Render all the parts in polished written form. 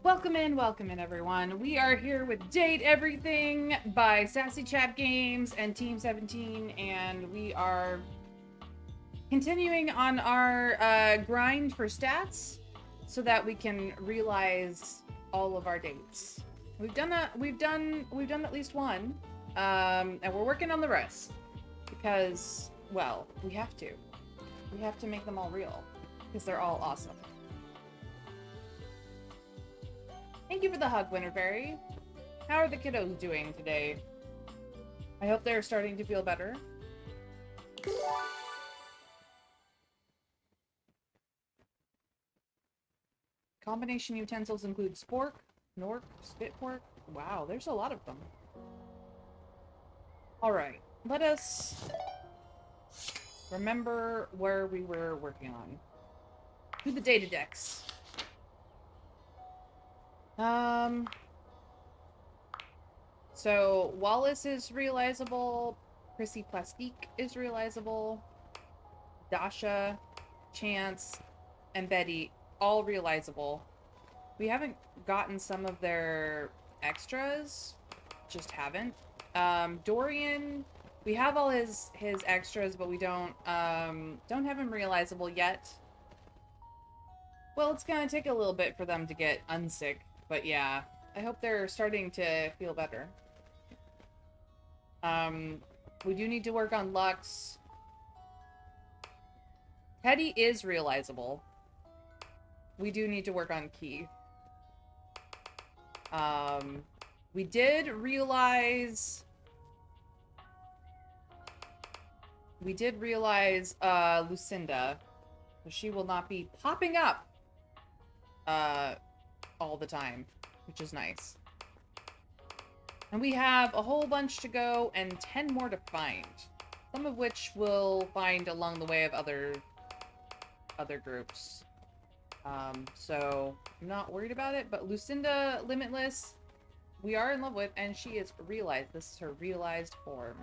Welcome in, everyone. We are here with Date Everything by Sassy Chap Games and Team 17, and we are continuing on our grind for stats so that we can realize all of our dates. We've done at least one, and we're working on the rest because, well, we have to. We have to make them all real because they're all awesome. Thank you for the hug, Winterberry. How are the kiddos doing today? I hope they're starting to feel better. Combination utensils include spork, nork, spit fork. Wow, there's a lot of them. Alright, let us remember where we were working on. Do the data decks. So Wallace is realizable, Prissy Plastique is realizable, Dasha, Chance, and Betty, all realizable. We haven't gotten some of their extras, just haven't. Dorian, we have all his extras, but we don't have him realizable yet. Well, it's gonna take a little bit for them to get unsick, but yeah. I hope they're starting to feel better. We do need to work on Lux. Teddy is realizable. We do need to work on Keith. We did realize... Lucinda. So she will not be popping up all the time, which is nice. And we have a whole bunch to go and 10 more to find. Some of which we'll find along the way of other groups. So I'm not worried about it, but Lucinda Limitless, we are in love with, and she is realized. This is her realized form.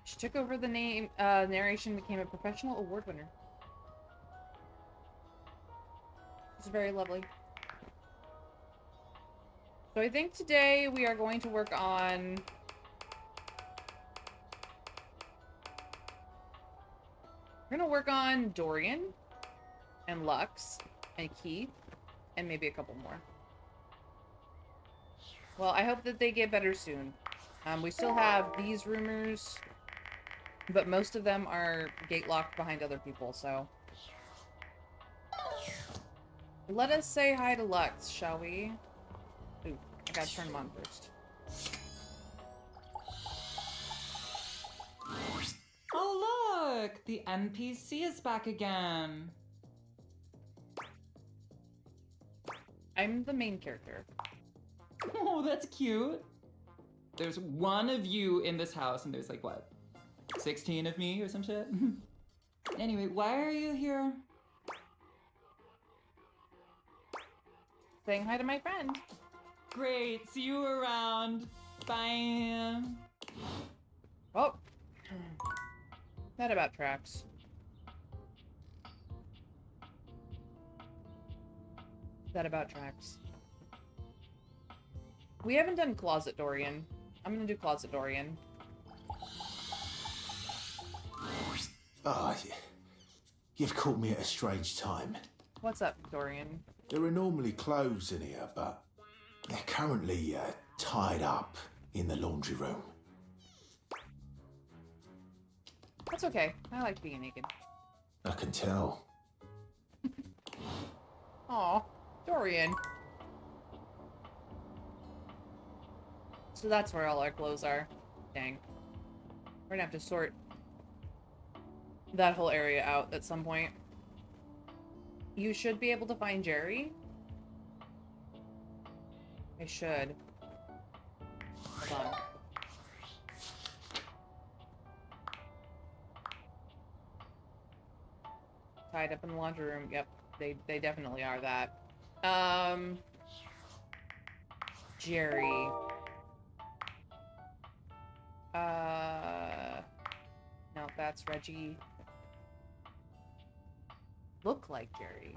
She took over the narration, became a professional award winner. It's very lovely. So I think today we are going to work on... We're going to work on Dorian and Lux and Keith and maybe a couple more. Well, I hope that they get better soon. We still have these rumors, but most of them are gate locked behind other people, so... Let us say hi to Lux, shall we? Ooh, I gotta turn him on first. Oh look! The NPC is back again. I'm the main character. Oh, that's cute. There's one of you in this house and there's like, what? 16 of me or some shit? Anyway, why are you here? Saying hi to my friend. Great, see you around. Bye. Oh. That about tracks. That about tracks. We haven't done Closet Dorian. I'm gonna do Closet Dorian. Ah, you've caught me at a strange time. What's up, Dorian? There are normally clothes in here, but they're currently tied up in the laundry room. That's okay. I like being naked. I can tell. Aw, Dorian. So that's where all our clothes are. Dang. We're gonna have to sort that whole area out at some point. You should be able to find Jerry. I should. Hold on. Tied up in the laundry room. Yep, they definitely are that. Jerry. No, that's Reggie. Look like Jerry.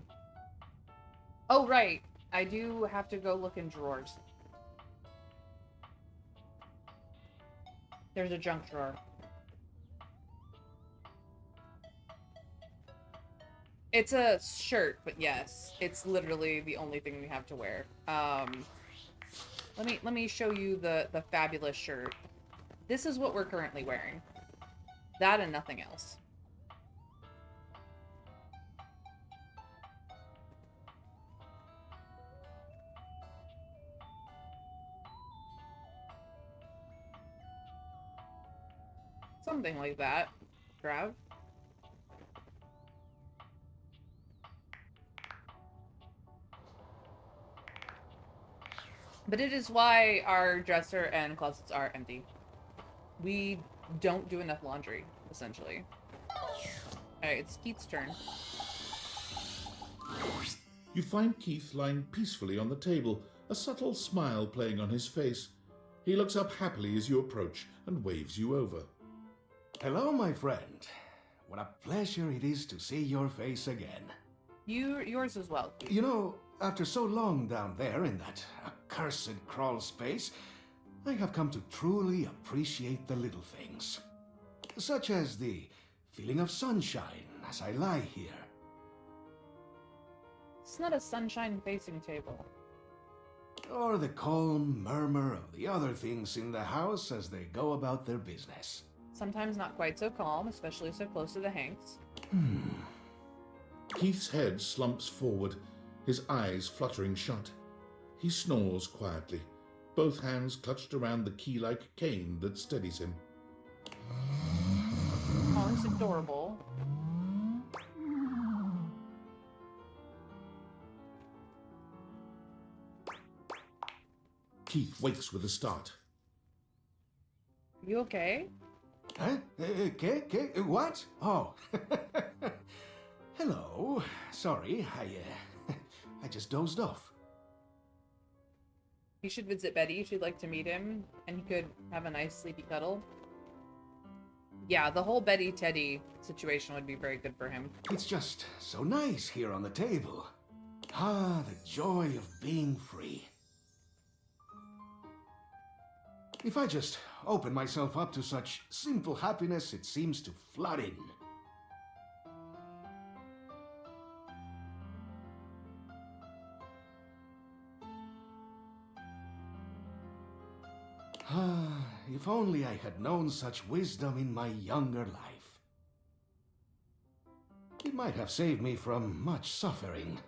Oh, right. I do have to go look in drawers. There's a junk drawer. It's a shirt, but yes, it's literally the only thing we have to wear. Let me show you the fabulous shirt. This is what we're currently wearing. That and nothing else. Something like that. Trav. But it is why our dresser and closets are empty. We don't do enough laundry, essentially. Alright, it's Keith's turn. You find Keith lying peacefully on the table, a subtle smile playing on his face. He looks up happily as you approach and waves you over. Hello, my friend. What a pleasure it is to see your face again. Yours as well, Keith. You know, after so long down there in that accursed crawl space, I have come to truly appreciate the little things. Such as the feeling of sunshine as I lie here. It's not a sunshine-facing table. Or the calm murmur of the other things in the house as they go about their business. Sometimes not quite so calm, especially so close to the Hanks. Keith's head slumps forward, his eyes fluttering shut. He snores quietly, both hands clutched around the key-like cane that steadies him. Oh, it's adorable. Keith wakes with a start. You okay? Huh? What? Oh. Hello. Sorry, I just dozed off. You should visit Betty. She'd like to meet him, and he could have a nice sleepy cuddle. Yeah, the whole Betty-Teddy situation would be very good for him. It's just so nice here on the table. Ah, the joy of being free. If I just open myself up to such simple happiness, it seems to flood in. Ah, if only I had known such wisdom in my younger life. It might have saved me from much suffering.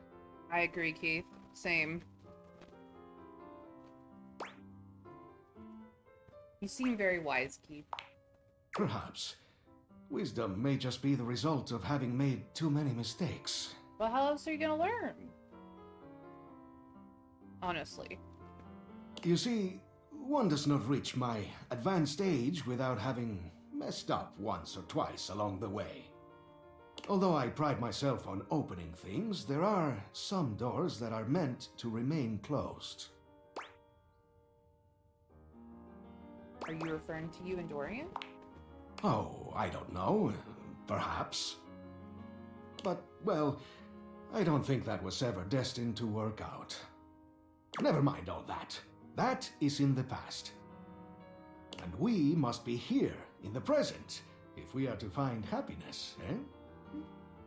I agree, Keith. Same. You seem very wise, Keith. Perhaps. Wisdom may just be the result of having made too many mistakes. Well, how else are you gonna learn? Honestly. You see, one does not reach my advanced age without having messed up once or twice along the way. Although I pride myself on opening things, there are some doors that are meant to remain closed. Are you referring to you and Dorian? Oh, I don't know. Perhaps. But, well, I don't think that was ever destined to work out. Never mind all that. That is in the past. And we must be here, in the present, if we are to find happiness, eh?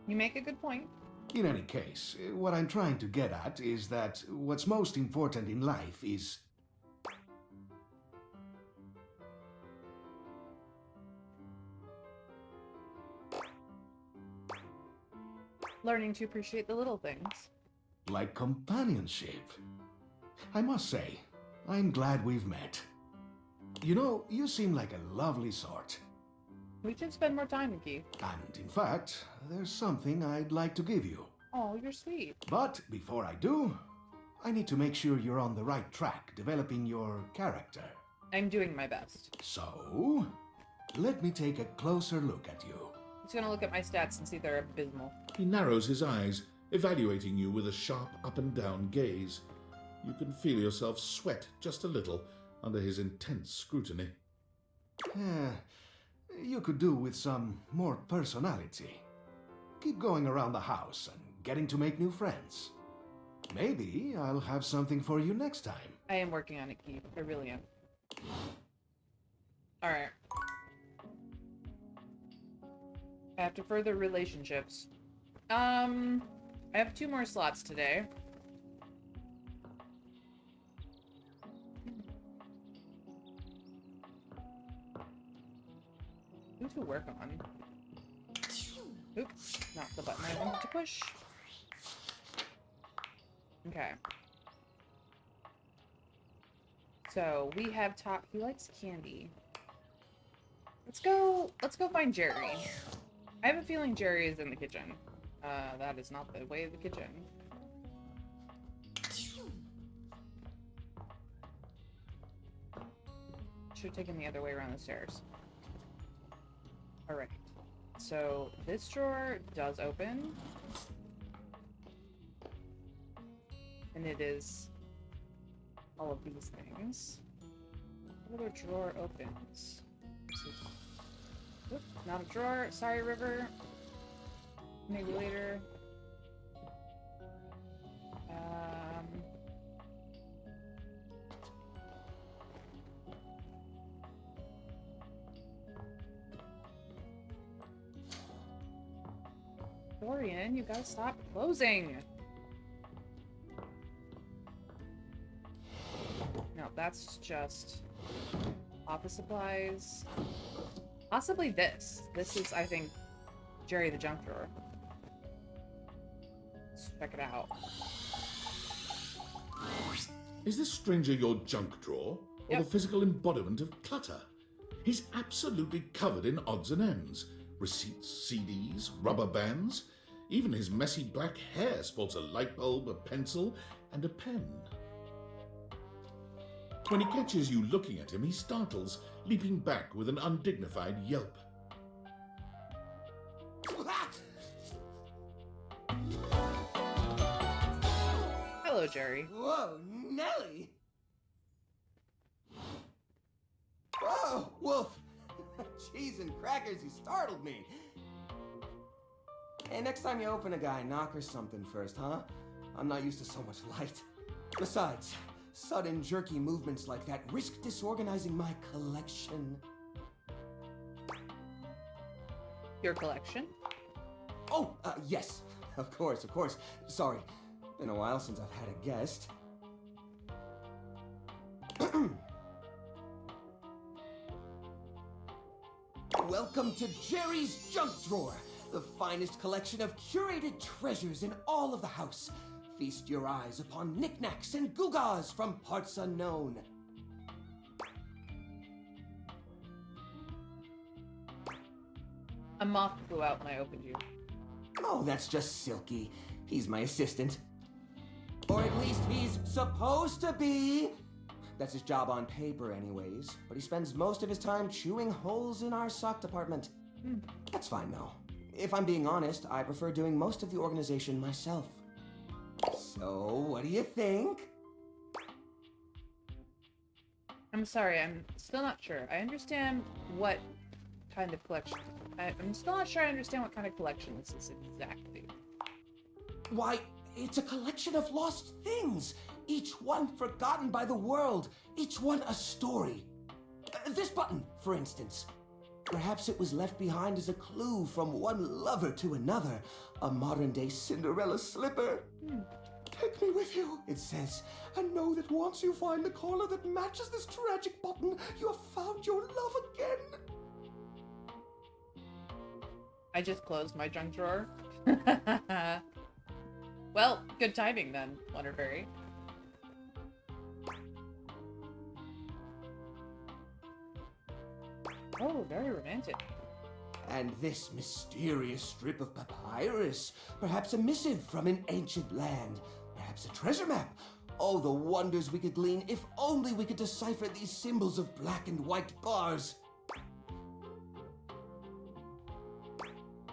You make a good point. In any case, what I'm trying to get at is that what's most important in life is... Learning to appreciate the little things. like companionship. I must say, I'm glad we've met. You know, you seem like a lovely sort. We should spend more time, Keith. And in fact, there's something I'd like to give you. Oh, you're sweet. But before I do, I need to make sure you're on the right track developing your character. I'm doing my best. So, let me take a closer look at you. He's gonna look at my stats and see they're abysmal. He narrows his eyes, evaluating you with a sharp up and down gaze. You can feel yourself sweat just a little under his intense scrutiny. You could do with some more personality. Keep going around the house and getting to make new friends. Maybe I'll have something for you next time. I am working on it, Keith. I really am. Alright. After further relationships. I have 2 more slots today. Who to work on? Oops, not the button I wanted to push. Okay. So we have he likes candy. Let's go find Jerry. I have a feeling Jerry is in the kitchen. That is not the way of the kitchen. Should have taken the other way around the stairs. Alright. So this drawer does open. And it is all of these things. What other drawer opens? Oop, not a drawer. Sorry, River. Maybe later. Dorian, you gotta stop closing. No, that's just office supplies. Possibly this. This is, I think, Jerry the junk drawer. Let's check it out. Is this stranger your junk drawer, or Yep. the physical embodiment of clutter? He's absolutely covered in odds and ends. Receipts, CDs, rubber bands. Even his messy black hair sports a light bulb, a pencil, and a pen. When he catches you looking at him, he startles, leaping back with an undignified yelp. Hello, Jerry. Whoa, Nelly! Whoa, Wolf! Cheese and crackers, you startled me. Hey, next time you open a guy, knock or something first, huh? I'm not used to so much light. Besides, sudden jerky movements like that risk disorganizing my collection. Your collection? Oh, yes. Of course, of course. Sorry. Been a while since I've had a guest. Welcome to Jerry's Junk Drawer, the finest collection of curated treasures in all of the house. Feast your eyes upon knickknacks and gewgaws from parts unknown. A moth flew out when I opened you. Oh, that's just Silky. He's my assistant. Or at least he's supposed to be. That's his job on paper anyways, but he spends most of his time chewing holes in our sock department. That's fine though. If I'm being honest, I prefer doing most of the organization myself. So, what do you think? I'm sorry, I'm still not sure. I understand what kind of collection. I'm still not sure I understand what kind of collection this is exactly. Why, it's a collection of lost things, each one forgotten by the world, each one a story. This button, for instance. Perhaps it was left behind as a clue from one lover to another, a modern-day Cinderella slipper. Take me with you, it says, and know that once you find the collar that matches this tragic button, you have found your love again. I just closed my junk drawer. Well, good timing then, Wonderberry. Oh, very romantic. And this mysterious strip of papyrus, perhaps a missive from an ancient land, perhaps a treasure map. Oh, the wonders we could glean if only we could decipher these symbols of black and white bars.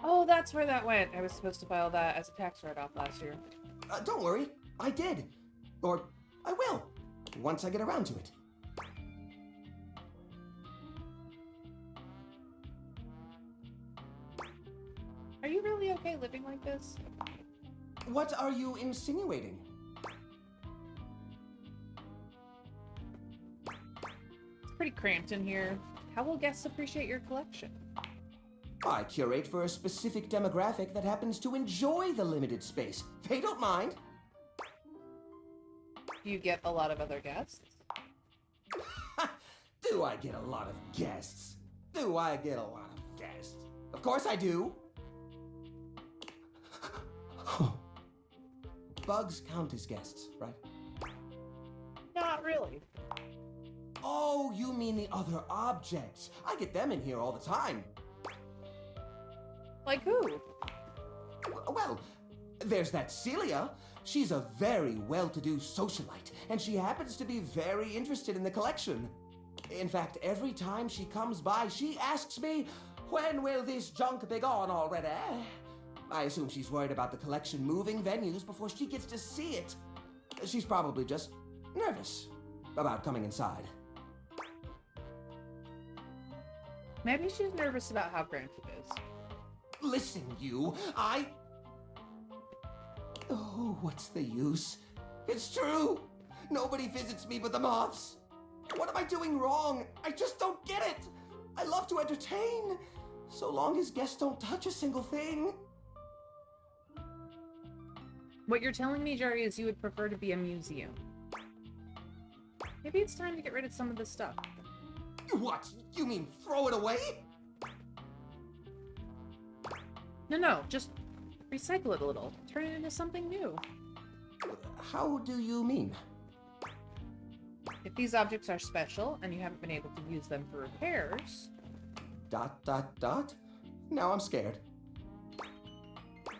Oh, that's where that went. I was supposed to file that as a tax write-off last year. Don't worry, I did. Or I will, once I get around to it. Are you really okay living like this? What are you insinuating? pretty cramped in here. How will guests appreciate your collection? I curate for a specific demographic that happens to enjoy the limited space. They don't mind. Do you get a lot of other guests? Do I get a lot of guests? Do I get a lot of guests? Of course I do. Bugs count as guests, right? Not really. Oh, you mean the other objects. I get them in here all the time. Like who? Well, there's that Celia. She's a very well-to-do socialite, and she happens to be very interested in the collection. In fact, every time she comes by, she asks me, "When will this junk be gone already?" I assume she's worried about the collection moving venues before she gets to see it. She's probably just nervous about coming inside. Maybe she's nervous about how cramped it is. Listen, you, Oh, what's the use? It's true! Nobody visits me but the moths. What am I doing wrong? I just don't get it! I love to entertain, so long as guests don't touch a single thing. What you're telling me, Jerry, is you would prefer to be a museum. Maybe it's time to get rid of some of this stuff. What? You mean throw it away? No, just recycle it a little. Turn it into something new. How do you mean? If these objects are special and you haven't been able to use them for repairs... ... Now I'm scared.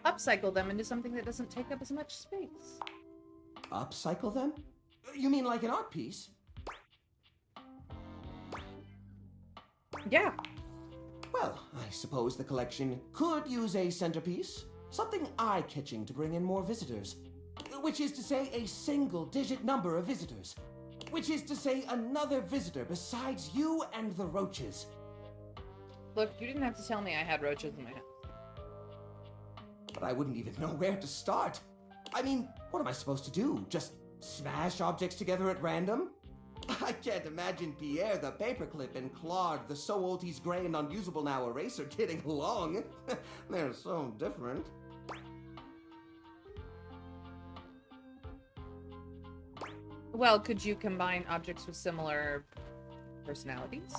Upcycle them into something that doesn't take up as much space. Upcycle them? You mean like an art piece? Yeah. Well, I suppose the collection could use a centerpiece. Something eye-catching to bring in more visitors. Which is to say a single-digit number of visitors. Which is to say another visitor besides you and the roaches. Look, you didn't have to tell me I had roaches in my house. But I wouldn't even know where to start. I mean, what am I supposed to do? Just smash objects together at random? I can't imagine Pierre the paperclip and Claude the so old he's gray and unusable now eraser getting along. They're so different. Well, could you combine objects with similar personalities?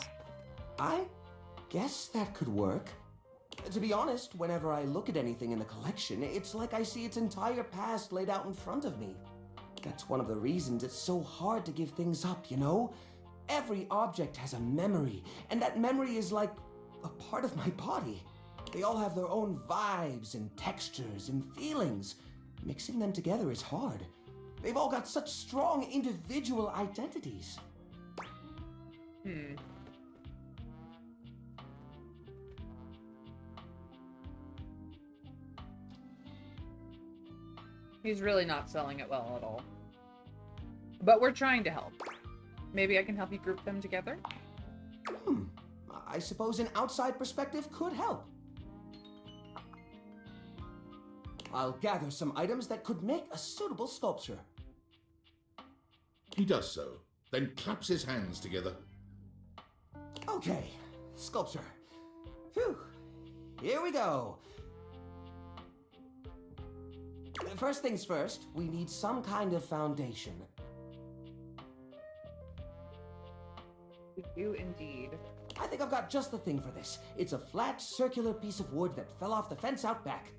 I guess that could work. To be honest, whenever I look at anything in the collection, it's like I see its entire past laid out in front of me. That's one of the reasons it's so hard to give things up, you know? Every object has a memory, and that memory is like a part of my body. They all have their own vibes and textures and feelings. Mixing them together is hard. They've all got such strong individual identities. He's really not selling it well at all. But we're trying to help. Maybe I can help you group them together? I suppose an outside perspective could help. I'll gather some items that could make a suitable sculpture. He does so, then claps his hands together. Okay, sculpture. Phew, here we go. First things first, we need some kind of foundation. We do indeed. I think I've got just the thing for this. It's a flat, circular piece of wood that fell off the fence out back.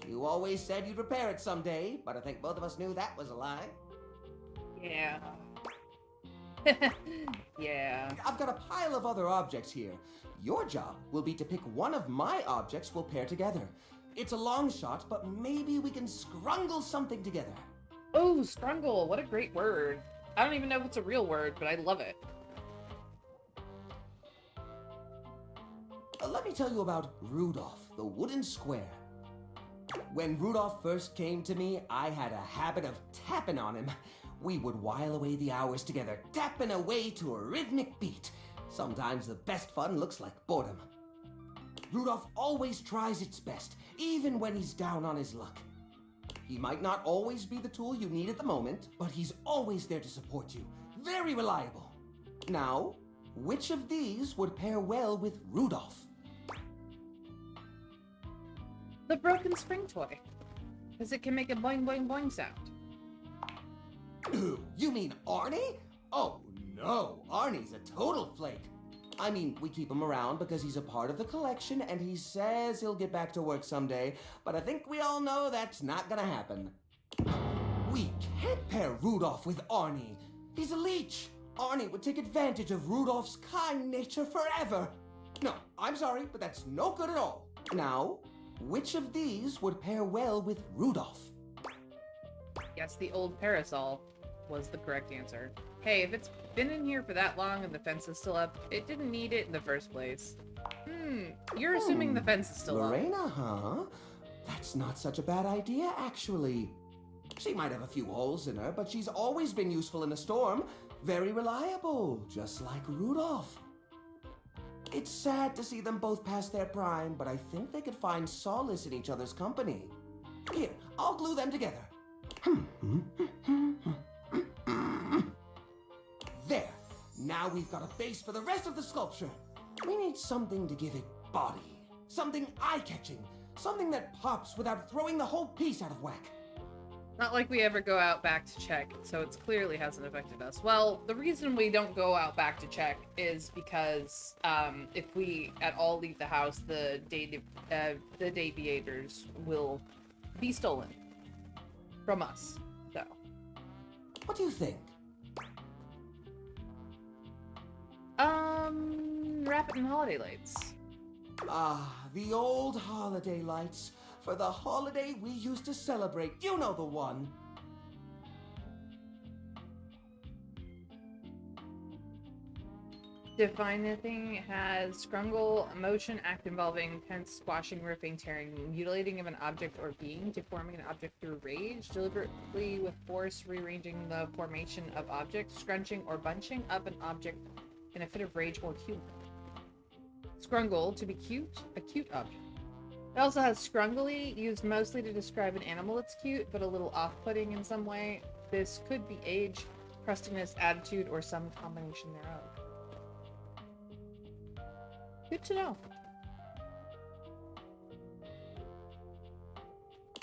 You always said you'd repair it someday, but I think both of us knew that was a lie. Yeah. Yeah. I've got a pile of other objects here. Your job will be to pick one of my objects we'll pair together. It's a long shot, but maybe we can scrungle something together. Oh, scrungle. What a great word. I don't even know if it's a real word, but I love it. Let me tell you about Rudolph, the wooden square. When Rudolph first came to me, I had a habit of tapping on him. We would while away the hours together, tapping away to a rhythmic beat. Sometimes the best fun looks like boredom. Rudolph always tries its best, even when he's down on his luck. He might not always be the tool you need at the moment, but he's always there to support you. Very reliable. Now, which of these would pair well with Rudolph? The broken spring toy. Because it can make a boing boing boing sound. You mean Arnie? Oh, no. Arnie's a total flake. I mean, we keep him around because he's a part of the collection and he says he'll get back to work someday, but I think we all know that's not gonna happen. We can't pair Rudolph with Arnie. He's a leech. Arnie would take advantage of Rudolph's kind nature forever. No, I'm sorry, but that's no good at all. Now, which of these would pair well with Rudolph? Yes, the old parasol was the correct answer. Hey, if it's been in here for that long and the fence is still up, it didn't need it in the first place. You're assuming the fence is still up. Lorena, huh? That's not such a bad idea, actually. She might have a few holes in her, but she's always been useful in a storm. Very reliable, just like Rudolph. It's sad to see them both past their prime, but I think they could find solace in each other's company. Here, I'll glue them together. There. Now we've got a base for the rest of the sculpture. We need something to give it body. Something eye-catching. Something that pops without throwing the whole piece out of whack. Not like we ever go out back to check, so it clearly hasn't affected us. Well, the reason we don't go out back to check is because if we at all leave the house, the deviators will be stolen from us. So, What do you think? Rapid and holiday lights. Ah, the old holiday lights. For the holiday we used to celebrate. You know the one. Define the thing has scrungle, emotion, act involving tense, squashing, ripping, tearing, mutilating of an object or being, deforming an object through rage, deliberately with force, rearranging the formation of objects, scrunching or bunching up an object in a fit of rage or humor. Scrungle, to be cute, a cute object. It also has scrungly, used mostly to describe an animal that's cute, but a little off-putting in some way. This could be age, crustiness, attitude, or some combination thereof. Good to know.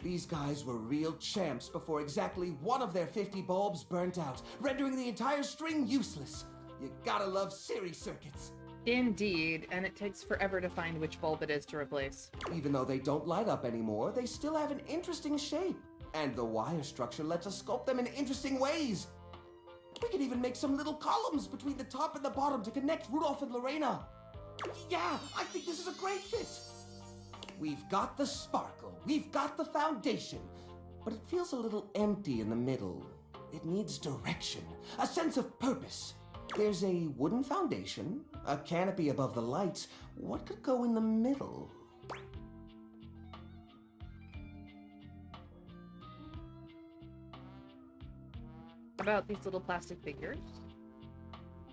These guys were real champs before exactly one of their 50 bulbs burnt out, rendering the entire string useless. You gotta love series circuits. Indeed, and it takes forever to find which bulb it is to replace. Even though they don't light up anymore, they still have an interesting shape. And the wire structure lets us sculpt them in interesting ways. We could even make some little columns between the top and the bottom to connect Rudolph and Lorena. Yeah, I think this is a great fit. We've got the sparkle, we've got the foundation, but it feels a little empty in the middle. It needs direction, a sense of purpose. There's a wooden foundation, a canopy above the lights. What could go in the middle? About these little plastic figures.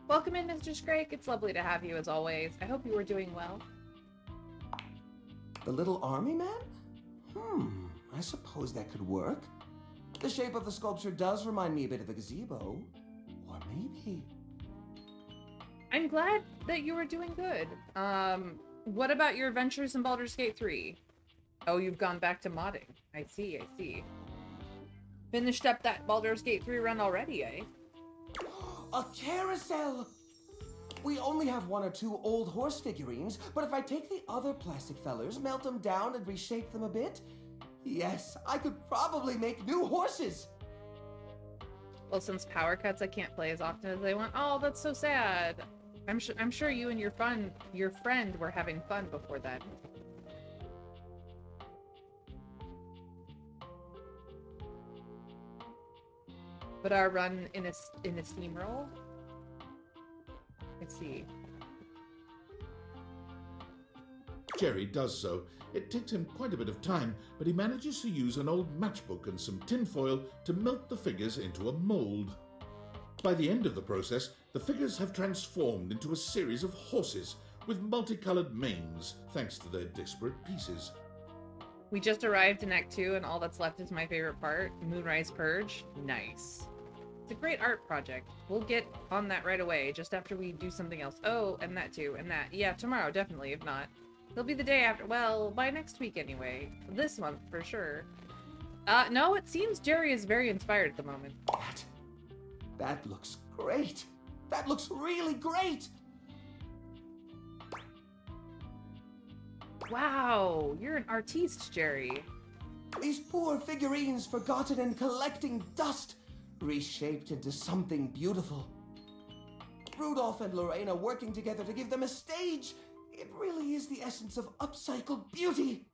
Welcome in, Mr. Scrake. It's lovely to have you as always. I hope you are doing well. The little army man? I suppose that could work. The shape of the sculpture does remind me a bit of a gazebo. Or maybe... I'm glad that you are doing good. What about your adventures in Baldur's Gate 3? Oh, you've gone back to modding. I see. Finished up that Baldur's Gate 3 run already, eh? A carousel! We only have one or two old horse figurines, but if I take the other plastic fellers, melt them down, and reshape them a bit, yes, I could probably make new horses! Well, since power cuts, I can't play as often as I want. Oh, that's so sad. I'm sure you and your friend were having fun before that. But our run in a steamroll? Let's see. Jerry does so. It takes him quite a bit of time, but he manages to use an old matchbook and some tinfoil to melt the figures into a mold. By the end of the process, the figures have transformed into a series of horses with multicolored manes, thanks to their disparate pieces. We just arrived in Act 2 and all that's left is my favorite part, Moonrise Purge. Nice. It's a great art project. We'll get on that right away, just after we do something else. Oh, and that too, and that. Yeah, tomorrow, definitely, if not. It'll be the day after. Well, by next week anyway. This month, for sure. No, it seems Jerry is very inspired at the moment. That looks great. That looks really great. Wow, you're an artiste, Jerry. These poor figurines forgotten and collecting dust, reshaped into something beautiful. Rudolph and Lorena working together to give them a stage. It really is the essence of upcycled beauty.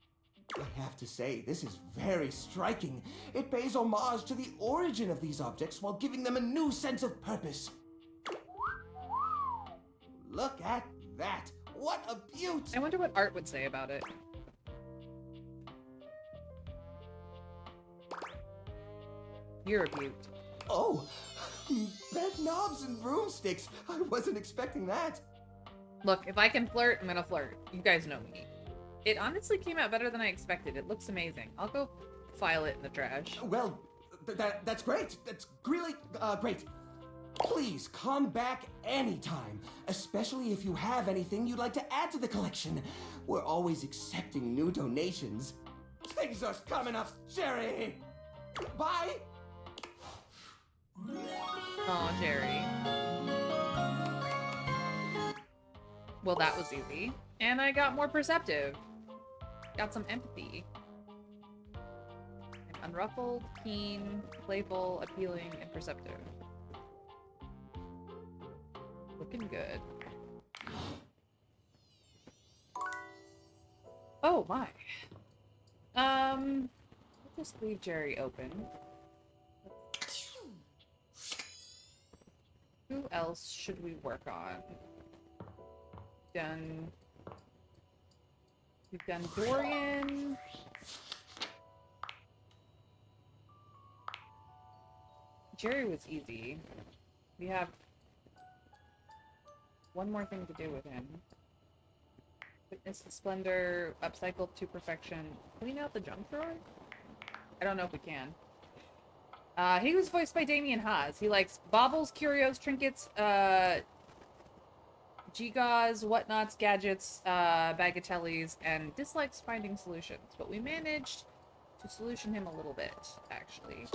I have to say, this is very striking. It pays homage to the origin of these objects while giving them a new sense of purpose. Look at that. What a beaut! I wonder what Art would say about it. You're a beaut. Oh, bed knobs and broomsticks. I wasn't expecting that. Look, if I can flirt, I'm gonna flirt. You guys know me. It honestly came out better than I expected. It looks amazing. I'll go file it in the trash. Well, that's great. That's really great. Please come back anytime, especially if you have anything you'd like to add to the collection. We're always accepting new donations. Things are coming up, Jerry. Bye. Aw, Jerry. Well, that was easy. And I got more perceptive. Got some empathy. I'm unruffled, keen, playful, appealing, and perceptive. Looking good. Oh my. I'll just leave Jerry open. Who else should we work on? We've done Dorian. Jerry was easy. We have one more thing to do with him. Witness the splendor, upcycled to perfection. Clean out the junk drawer? I don't know if we can. He was voiced by Damien Haas. He likes baubles, curios, trinkets, gigas, whatnots, gadgets, bagatellis, and dislikes finding solutions. But we managed to solution him a little bit, actually.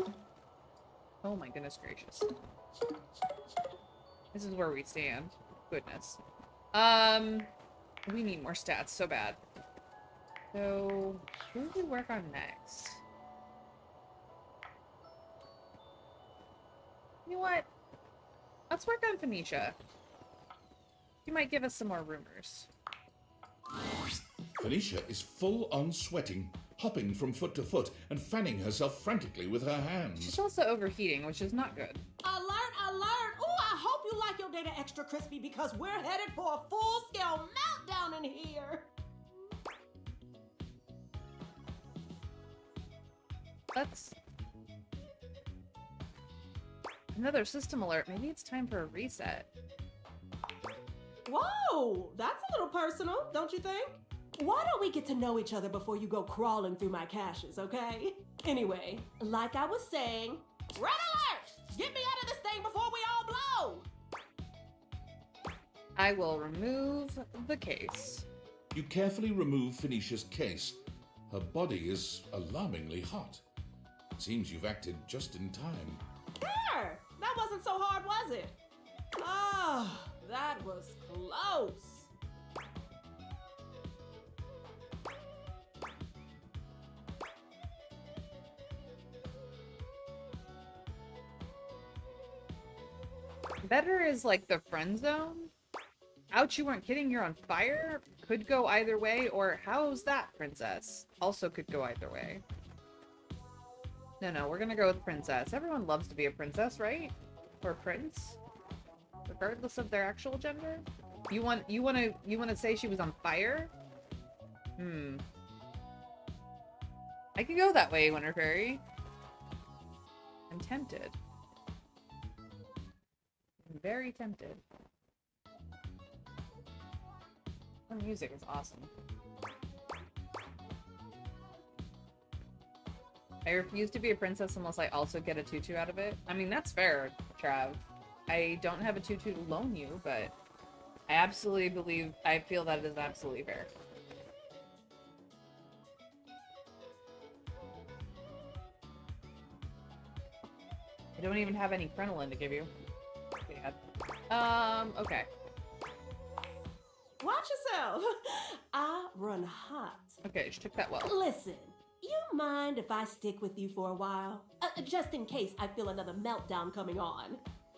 Oh my goodness gracious. This is where we stand. Goodness. We need more stats so bad. So, who do we work on next? You know what? Let's work on Phoenicia. She might give us some more rumors. Phoenicia is full on sweating, hopping from foot to foot, and fanning herself frantically with her hands. She's also overheating, which is not good. Alert, alert! Ooh, I hope you like your data extra crispy because we're headed for a full-scale meltdown in here! Let's... Another system alert. Maybe it's time for a reset. Whoa! That's a little personal, don't you think? Why don't we get to know each other before you go crawling through my caches, okay? Anyway, like I was saying, red alert! Get me out of this thing before we all blow! I will remove the case. You carefully remove Phoenicia's case. Her body is alarmingly hot. Seems you've acted just in time. There! That wasn't so hard, was it? Ah, that was close. Better is like the friend zone. Ouch, you weren't kidding, you're on fire? Could go either way, or how's that, princess? Also could go either way. No, we're gonna go with princess. Everyone loves to be a princess, right? Or prince? Regardless of their actual gender? You wanna say she was on fire? I could go that way, Winter Fairy. I'm tempted. I'm very tempted. The music is awesome. I refuse to be a princess unless I also get a tutu out of it. I mean, that's fair, Trav. I don't have a tutu to loan you, but I feel that it is absolutely fair. I don't even have any crinoline to give you. Okay. Watch yourself. I run hot. Okay, she took that well. Listen, you mind if I stick with you for a while? Just in case I feel another meltdown coming on.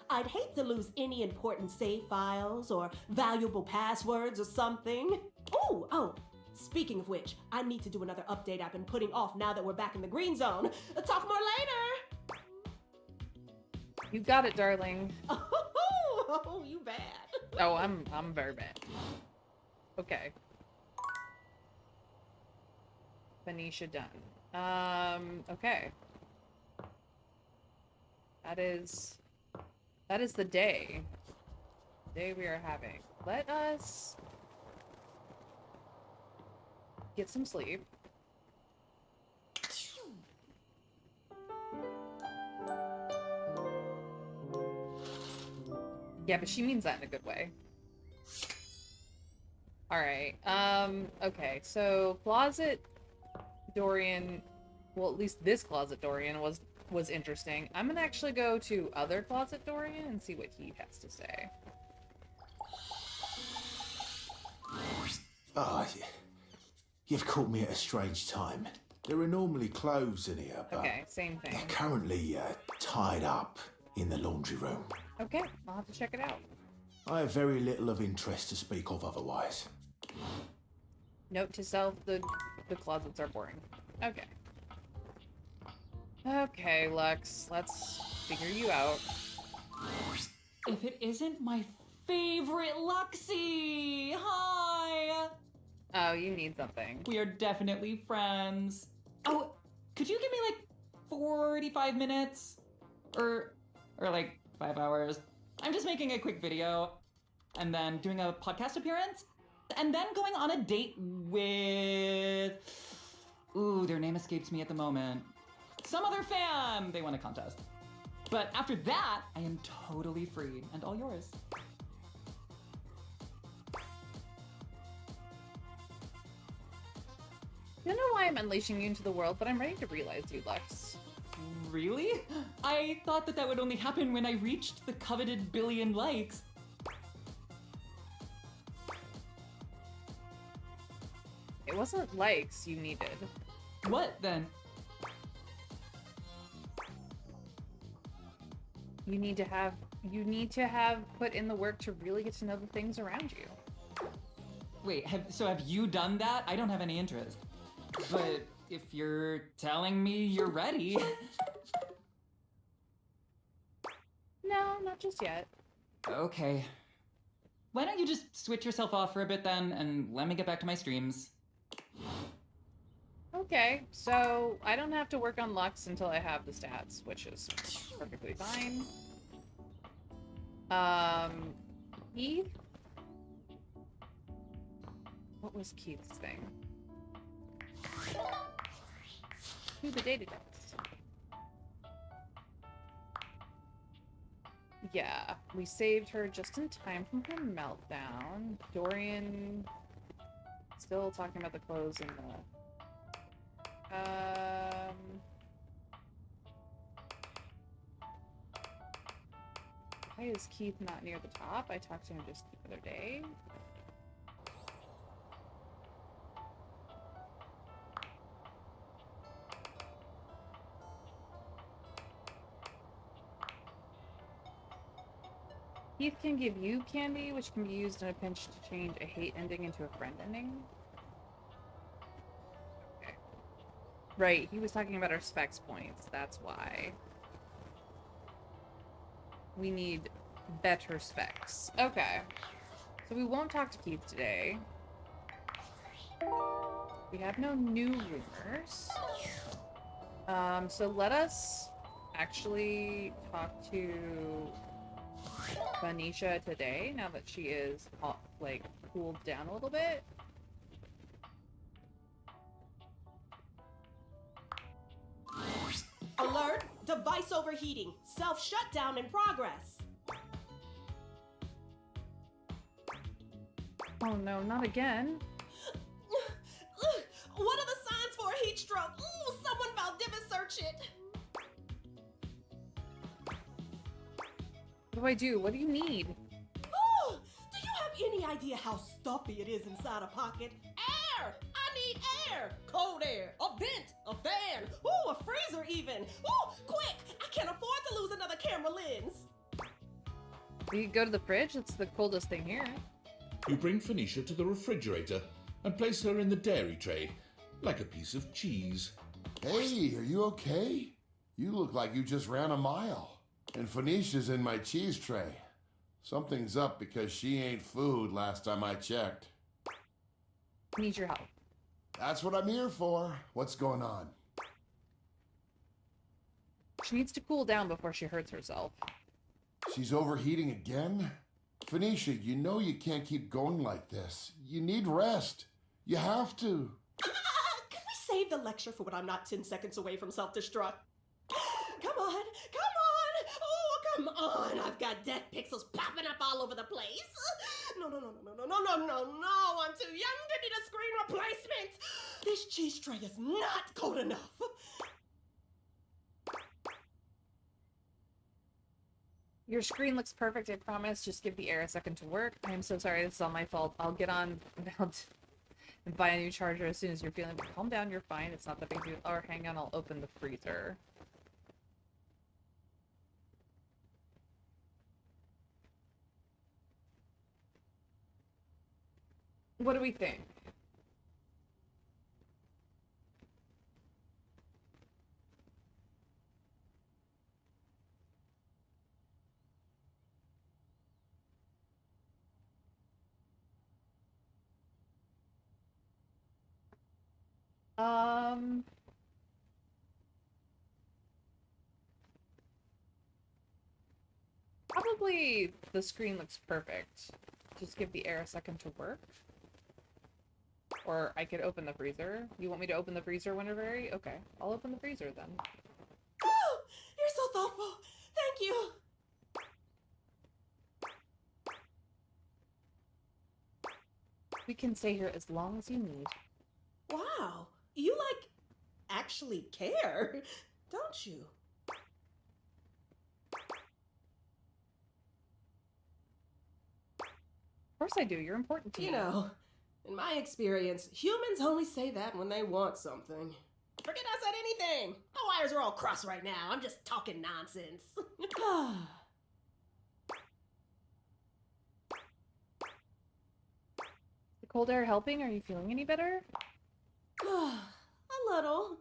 I'd hate to lose any important save files or valuable passwords or something. Oh, speaking of which, I need to do another update I've been putting off now that we're back in the green zone. Talk more later. You got it, darling. Oh, you bad. Oh, I'm very bad. Okay. Phoenicia done. Okay. That is the day. Day we are having. Let us get some sleep. Yeah, but she means that in a good way. Alright, okay, so Closet Dorian, well, at least this Closet Dorian was interesting. I'm gonna actually go to other Closet Dorian and see what he has to say. Oh, you've caught me at a strange time. There are normally clothes in here, but Okay, same thing. they're currently tied up in the laundry room. Okay, I'll have to check it out. I have very little of interest to speak of otherwise. Note to self, the closets are boring. Okay. Okay, Lux, let's figure you out. If it isn't my favorite Luxie! Hi! Oh, you need something. We are definitely friends. Oh, could you give me like 45 minutes? Or like 5 hours? I'm just making a quick video, and then doing a podcast appearance, and then going on a date with... Ooh, their name escapes me at the moment. Some other fan! They won a contest. But after that, I am totally free and all yours. I don't know why I'm unleashing you into the world, but I'm ready to realize you, Lux. Really? I thought that would only happen when I reached the coveted billion likes. It wasn't likes you needed. What then? You need to have put in the work to really get to know the things around you. Wait, have you done that? I don't have any interest. But if you're telling me you're ready... No, not just yet. Okay. Why don't you just switch yourself off for a bit then, and let me get back to my streams. Okay, so I don't have to work on Lux until I have the stats, which is perfectly fine. Keith? What was Keith's thing? Do the data text. Yeah, we saved her just in time from her meltdown. Dorian still talking about the clothes in the... Why is Keith not near the top? I talked to him just the other day. Keith can give you candy, which can be used in a pinch to change a hate ending into a friend ending. Okay. Right, he was talking about our specs points, that's why. We need better specs. Okay. So we won't talk to Keith today. We have no new rumors. So let us actually talk to Phoenicia today, now that she is, like, cooled down a little bit. device overheating. Self-shutdown in progress. Oh no, not again. What are the signs for a heat stroke? Ooh, someone Valdivia search it. What do I do? What do you need? Ooh, do you have any idea how stuffy it is inside a pocket? Air! I need air! Cold air, a vent, a fan, ooh, a freezer even. Ooh, quick! I can't afford to lose another camera lens. We could go to the fridge. It's the coldest thing here. You bring Phoenicia to the refrigerator and place her in the dairy tray, like a piece of cheese. Hey, are you okay? You look like you just ran a mile. And Phoenicia's in my cheese tray. Something's up because she ain't food last time I checked. Need your help. That's what I'm here for. What's going on? She needs to cool down before she hurts herself. She's overheating again? Phoenicia, you know you can't keep going like this. You need rest. You have to. Can we save the lecture for when I'm not 10 seconds away from self-destruct? Come on, come on! Oh, come on! I've got dead pixels popping up all over the place. No, I'm too young to need a screen replacement. This cheese tray is not cold enough. Your screen looks perfect, I promise. Just give the air a second to work. I am so sorry, this is all my fault. I'll get on and buy a new charger as soon as you're feeling better. Calm down, you're fine. It's not that big deal. Or hang on, I'll open the freezer. What do we think? Probably the screen looks perfect. Just give the air a second to work. Or I could open the freezer. You want me to open the freezer when you're ready? Okay, I'll open the freezer then. Oh, you're so thoughtful. Thank you. We can stay here as long as you need. Wow, you actually care, don't you? Of course I do. You're important to me. You know, in my experience, humans only say that when they want something. Forget I said anything. My wires are all crossed right now. I'm just talking nonsense. The cold air helping? Are you feeling any better? A little.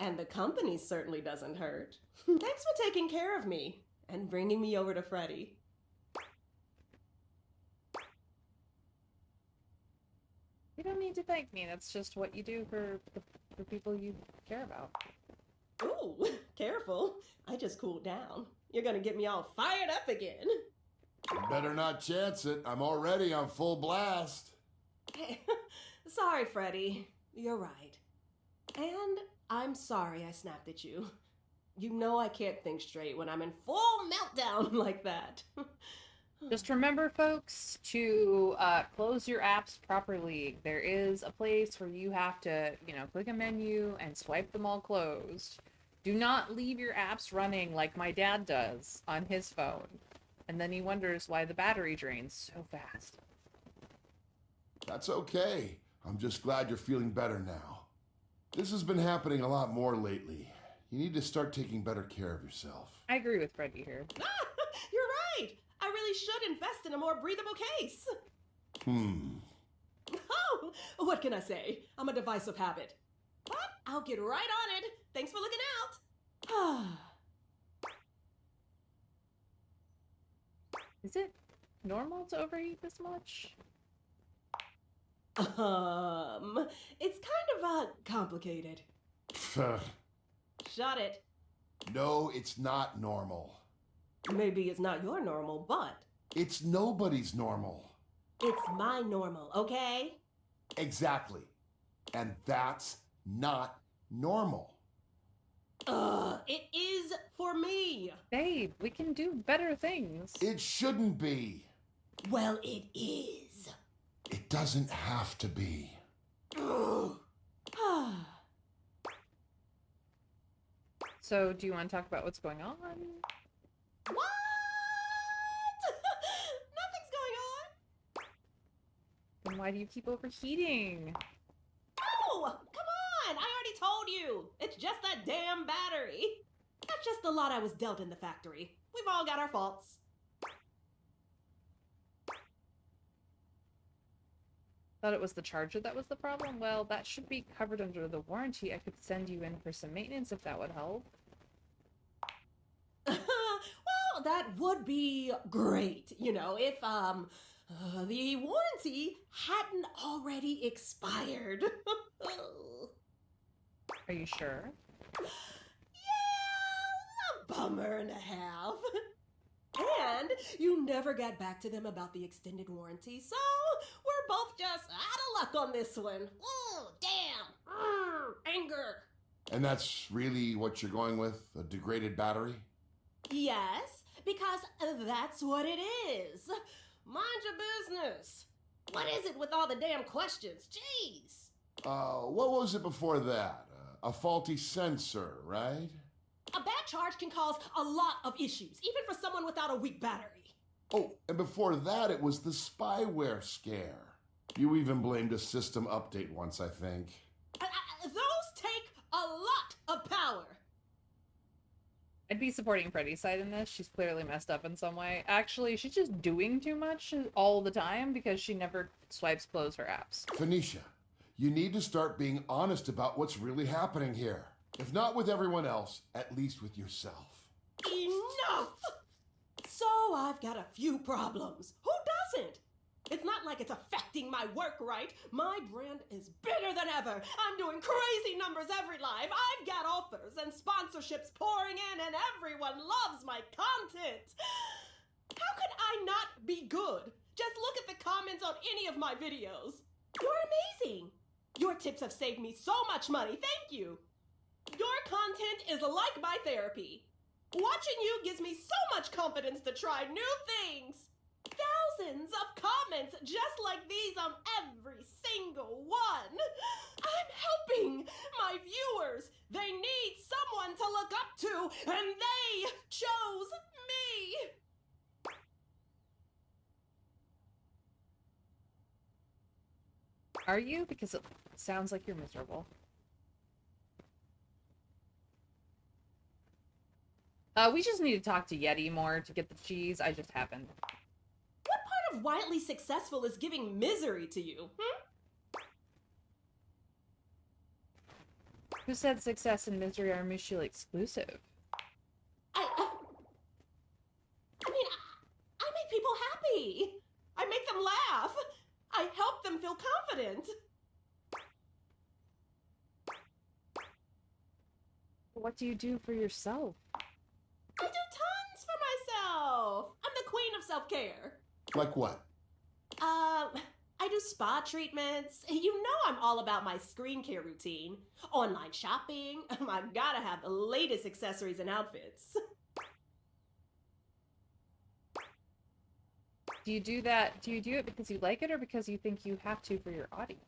And the company certainly doesn't hurt. Thanks for taking care of me and bringing me over to Freddy. You don't need to thank me. That's just what you do for people you care about. Ooh, careful. I just cooled down. You're gonna get me all fired up again. You better not chance it. I'm already on full blast. Sorry, Freddy. You're right. And I'm sorry I snapped at you. You know I can't think straight when I'm in full meltdown like that. Just remember, folks, to close your apps properly. There is a place where you have to, click a menu and swipe them all closed. Do not leave your apps running like my dad does on his phone. And then he wonders why the battery drains so fast. That's okay. I'm just glad you're feeling better now. This has been happening a lot more lately. You need to start taking better care of yourself. I agree with Freddy here. You're right. I really should invest in a more breathable case. Oh, what can I say? I'm a device of habit. But I'll get right on it. Thanks for looking out. Is it normal to overeat this much? It's kind of, complicated. Shut it. No, it's not normal. Maybe it's not your normal, but It's nobody's normal. it's my normal, okay? Exactly. And that's not normal. It is for me. Babe, we can do better things. It shouldn't be. Well, it is. It doesn't have to be. Ugh. So, do you want to talk about what's going on? What? Nothing's going on. Then why do you keep overheating? Oh, come on! I already told you. It's just that damn battery. That's just the lot I was dealt in the factory. We've all got our faults. Thought it was the charger that was the problem? Well, that should be covered under the warranty. I could send you in for some maintenance if that would help. Well, that would be great, you know, if, the warranty hadn't already expired. Are you sure? Yeah, a bummer and a half. And you never got back to them about the extended warranty, so we're both just out of luck on this one. Ooh, damn. Anger. And that's really what you're going with? A degraded battery? Yes, because that's what it is. Mind your business. What is it with all the damn questions? Jeez. What was it before that? A faulty sensor, right? A bad charge can cause a lot of issues, even for someone without a weak battery. Oh, and before that, it was the spyware scare. You even blamed a system update once, I think. Those take a lot of power. I'd be supporting Freddie's side in this. She's clearly messed up in some way. Actually, she's just doing too much all the time because she never swipes close her apps. Phoenicia, you need to start being honest about what's really happening here. If not with everyone else, at least with yourself. Enough! So I've got a few problems. Who doesn't? It's not like it's affecting my work, right? My brand is bigger than ever. I'm doing crazy numbers every live. I've got offers and sponsorships pouring in, and everyone loves my content. How could I not be good? Just look at the comments on any of my videos. You're amazing. Your tips have saved me so much money. Thank you. Your content is like my therapy. Watching you gives me so much confidence to try new things. Thousands of comments just like these on every single one. I'm helping my viewers. They need someone to look up to, and they chose me. Are you? Because it sounds like you're miserable. We just need to talk to Yeti more to get the cheese. I just haven't. What part of wildly successful is giving misery to you? Who said success and misery are mutually exclusive? I mean, I make people happy. I make them laugh. I help them feel confident. What do you do for yourself? I do tons for myself. I'm the queen of self-care. Like what? I do spa treatments. You know I'm all about my skincare routine. Online shopping. I gotta have the latest accessories and outfits. Do you do that? Do you do it because you like it or because you think you have to for your audience?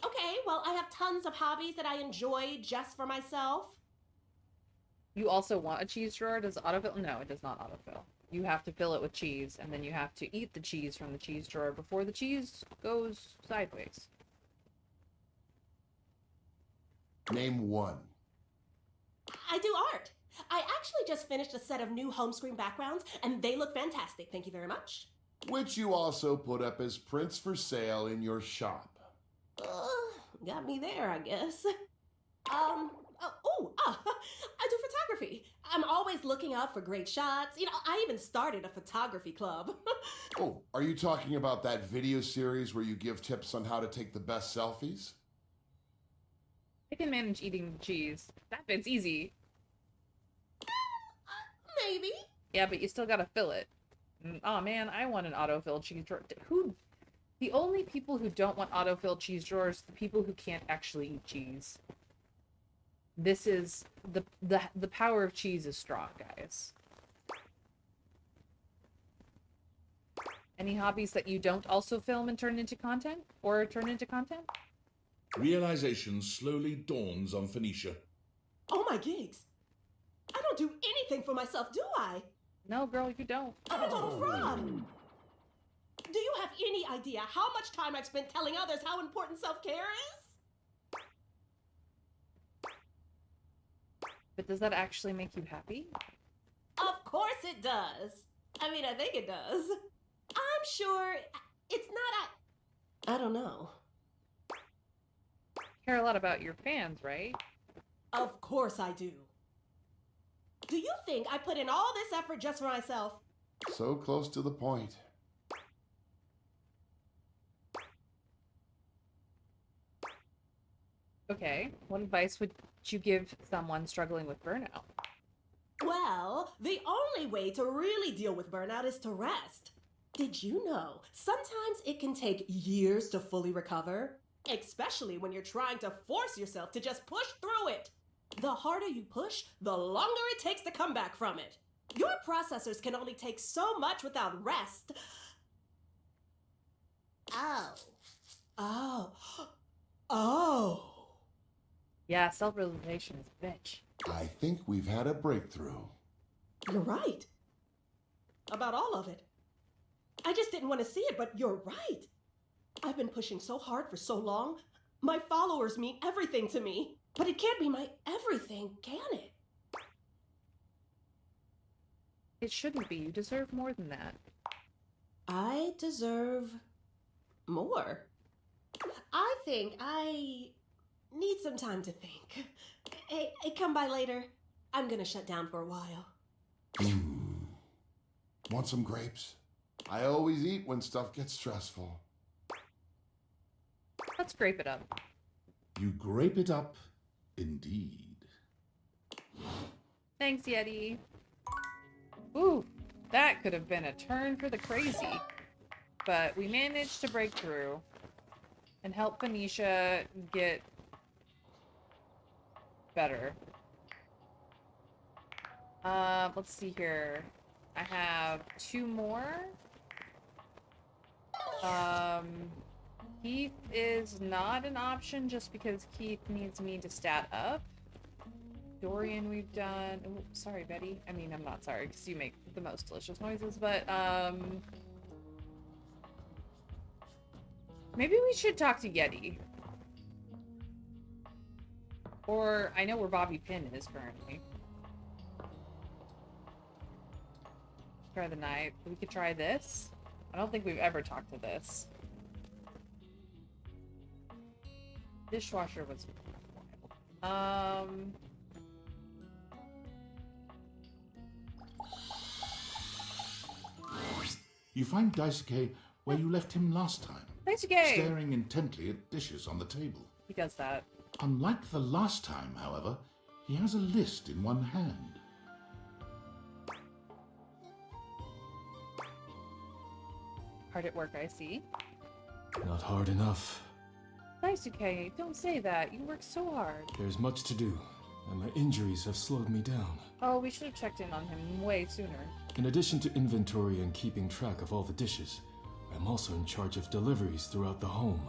Okay, well, I have tons of hobbies that I enjoy just for myself. You also want a cheese drawer? Does it autofill? No, it does not autofill. You have to fill it with cheese, and then you have to eat the cheese from the cheese drawer before the cheese goes sideways. Name one. I do art. I actually just finished a set of new home screen backgrounds, and they look fantastic. Thank you very much. Which you also put up as prints for sale in your shop. Got me there, I guess. I do photography. I'm always looking out for great shots. You know, I even started a photography club. Oh, are you talking about that video series where you give tips on how to take the best selfies? I can manage eating the cheese. That bit's easy. Maybe. Yeah, but you still gotta fill it. Oh man, I want an autofill cheese drawer. Who The only people who don't want autofill cheese drawers are the people who can't actually eat cheese. This is the power of cheese is strong, guys. Any hobbies that you don't also film and turn into content? Or turn into content? Realization slowly dawns on Phoenicia. Oh my gigs. I don't do anything for myself, do I? No, girl, you don't. I'm a total fraud. Do you have any idea how much time I've spent telling others how important self-care is? But does that actually make you happy? Of course it does. I mean, I think it does. I'm sure it's not I don't know. Care a lot about your fans, right? Of course I do. Do you think I put in all this effort just for myself? So close to the point. Okay, what advice would you give someone struggling with burnout? Well, the only way to really deal with burnout is to rest. Did you know sometimes it can take years to fully recover? Especially when you're trying to force yourself to just push through it. The harder you push, the longer it takes to come back from it. Your processors can only take so much without rest. Oh. Oh. Oh. Yeah, self-realization is a bitch. I think we've had a breakthrough. You're right. About all of it. I just didn't want to see it, but you're right. I've been pushing so hard for so long. My followers mean everything to me. But it can't be my everything, can it? It shouldn't be. You deserve more than that. I deserve more. I think I need some time to think. Hey, come by later. I'm gonna shut down for a while. Want some grapes? I always eat when stuff gets stressful. Let's grape it up. You grape it up, indeed. Thanks, Yeti. Ooh, that could have been a turn for the crazy. But we managed to break through and help Phoenicia get better. Let's see here. I have 2 more. Keith is not an option just because Keith needs me to stat up. Dorian we've done. Oh, sorry, Betty. I mean, I'm not sorry because you make the most delicious noises, but maybe we should talk to Yeti. Or I know where Bobby Pin is currently. Try the knife. We could try this. I don't think we've ever talked to this. Dishwasher was wild. You find Daisuke where you left him last time, Daisuke! staring intently at dishes on the table. He does that. Unlike the last time, however, he has a list in one hand. Hard at work, I see. Not hard enough. Daisuke, don't say that. You work so hard. There's much to do, and my injuries have slowed me down. Oh, we should have checked in on him way sooner. In addition to inventory and keeping track of all the dishes, I'm also in charge of deliveries throughout the home.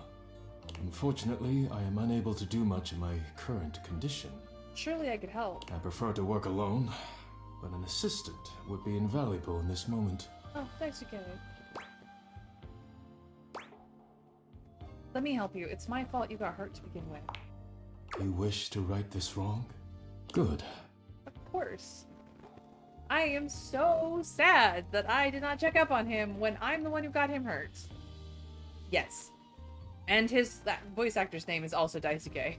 Unfortunately, I am unable to do much in my current condition. Surely I could help. I prefer to work alone, but an assistant would be invaluable in this moment. Oh, Daisuke. Let me help you. It's my fault you got hurt to begin with. You wish to right this wrong? Good. Of course. I am so sad that I did not check up on him when I'm the one who got him hurt. Yes. And that voice actor's name is also Daisuke.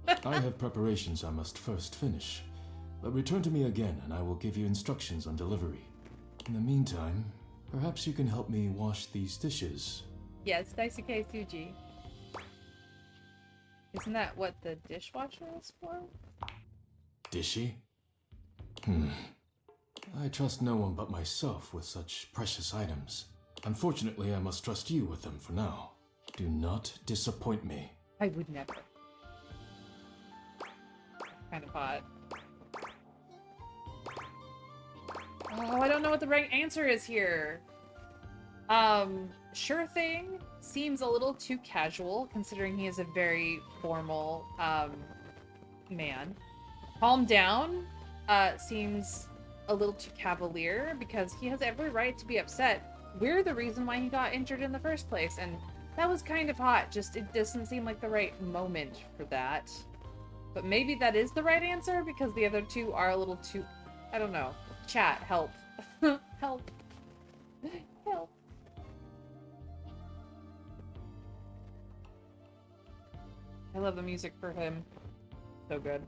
I have preparations I must first finish, but return to me again and I will give you instructions on delivery. In the meantime, perhaps you can help me wash these dishes. Yes, Daisuke Tsuji. Isn't that what the dishwasher is for? Dishy? I trust no one but myself with such precious items. Unfortunately, I must trust you with them for now. Do not disappoint me. I would never. Kind of hot. Oh, I don't know what the right answer is here. Sure thing seems a little too casual, considering he is a very formal, man. Calm down, seems a little too cavalier, because he has every right to be upset. We're the reason why he got injured in the first place, and that was kind of hot. Just, it doesn't seem like the right moment for that. But maybe that is the right answer, because the other two are a little too... I don't know. Chat, help. Help. Help. I love the music for him. So good.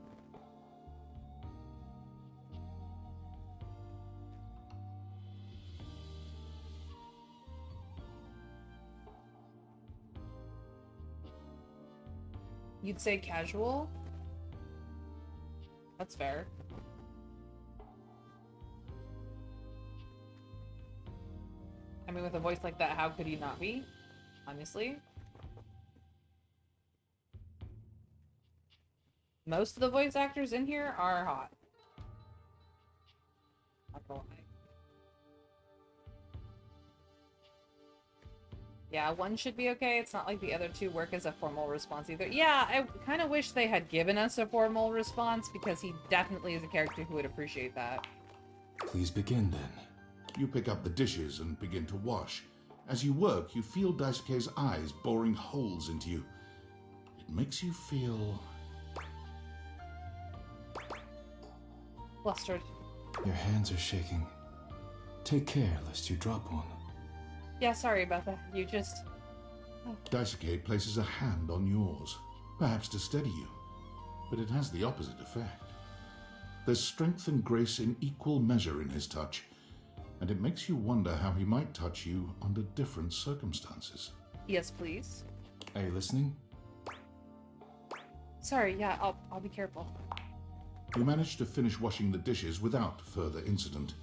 You'd say casual? That's fair. I mean, with a voice like that, how could he not be? Honestly. Most of the voice actors in here are hot. Not gonna lie. Yeah, one should be okay. It's not like the other two work as a formal response either. Yeah, I kind of wish they had given us a formal response, because he definitely is a character who would appreciate that. Please begin then. You pick up the dishes and begin to wash. As you work, you feel Daisuke's eyes boring holes into you. It makes you feel... flustered. Your hands are shaking. Take care lest you drop one. Yeah, sorry about that. You just... Daisuke places a hand on yours, perhaps to steady you, but it has the opposite effect. There's strength and grace in equal measure in his touch, and it makes you wonder how he might touch you under different circumstances. Yes, please. Are you listening? Sorry, yeah, I'll be careful. You manage to finish washing the dishes without further incident.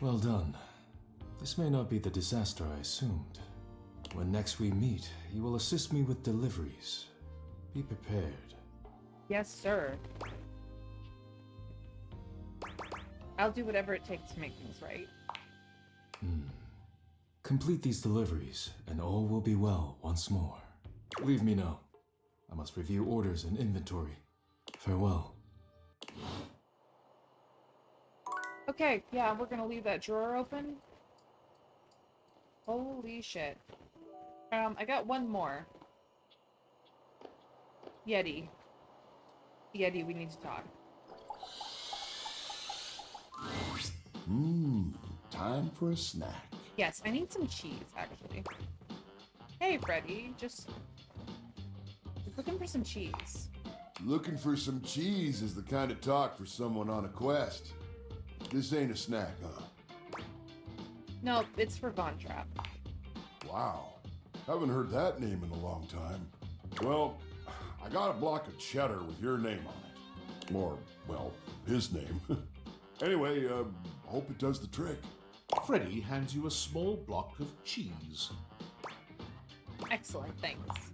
Well done. This may not be the disaster I assumed. When next we meet, you will assist me with deliveries. Be prepared. Yes, sir. I'll do whatever it takes to make things right. Complete these deliveries, and all will be well once more. Leave me now. I must review orders and inventory. Farewell. Okay, yeah, we're gonna leave that drawer open. Holy shit. I got one more. Yeti. Yeti, we need to talk. Time for a snack. Yes, I need some cheese, actually. Hey, Freddy, just looking for some cheese. Looking for some cheese is the kind of talk for someone on a quest. This ain't a snack, huh? No, it's for Von Trap. Wow. Haven't heard that name in a long time. Well, I got a block of cheddar with your name on it. Or, well, his name. Anyway, hope it does the trick. Freddy hands you a small block of cheese. Excellent, thanks.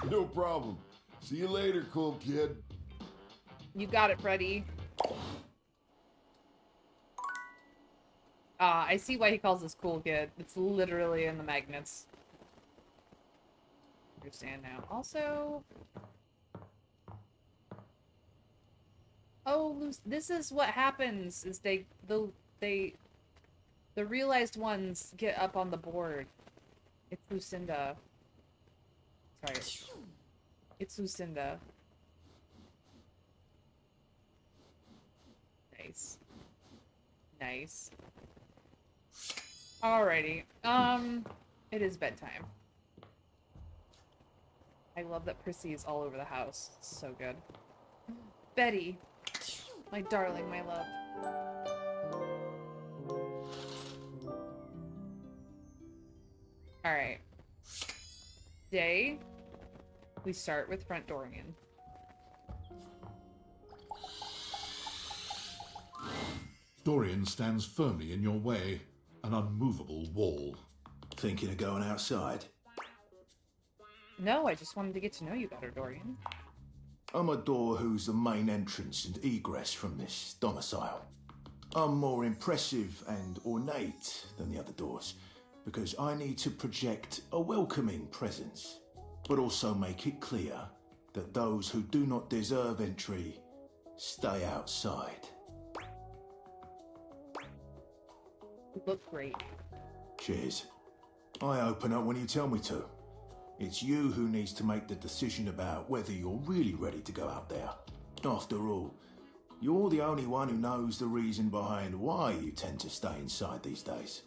No problem. See you later, cool kid. You got it, Freddy. I see why he calls this cool kid. It's literally in the magnets. Understand now. Also... Oh, this is what happens, is the realized ones get up on the board. It's Lucinda. Sorry. It's Lucinda. Nice. Nice. Alrighty. It is bedtime. I love that Prissy is all over the house. It's so good. Betty. My darling, my love. Alright. Today, we start with Front Dorian. Dorian stands firmly in your way. an unmovable wall. Thinking of going outside? No, I just wanted to get to know you better, Dorian. I'm a door who's the main entrance and egress from this domicile. I'm more impressive and ornate than the other doors because I need to project a welcoming presence, but also make it clear that those who do not deserve entry stay outside. You look great. Cheers. I open up when you tell me to. It's you who needs to make the decision about whether you're really ready to go out there. After all, you're the only one who knows the reason behind why you tend to stay inside these days.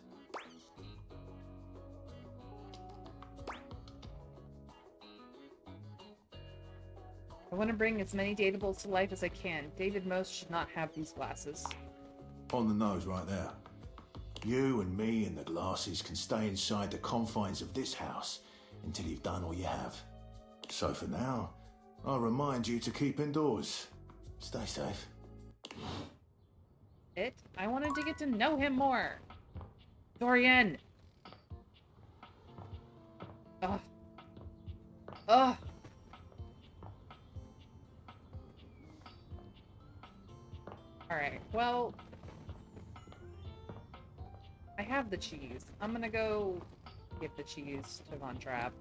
I want to bring as many datables to life as I can. David Most should not have these glasses. On the nose right there. You and me and the glasses can stay inside the confines of this house until you've done all you have. So for now, I'll remind you to keep indoors. Stay safe. I wanted to get to know him more. Dorian! Ugh. Ugh. Alright, well... I have the cheese. I'm gonna go give the cheese to Von Trapp.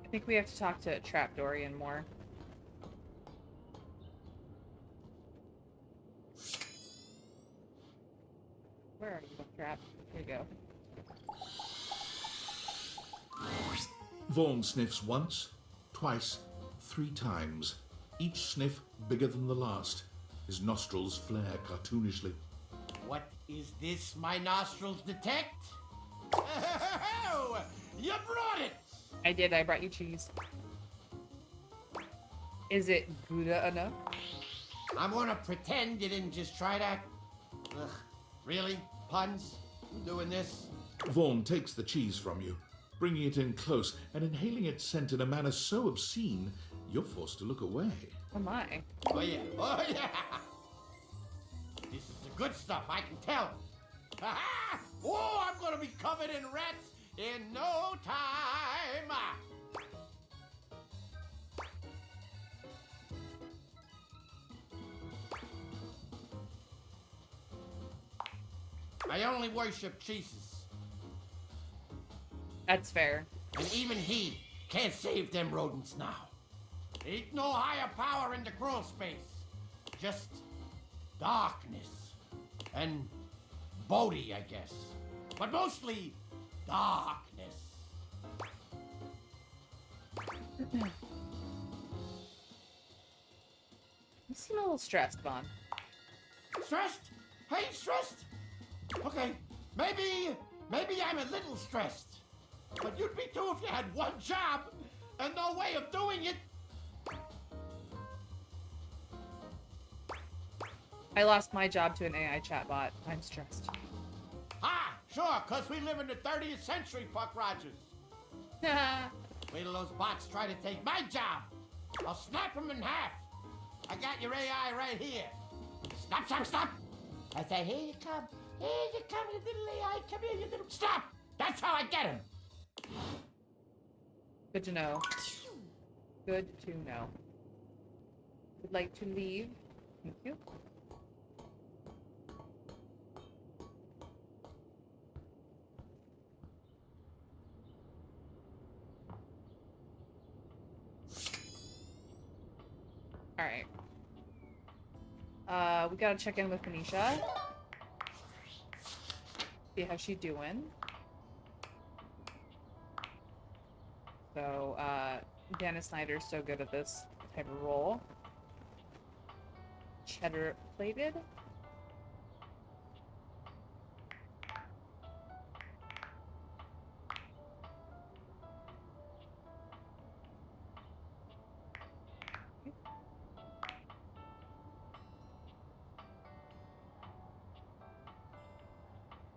I think we have to talk to Trap Dorian more. Where are you, Von Trapp? Here you go. Vaughn sniffs once, twice, 3 times. Each sniff bigger than the last. His nostrils flare cartoonishly. What is this my nostrils detect? Oh, you brought it! I did, I brought you cheese. Is it Gouda enough? I'm gonna pretend you didn't just try that. Ugh, really? Puns? You doing this? Vaughn takes the cheese from you, bringing it in close and inhaling its scent in a manner so obscene, you're forced to look away. Oh my. Oh yeah, oh yeah! This is the good stuff, I can tell. Ha-ha! Oh, I'm gonna be covered in rats in no time! I only worship Jesus. That's fair. And even he can't save them rodents now. Ain't no higher power in the crawl space. Just darkness. And Bodhi, I guess. But mostly darkness. You seem a little stressed, Vaughn. Stressed? Hey, stressed? Okay, maybe I'm a little stressed. But you'd be too if you had one job and no way of doing it. I lost my job to an AI chatbot. I'm stressed. Ah, sure, 'cause we live in the 30th century, Buck Rogers. Wait till those bots try to take my job. I'll snap them in half. I got your AI right here. Stop, stop, stop. I say, here you come. Here you come, you little AI. Come here, you little... Stop! That's how I get him. Good to know. Good to know. Would like to leave. Thank you. Alright. We gotta check in with Anisha. See how she's doing. So, Dana Snyder's so good at this type of role. Cheddar plated.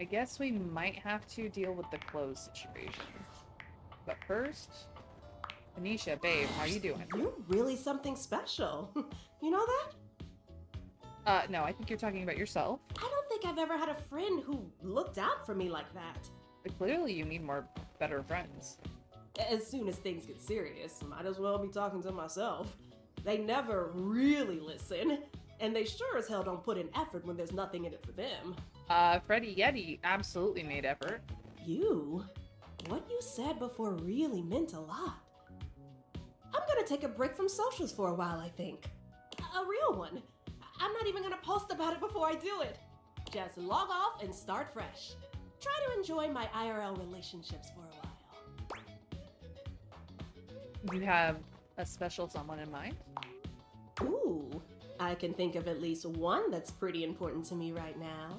I guess we might have to deal with the clothes situation. But first, Anisha, babe, how you doing? You're really something special. You know that? No, I think you're talking about yourself. I don't think I've ever had a friend who looked out for me like that. But clearly you need more better friends. As soon as things get serious, might as well be talking to myself. They never really listen, and they sure as hell don't put in effort when there's nothing in it for them. Freddie Yeti absolutely made effort. What you said before really meant a lot. I'm gonna take a break from socials for a while, I think. A real one. I'm not even gonna post about it before I do it. Just log off and start fresh. Try to enjoy my IRL relationships for a while. You have a special someone in mind? Ooh, I can think of at least one that's pretty important to me right now.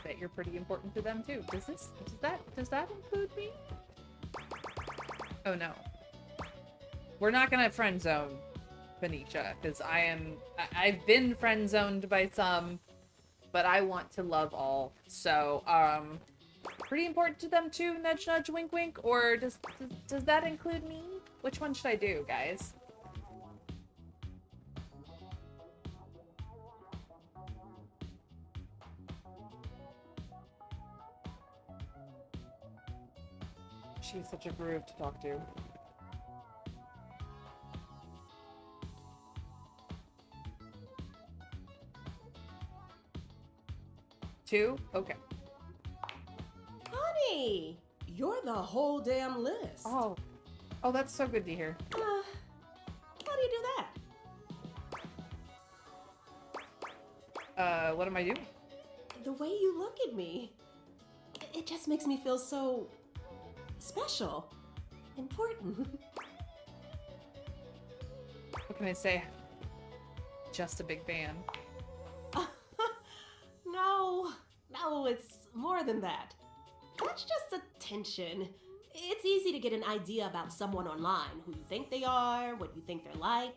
Bet you're pretty important to them too. Does that include me? Oh no. We're not gonna friend zone Benicia, because I've been friend zoned by some, but I want to love all. So, pretty important to them too, nudge nudge, wink wink, or does that include me? Which one should I do, guys? She's such a groove to talk to. Two? Okay. Honey, you're the whole damn list. Oh, that's so good to hear. How do you do that? What am I doing? The way you look at me, it just makes me feel so special, important. What can I say? Just a big fan. No, it's more than that. That's just attention. It's easy to get an idea about someone online, who you think they are, what you think they're like.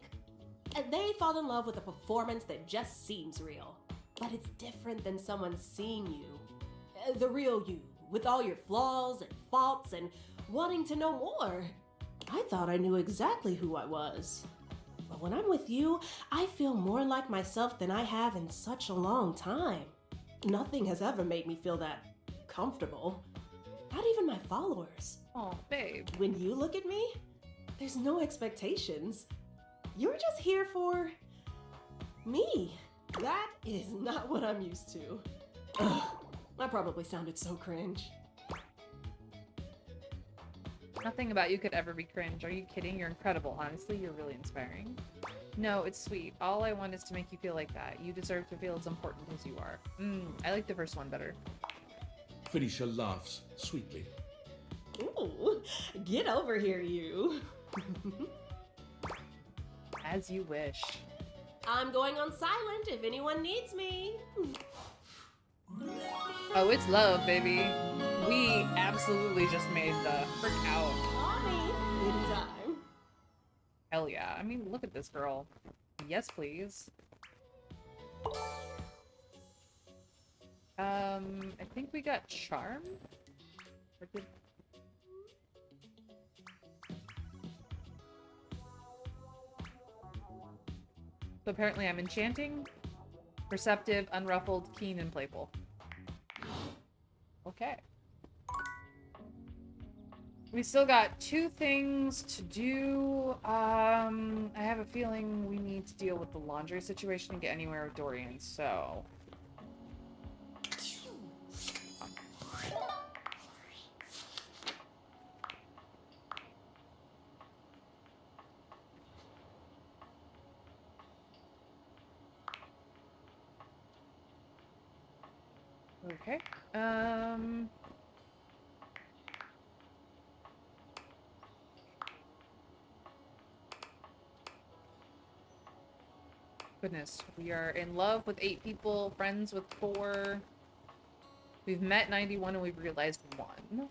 And they fall in love with a performance that just seems real. But it's different than someone seeing you. The real you, with all your flaws and faults and wanting to know more. I thought I knew exactly who I was. But when I'm with you, I feel more like myself than I have in such a long time. Nothing has ever made me feel that comfortable. Not even my followers. Oh, babe. When you look at me, there's no expectations. You're just here for me. That is not what I'm used to. Ugh, I probably sounded so cringe. Nothing about you could ever be cringe. Are you kidding? You're incredible. Honestly, you're really inspiring. No, it's sweet. All I want is to make you feel like that. You deserve to feel as important as you are. I like the first one better. Phoenicia laughs sweetly. Ooh, get over here, you. As you wish. I'm going on silent if anyone needs me. Oh, it's love, baby. We absolutely just made the frick out. Mommy, anytime. Hell yeah. I mean, look at this girl. Yes, please. I think we got charm? Or did... So apparently I'm enchanting, perceptive, unruffled, keen, and playful. Okay. We still got 2 things to do. I have a feeling we need to deal with the laundry situation and get anywhere with Dorian, so... Okay. Goodness, we are in love with 8 people, friends with 4. We've met 91 and we've realized 1.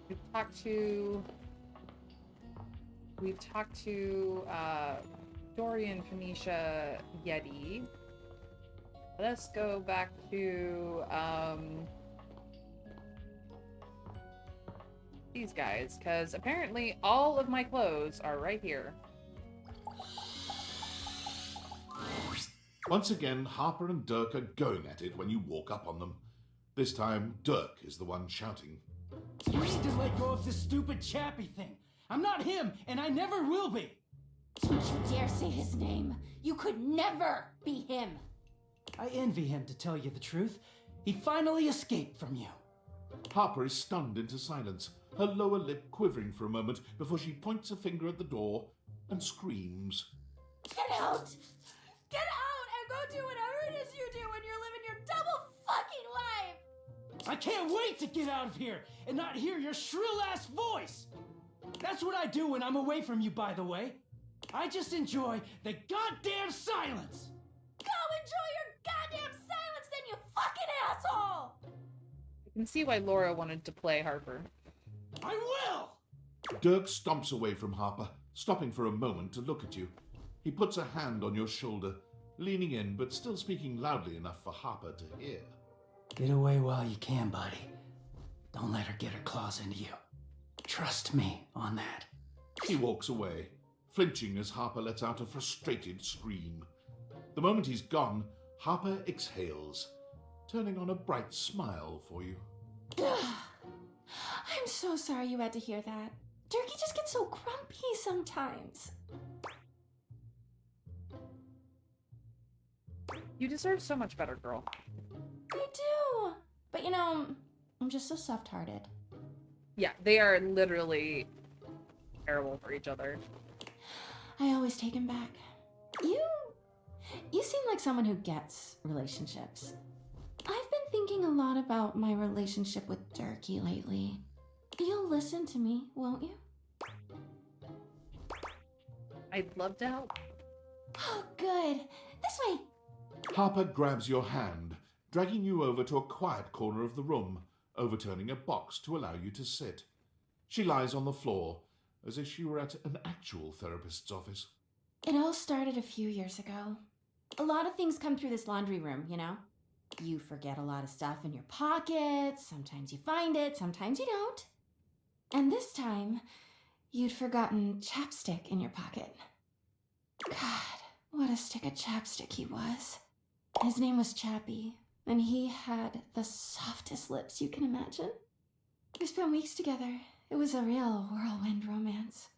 We've talked to We've talked to Dorian, Phoenicia, Yeti. Let's go back to these guys, because apparently all of my clothes are right here. Once again, Harper and Dirk are going at it when you walk up on them. This time, Dirk is the one shouting. You need to let go of this stupid Chappy thing. I'm not him, and I never will be. Don't you dare say his name. You could never be him. I envy him, to tell you the truth. He finally escaped from you. Harper is stunned into silence, her lower lip quivering for a moment before she points a finger at the door and screams. Get out! Get out and go do whatever it is you do when you're living your double fucking life! I can't wait to get out of here and not hear your shrill-ass voice! That's what I do when I'm away from you, by the way. I just enjoy the goddamn silence! Go enjoy your goddamn silence then, you fucking asshole! I can see why Laura wanted to play Harper. I will! Dirk stomps away from Harper, stopping for a moment to look at you. He puts a hand on your shoulder, leaning in but still speaking loudly enough for Harper to hear. Get away while you can, buddy. Don't let her get her claws into you. Trust me on that. He walks away, flinching as Harper lets out a frustrated scream. The moment he's gone, Harper exhales, turning on a bright smile for you. I'm so sorry you had to hear that. Durkee just gets so grumpy sometimes. You deserve so much better, girl. I do. But you know, I'm just so soft-hearted. Yeah, they are literally terrible for each other. I always take him back. You seem like someone who gets relationships. I've been thinking a lot about my relationship with Durkee lately. You'll listen to me, won't you? I'd love to help. Oh, good. This way. Harper grabs your hand, dragging you over to a quiet corner of the room, overturning a box to allow you to sit. She lies on the floor, as if she were at an actual therapist's office. It all started a few years ago. A lot of things come through this laundry room, you know? You forget a lot of stuff in your pockets, sometimes you find it, sometimes you don't. And this time, you'd forgotten chapstick in your pocket. God, what a stick of chapstick he was. His name was Chappy, and he had the softest lips you can imagine. We spent weeks together. It was a real whirlwind romance.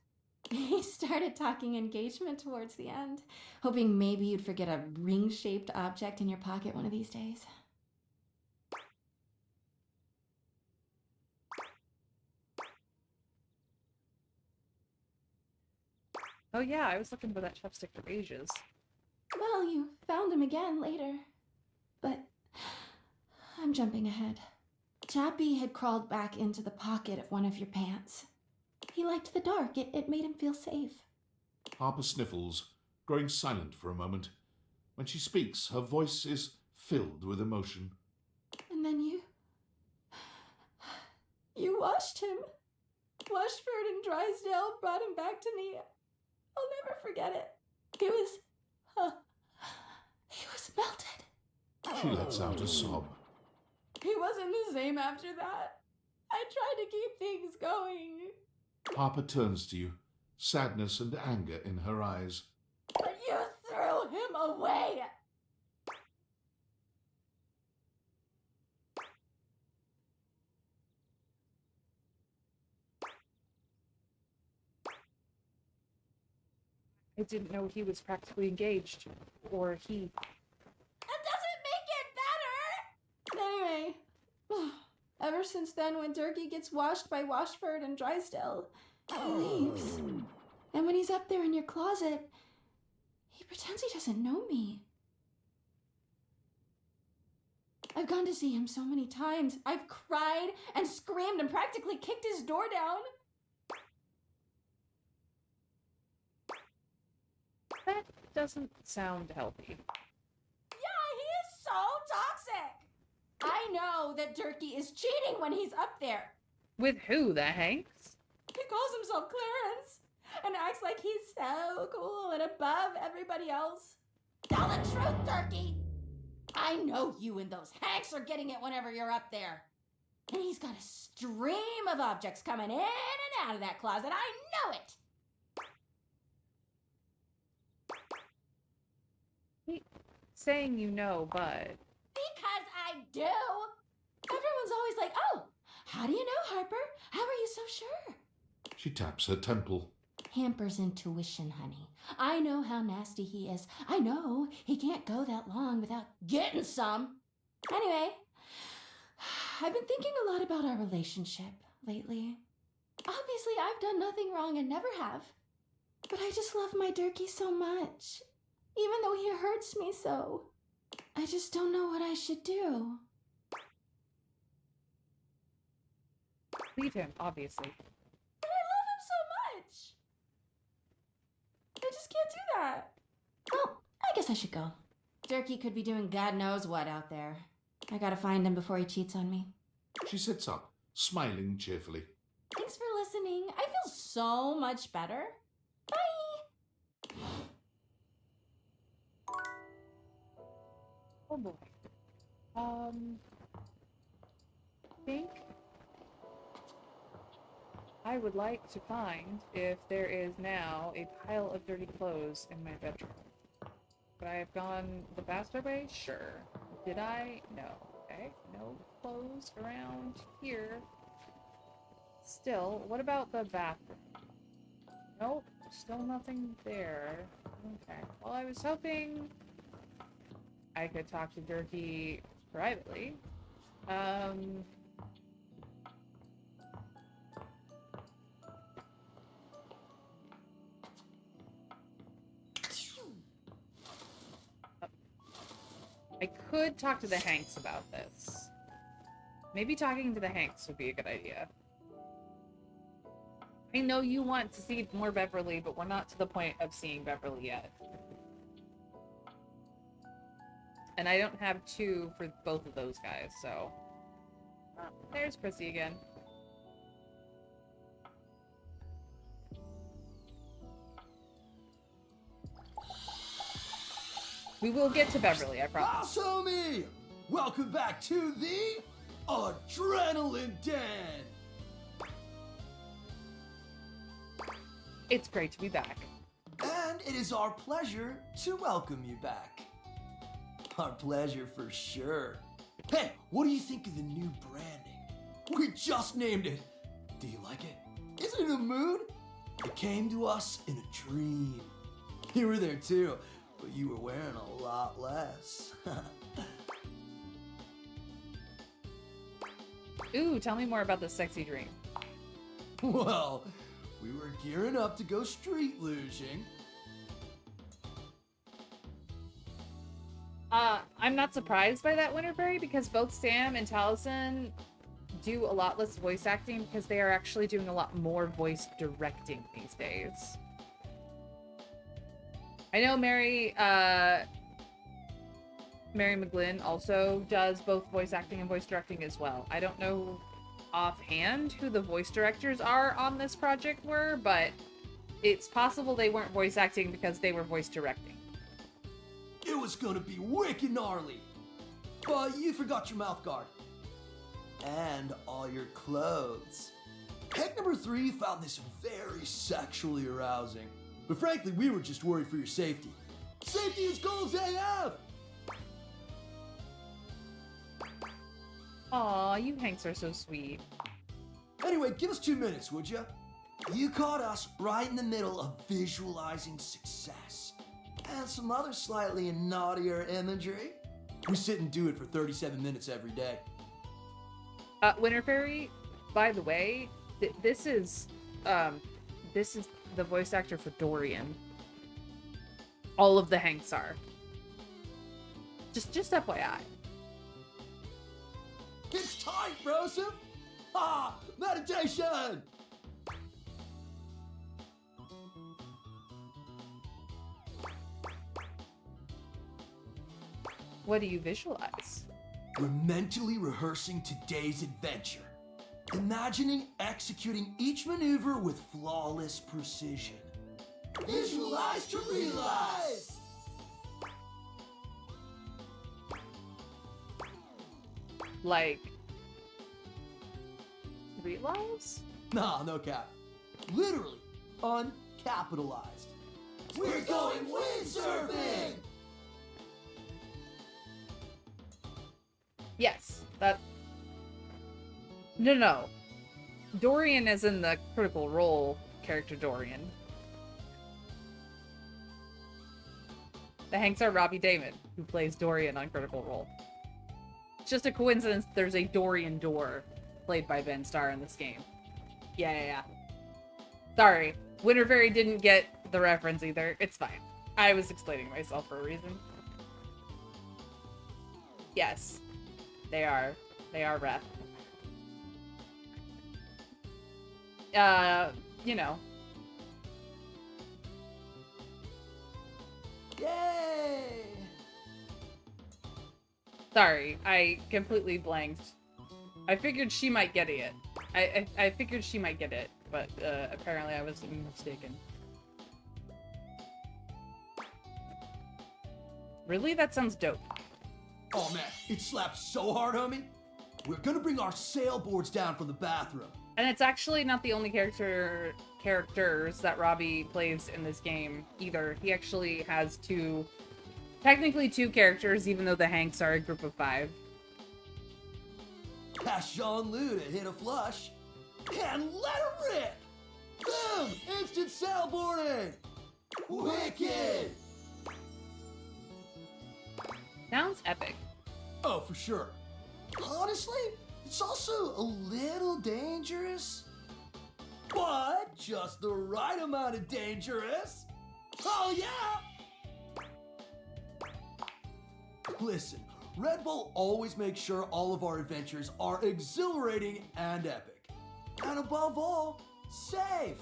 He started talking engagement towards the end, hoping maybe you'd forget a ring-shaped object in your pocket one of these days. Oh yeah, I was looking for that chapstick for ages. Well, you found him again later. But I'm jumping ahead. Chappy had crawled back into the pocket of one of your pants. He liked the dark. It made him feel safe. Harper sniffles, growing silent for a moment. When she speaks, her voice is filled with emotion. And then you washed him. Washford and Drysdale brought him back to me. I'll never forget it. He was melted. She lets out a sob. He wasn't the same after that. I tried to keep things going. Harper turns to you, sadness and anger in her eyes. But you threw him away. I didn't know he was practically engaged. Or he. That doesn't make it better! Anyway, ever since then, when Durkee gets washed by Washford and Drysdale, he leaves. And when he's up there in your closet, he pretends he doesn't know me. I've gone to see him so many times. I've cried and screamed and practically kicked his door down. That doesn't sound healthy. Yeah, he is so toxic. I know that Durkee is cheating when he's up there. With who, the Hanks? He calls himself Clarence. and acts like he's so cool and above everybody else. Tell the truth, Turkey! I know you and those Hanks are getting it whenever you're up there. And he's got a stream of objects coming in and out of that closet. I know it! Saying you know, but... Because I do! Everyone's always like, oh, how do you know, Harper? How are you so sure? She taps her temple. Hamper's intuition, honey. I know how nasty he is. I know he can't go that long without getting some. Anyway, I've been thinking a lot about our relationship lately. Obviously, I've done nothing wrong and never have. But I just love my Durkee so much. Even though he hurts me so. I just don't know what I should do. Leave him, obviously. But I love him so much. I just can't do that. Well, I guess I should go. Durkee could be doing God knows what out there. I gotta find him before he cheats on me. She sits up, smiling cheerfully. Thanks for listening. I feel so much better. Bye! Oh boy. I think I would like to find if there is now a pile of dirty clothes in my bedroom. Would I have gone the faster way? Sure. Did I? No. Okay. No clothes around here. Still, what about the bathroom? Nope. Still nothing there. Okay. Well, I was hoping I could talk to Durkee privately. I could talk to the Hanks about this. Maybe talking to the Hanks would be a good idea. I know you want to see more Beverly, but we're not to the point of seeing Beverly yet. And I don't have two for both of those guys, so... there's Prissy again. We will get to Beverly, I promise. Awesome! Welcome back to the Adrenaline Den! It's great to be back. And it is our pleasure to welcome you back. Our pleasure for sure. Hey, what do you think of the new branding? We just named it. Do you like it? Isn't it a mood? It came to us in a dream. You were there too, but you were wearing a lot less. Ooh, tell me more about this sexy dream. Well, we were gearing up to go street luging. I'm not surprised by that, Winterberry, because both Sam and Taliesin do a lot less voice acting because they are actually doing a lot more voice directing these days. I know Mary McGlynn also does both voice acting and voice directing as well. I don't know offhand who the voice directors are on this project were, but it's possible they weren't voice acting because they were voice directing. It was gonna be wicked gnarly, but you forgot your mouth guard. And all your clothes. Heck number 3 found this very sexually arousing, but frankly, we were just worried for your safety. Safety is goals AF! Aw, you Hanks are so sweet. Anyway, give us 2 minutes, would ya? You caught us right in the middle of visualizing success. And some other slightly naughtier imagery. We sit and do it for 37 minutes every day. Winterberry, by the way, this is the voice actor for Dorian. All of the Hanks are. Just FYI. It's tight, Broseph! Ah, meditation! What do you visualize? We're mentally rehearsing today's adventure. Imagining executing each maneuver with flawless precision. Visualize to realize! Like, realize? Nah, no cap. Literally, uncapitalized. We're going windsurfing! Yes, that... No. Dorian is in the Critical Role character Dorian. The Hanks are Robbie Damon, who plays Dorian on Critical Role. It's just a coincidence there's a Dorian door played by Ben Starr in this game. Yeah. Sorry, Winterberry didn't get the reference either. It's fine. I was explaining myself for a reason. Yes, they are. They are ref. You know. Yay! Sorry, I completely blanked. I figured she might get it. I figured she might get it, but apparently I was mistaken. Really? That sounds dope. Oh man, it slaps so hard, homie. We're gonna bring our sailboards down from the bathroom. And it's actually not the only characters that Robbie plays in this game either. He actually has technically two characters, even though the Hanks are a group of 5. Pass Jean-Lou to hit a flush. And let her rip! Boom! Instant sailboarding! Wicked! Sounds epic. Oh, for sure. Honestly, it's also a little dangerous. But just the right amount of dangerous. Oh yeah! Listen, Red Bull always makes sure all of our adventures are exhilarating and epic. And above all, safe.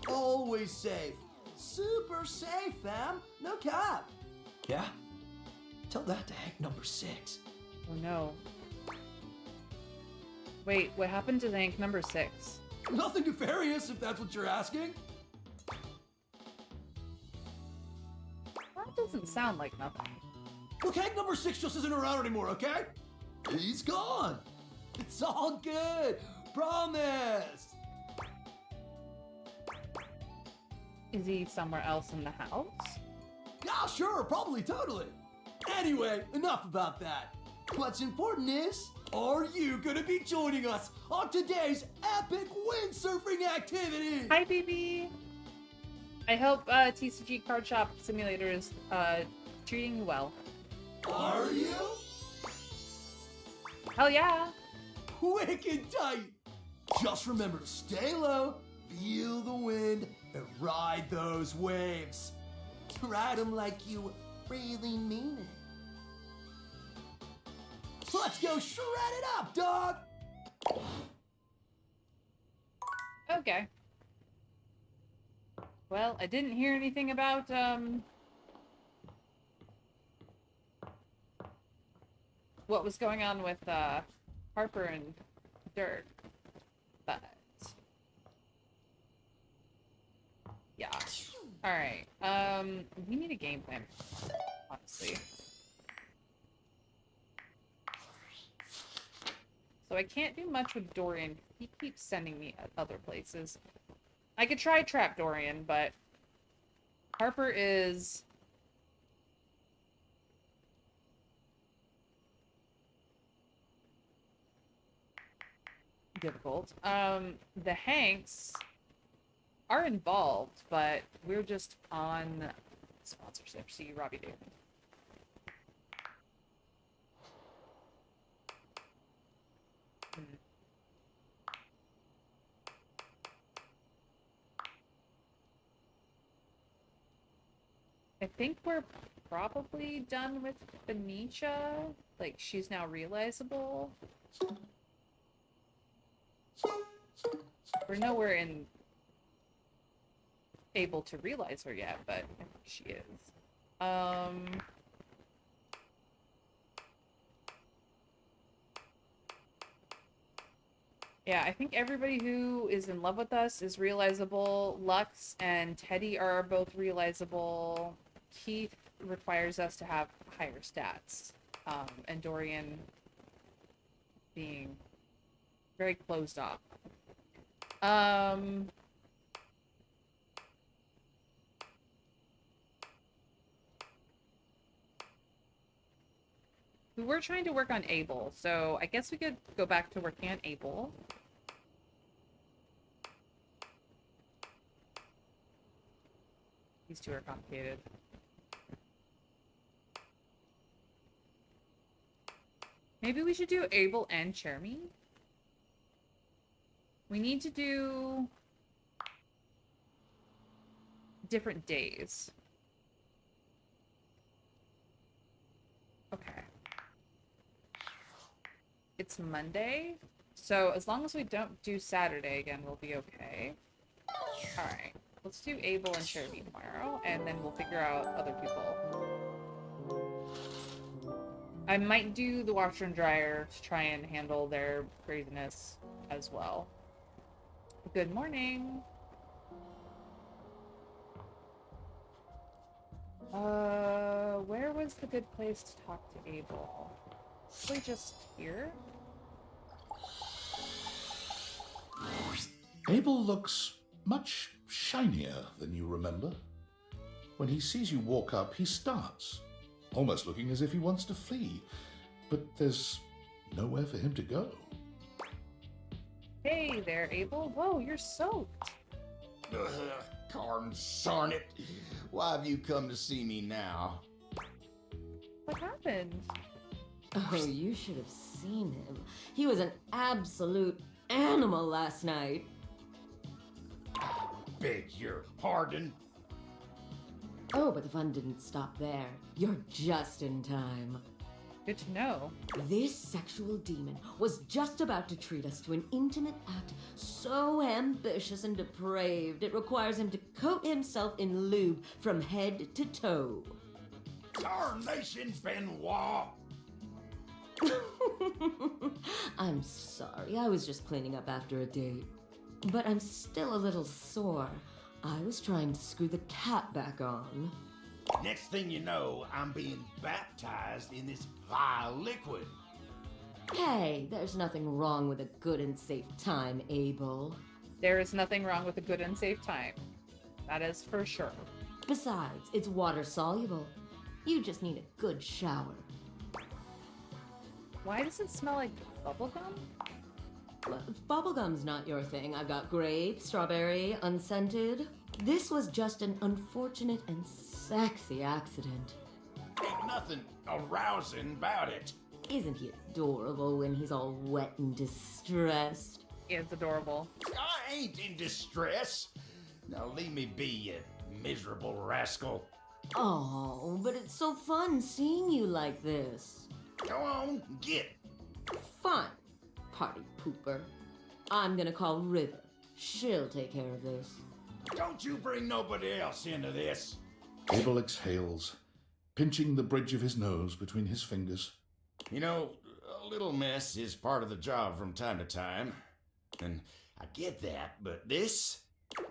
Always safe. Super safe, fam. No cap. Yeah? Tell that to Hank number 6. Oh no. Wait, what happened to Hank number 6? Nothing nefarious, if that's what you're asking. That doesn't sound like nothing. Look, Hank number 6 just isn't around anymore, okay? He's gone. It's all good. Promise. Is he somewhere else in the house? Yeah, sure, probably, totally. Anyway, enough about that. What's important is, are you gonna be joining us on today's epic windsurfing activity? Hi, baby. I hope TCG Card Shop Simulator is treating you well. Are you? Hell yeah. Wicked tight. Just remember to stay low, feel the wind, and ride those waves. Ride them like you really mean it. Let's go shred it up, dog! Okay. Well, I didn't hear anything about, what was going on with, Harper and Dirk. But... yeah. Alright, we need a game plan, honestly. So I can't do much with Dorian. He keeps sending me other places. I could try Trap Dorian, but Harper is... difficult. The Hanks are involved, but we're just on sponsorship. See, Robbie Damon. I think we're probably done with Benicia. Like, she's now realizable. We're nowhere in able to realize her yet, but I think she is. Yeah, I think everybody who is in love with us is realizable. Lux and Teddy are both realizable. Keith requires us to have higher stats. And Dorian being very closed off. We were trying to work on Abel, so I guess we could go back to working on Abel. These two are complicated. Maybe we should do Abel and Chermy? We need to do different days. Okay. It's Monday, so as long as we don't do Saturday again, we'll be okay. Alright, let's do Abel and Chermy tomorrow, and then we'll figure out other people. I might do the washer and dryer to try and handle their craziness as well. Good morning. Where was the good place to talk to Abel? Probably just here? Abel looks much shinier than you remember. When he sees you walk up, he starts, almost looking as if he wants to flee, but there's nowhere for him to go. Hey there, Abel. Whoa, you're soaked. Darn it. Why have you come to see me now? What happened? Oh, you should have seen him. He was an absolute animal last night. Beg your pardon? Oh, but the fun didn't stop there. You're just in time. Good to know. This sexual demon was just about to treat us to an intimate act so ambitious and depraved it requires him to coat himself in lube from head to toe. Tarnation Benoit! I'm sorry, I was just cleaning up after a date. But I'm still a little sore. I was trying to screw the cat back on. Next thing you know, I'm being baptized in this vile liquid. Hey, there's nothing wrong with a good and safe time, Abel. There is nothing wrong with a good and safe time. That is for sure. Besides, it's water soluble. You just need a good shower. Why does it smell like bubblegum? Well, if bubblegum's not your thing, I've got grape, strawberry, unscented. This was just an unfortunate and sexy accident. Ain't nothing arousing about it. Isn't he adorable when he's all wet and distressed? It's adorable. I ain't in distress. Now leave me be, you miserable rascal. Oh, but it's so fun seeing you like this. Go on, get. Fun, party pooper. I'm gonna call River. She'll take care of this. Don't you bring nobody else into this. Abel exhales, pinching the bridge of his nose between his fingers. You know, a little mess is part of the job from time to time. And I get that, but this?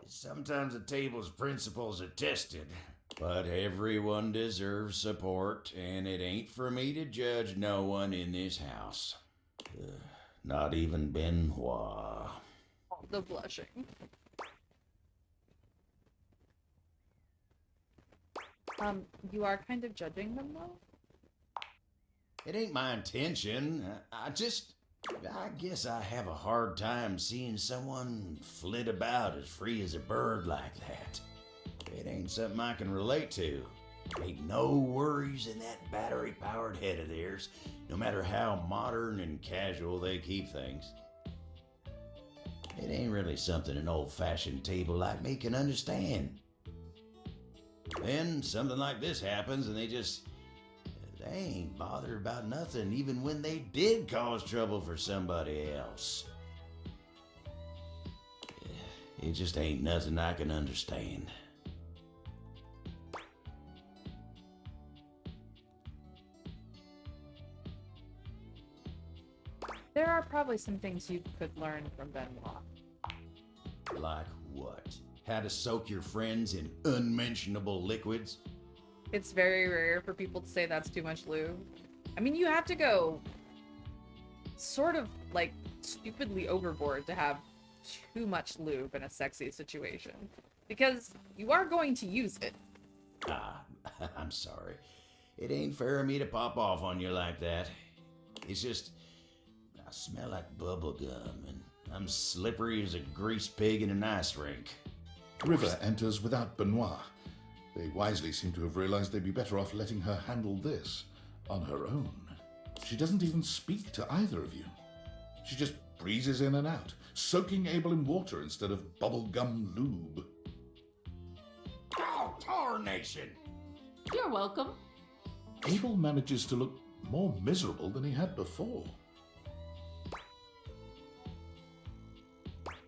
Sometimes a table's principles are tested. But everyone deserves support, and it ain't for me to judge no one in this house. Not even Benoit. The blushing. You are kind of judging them, though? It ain't my intention. I guess I have a hard time seeing someone flit about as free as a bird like that. It ain't something I can relate to. Ain't no worries in that battery-powered head of theirs, no matter how modern and casual they keep things. It ain't really something an old-fashioned table like me can understand. Then something like this happens and they ain't bothered about nothing, even when they did cause trouble for somebody else. It just ain't nothing I can understand. There are probably some things you could learn from Benoit. Like what? How to soak your friends in unmentionable liquids? It's very rare for people to say that's too much lube. I mean, you have to go sort of like stupidly overboard to have too much lube in a sexy situation. Because you are going to use it. Ah, I'm sorry. It ain't fair of me to pop off on you like that. It's just, I smell like bubble gum, and I'm slippery as a grease pig in an ice rink. River enters without Benoit. They wisely seem to have realized they'd be better off letting her handle this on her own. She doesn't even speak to either of you. She just breezes in and out, soaking Abel in water instead of bubblegum lube. Oh, tarnation! You're welcome. Abel manages to look more miserable than he had before.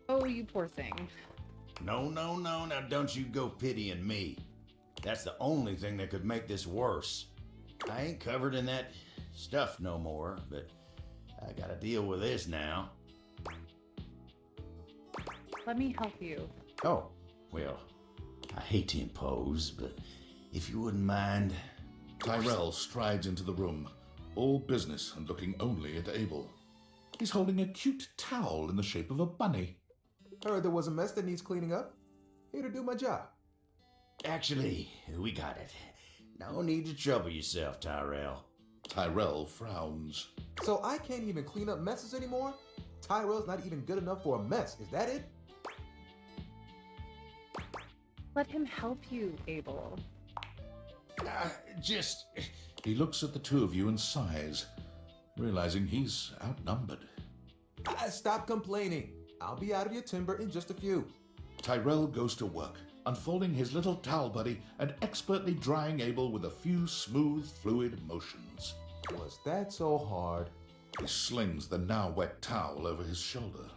Oh, you poor thing. No, now don't you go pitying me. That's the only thing that could make this worse. I ain't covered in that stuff no more, but I gotta deal with this now. Let me help you. Oh, well, I hate to impose, but if you wouldn't mind... Tyrell strides into the room, all business and looking only at Abel. He's holding a cute towel in the shape of a bunny. Heard there was a mess that needs cleaning up. Here to do my job. Actually, we got it. No need to trouble yourself, Tyrell. Tyrell frowns. So I can't even clean up messes anymore? Tyrell's not even good enough for a mess, is that it? Let him help you, Abel. Just... He looks at the two of you and sighs, realizing he's outnumbered. Stop complaining. I'll be out of your timber in just a few. Tyrell goes to work, unfolding his little towel buddy and expertly drying Abel with a few smooth, fluid motions. Was that so hard? He slings the now wet towel over his shoulder.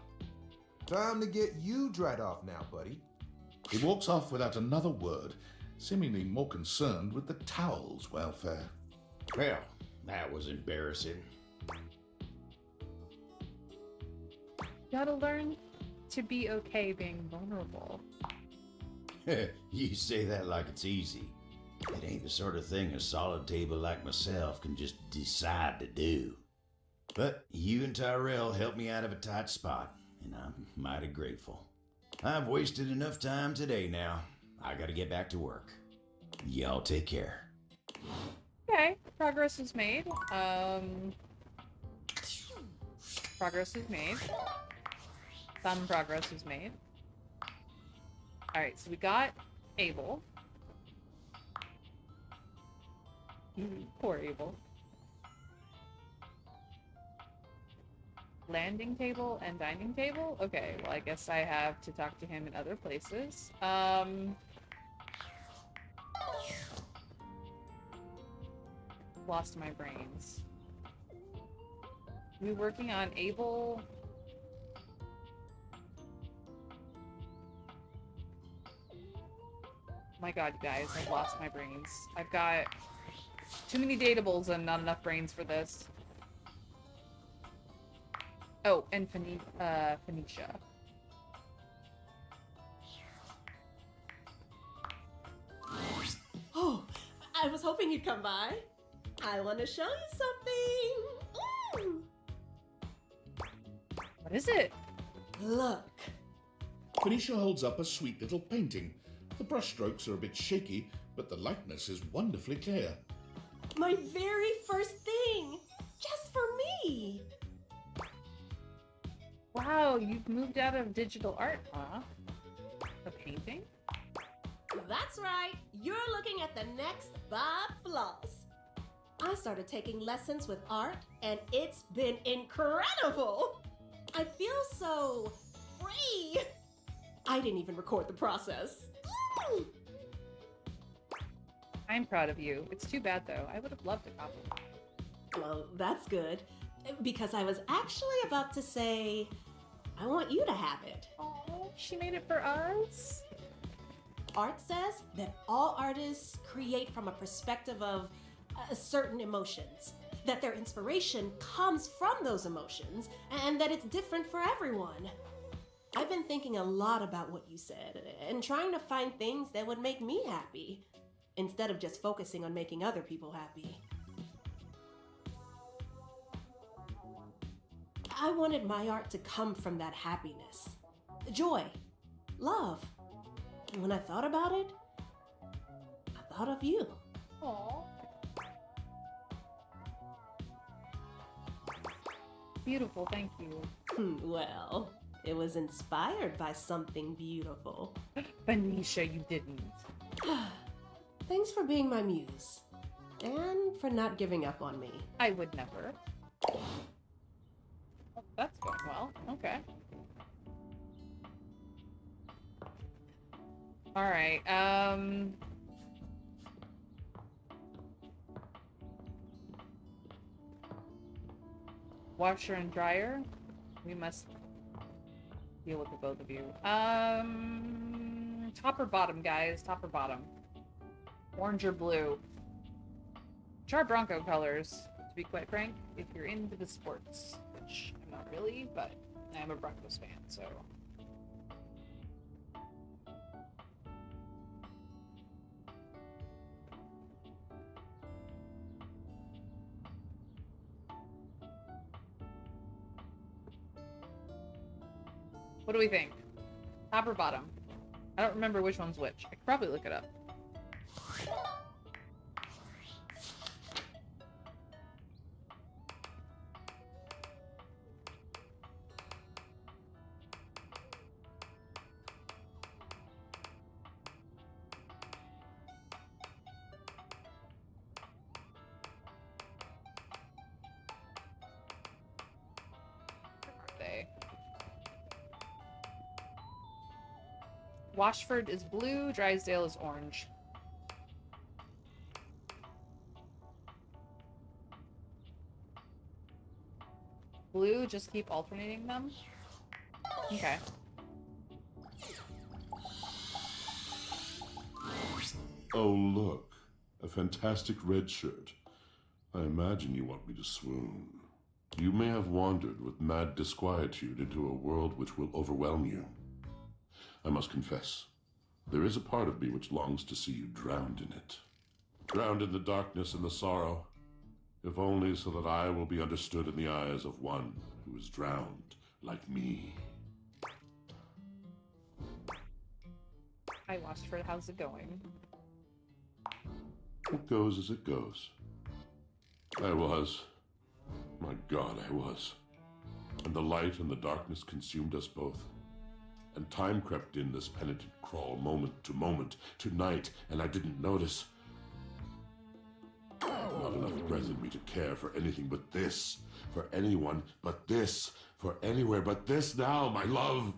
Time to get you dried off now, buddy. He walks off without another word, seemingly more concerned with the towel's welfare. Well, that was embarrassing. Gotta learn to be okay being vulnerable. You say that like it's easy. It ain't the sort of thing a solid table like myself can just decide to do. But you and Tyrell helped me out of a tight spot, and I'm mighty grateful. I've wasted enough time today now. I gotta get back to work. Y'all take care. Okay, progress is made. Progress is made. Some progress is made. Alright, so we got Abel. Poor Abel. Landing table and dining table? Okay, well I guess I have to talk to him in other places. Lost my brains. We working on Abel. My god, you guys, I've lost my brains. I've got too many datables and not enough brains for this. Oh, and Phoenicia. Oh, I was hoping you'd come by. I want to show you something. Ooh. What is it? Look. Phoenicia holds up a sweet little painting. The brushstrokes are a bit shaky, but the likeness is wonderfully clear. My very first thing. Just for me. Wow, you've moved out of digital art, huh? A painting? That's right. You're looking at the next Bob Floss. I started taking lessons with art, and it's been incredible. I feel so free. I didn't even record the process. Ooh. I'm proud of you. It's too bad, though. I would have loved a copy. Well, that's good. Because I was actually about to say, I want you to have it. Oh, she made it for us? Art says that all artists create from a perspective of certain emotions. that their inspiration comes from those emotions, and that it's different for everyone. I've been thinking a lot about what you said, and trying to find things that would make me happy, instead of just focusing on making other people happy. I wanted my art to come from that happiness, joy, love. And when I thought about it, I thought of you. Aww. Beautiful, thank you. Well, it was inspired by something beautiful. Benicia, you didn't. Thanks for being my muse. And for not giving up on me. I would never. Oh, that's going well. Okay. Alright, washer and dryer. We must deal with the both of you. Top or bottom, guys? Top or bottom? Orange or blue? Char Bronco colors, to be quite frank, if you're into the sports, which I'm not really, but I am a Broncos fan, so. What do we think? Top or bottom? I don't remember which one's which. I could probably look it up. Washford is blue, Drysdale is orange. Blue, just keep alternating them? Okay. Oh, look. A fantastic red shirt. I imagine you want me to swoon. You may have wandered with mad disquietude into a world which will overwhelm you. I must confess, there is a part of me which longs to see you drowned in it. Drowned in the darkness and the sorrow, if only so that I will be understood in the eyes of one who is drowned like me. Hi, Washford, how's it going? It goes as it goes. I was. My God, I was. And the light and the darkness consumed us both. And time crept in this penitent crawl moment to moment, to night, and I didn't notice. Not enough breath in me to care for anything but this, for anyone but this, for anywhere but this now, my love.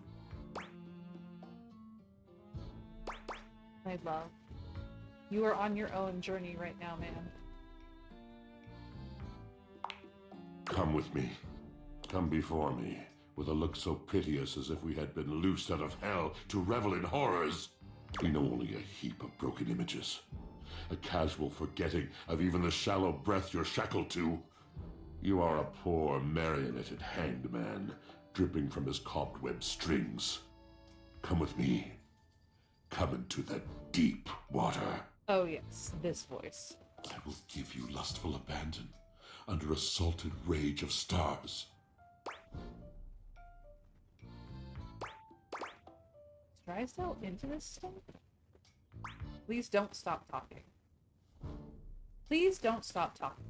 My love. You are on your own journey right now, man. Come with me. Come before me, with a look so piteous as if we had been loosed out of hell to revel in horrors. We know only a heap of broken images. A casual forgetting of even the shallow breath you're shackled to. You are a poor marionetted hanged man, dripping from his cobweb strings. Come with me. Come into the deep water. Oh yes, this voice. I will give you lustful abandon under a salted rage of stars. Is Drysdale into this stuff? Please don't stop talking. Please don't stop talking.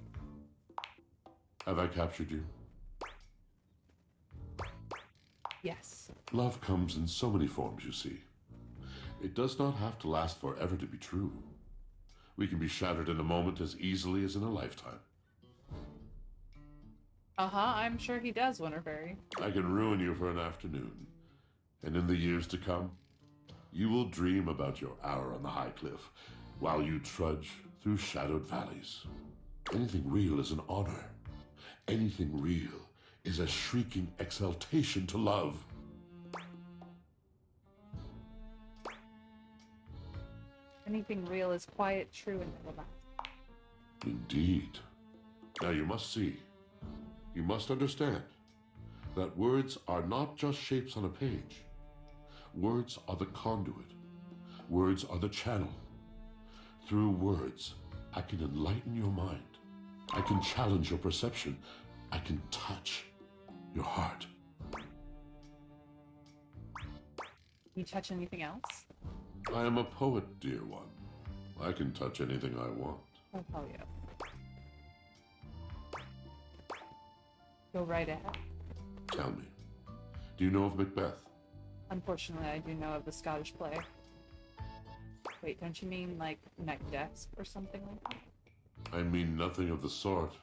Have I captured you? Yes. Love comes in so many forms, you see. It does not have to last forever to be true. We can be shattered in a moment as easily as in a lifetime. Uh-huh, I'm sure he does, Winterberry. I can ruin you for an afternoon. And in the years to come, you will dream about your hour on the high cliff while you trudge through shadowed valleys. Anything real is an honor. Anything real is a shrieking exaltation to love. Anything real is quiet, true, and everlasting. Indeed. Now you must see, you must understand, that words are not just shapes on a page. Words are the conduit. Words are the channel. Through words, I can enlighten your mind. I can challenge your perception. I can touch your heart. You touch anything else? I am a poet, dear one. I can touch anything I want. Oh, hell yeah. Go right ahead. Tell me, do you know of Macbeth? Unfortunately, I do know of the Scottish play. Wait, don't you mean like Macbeth or something like that? I mean nothing of the sort.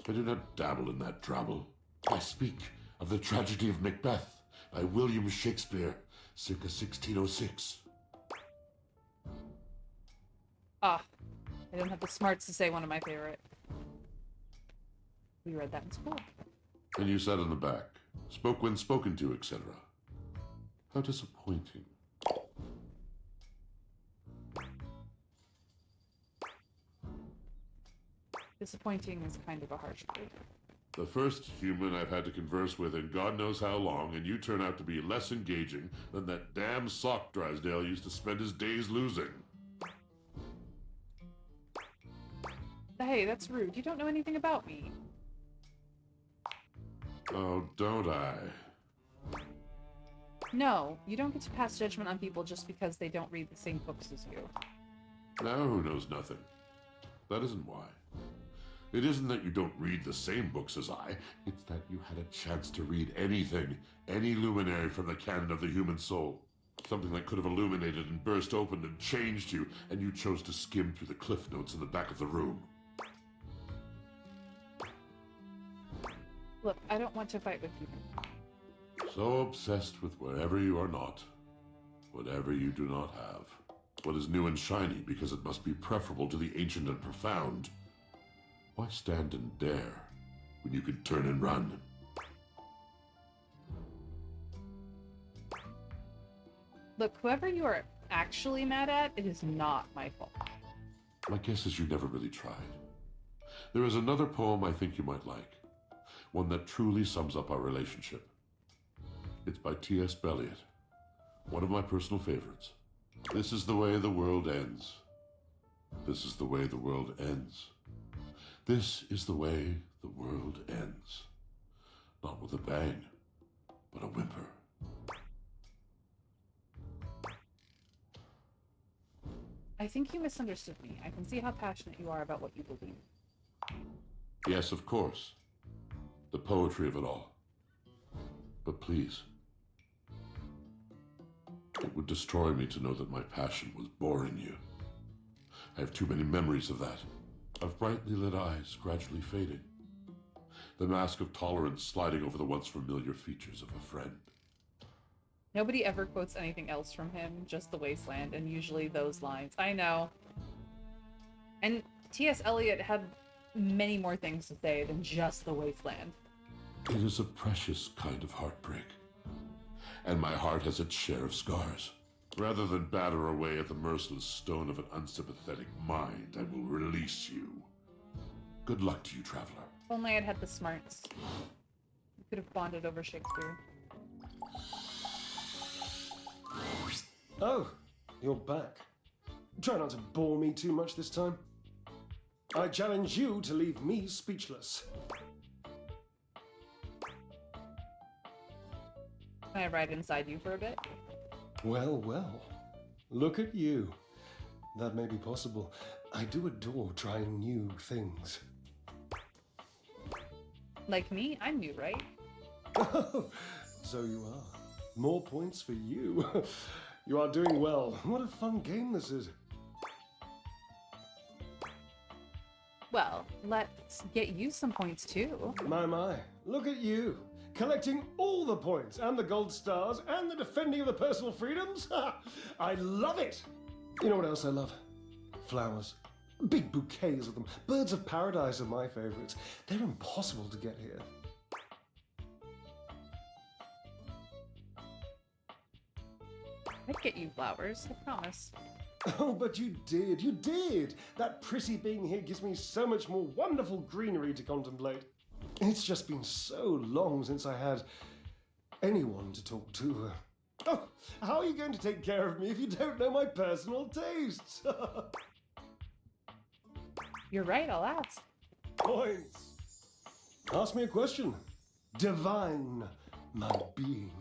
I do not dabble in that trouble. I speak of the tragedy of Macbeth by William Shakespeare, circa 1606. Ah, I don't have the smarts to say one of my favorite. We read that in school. And you sat in the back, spoke when spoken to, etc. How disappointing. Disappointing is kind of a harsh word. The first human I've had to converse with in God knows how long, and you turn out to be less engaging than that damn sock Drysdale used to spend his days losing. Hey, that's rude. You don't know anything about me. Oh, don't I? No, you don't get to pass judgment on people just because they don't read the same books as you. Now who knows nothing? That isn't why. It isn't that you don't read the same books as I, it's that you had a chance to read anything, any luminary from the canon of the human soul. Something that could have illuminated and burst open and changed you, and you chose to skim through the cliff notes in the back of the room. Look, I don't want to fight with you. So obsessed with wherever you are not, whatever you do not have, what is new and shiny because it must be preferable to the ancient and profound. Why stand and dare when you could turn and run? Look, whoever you are actually mad at, it is not my fault. My guess is you never really tried. There is another poem I think you might like. One that truly sums up our relationship. It's by T.S. Eliot, one of my personal favorites. This is the way the world ends. This is the way the world ends. This is the way the world ends. Not with a bang, but a whimper. I think you misunderstood me. I can see how passionate you are about what you believe. Yes, of course. The poetry of it all. But please, it would destroy me to know that my passion was boring you. I have too many memories of that, of brightly lit eyes gradually fading, the mask of tolerance sliding over the once familiar features of a friend. Nobody ever quotes anything else from him, just The Wasteland, and usually those lines. I know. And T.S. Eliot had many more things to say than just The Wasteland. It is a precious kind of heartbreak, and my heart has its share of scars. Rather than batter away at the merciless stone of an unsympathetic mind, I will release you. Good luck to you, traveler. If only I'd had the smarts. We could have bonded over Shakespeare. Oh, you're back. Try not to bore me too much this time. I challenge you to leave me speechless. Can I ride inside you for a bit? Well, well. Look at you. That may be possible. I do adore trying new things. Like me? I'm new, right? Oh, so you are. More points for you. You are doing well. What a fun game this is. Well, let's get you some points too. My. Look at you. Collecting all the points and the gold stars and the defending of the personal freedoms. I love it. You know what else I love? Flowers. Big bouquets of them. Birds of paradise are my favorites. They're impossible to get here. I'd get you flowers, I promise. Oh, but you did, you did! That pretty being here gives me so much more wonderful greenery to contemplate. It's just been so long since I had anyone to talk to. Oh, how are you going to take care of me if you don't know my personal tastes? You're right, I'll ask. Points! Ask me a question. Divine my being.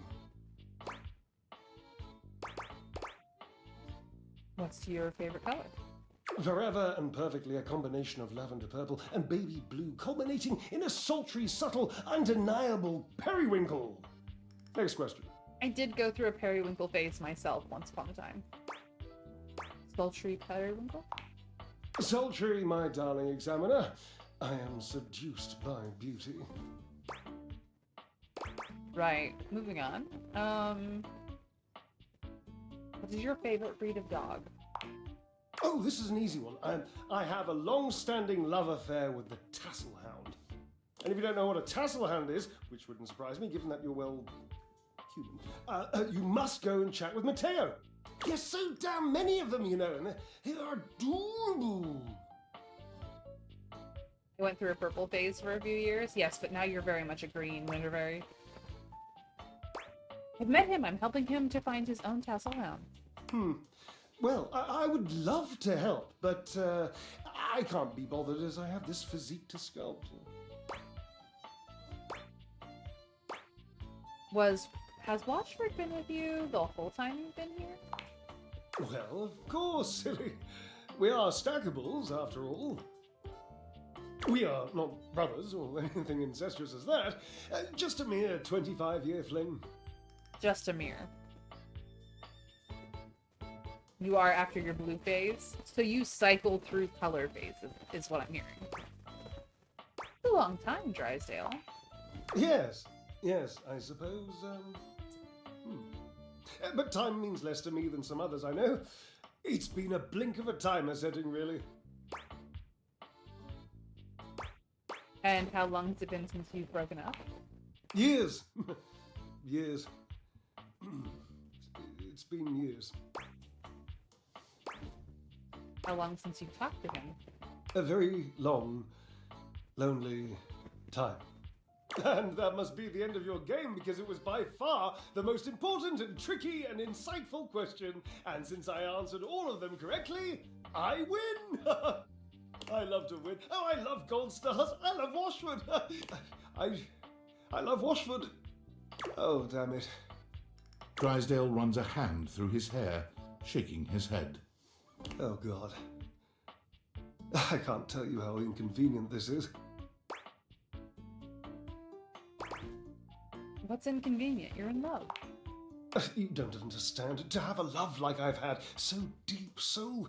What's your favorite color? Forever and perfectly a combination of lavender purple and baby blue, culminating in a sultry, subtle, undeniable periwinkle. Next question. I did go through a periwinkle phase myself once upon a time. Sultry periwinkle? Sultry, my darling examiner. I am seduced by beauty. Right, moving on. What is your favorite breed of dog? Oh, this is an easy one. I have a long-standing love affair with the tassel hound. And if you don't know what a tassel hound is, which wouldn't surprise me given that you're, well, human, you must go and chat with Matteo. There's so damn many of them, you know, and they're adorable. I went through a purple phase for a few years. Yes, but now you're very much a green, Winterberry. I've met him. I'm helping him to find his own tassel hound. Well, I would love to help, but I can't be bothered as I have this physique to sculpt. Has Watchford been with you the whole time you've been here? Well, of course, silly. We are stackables, after all. We are not brothers or anything incestuous as that. Just a mere 25-year fling. Just a mirror. You are after your blue phase, so you cycle through color phases, is what I'm hearing. It's a long time, Drysdale. Yes, I suppose, But time means less to me than some others I know. It's been a blink of a timer setting, really. And how long has it been since you've broken up? Years. Years. It's been years. How long since you talked to him? A very long, lonely time. And that must be the end of your game, because it was by far the most important and tricky and insightful question. And since I answered all of them correctly, I win! I love to win. Oh, I love gold stars. I love Washford. I love Washford. Oh, damn it. Drysdale runs a hand through his hair, shaking his head. Oh, God. I can't tell you how inconvenient this is. What's inconvenient? You're in love. You don't understand. To have a love like I've had, so deep, so...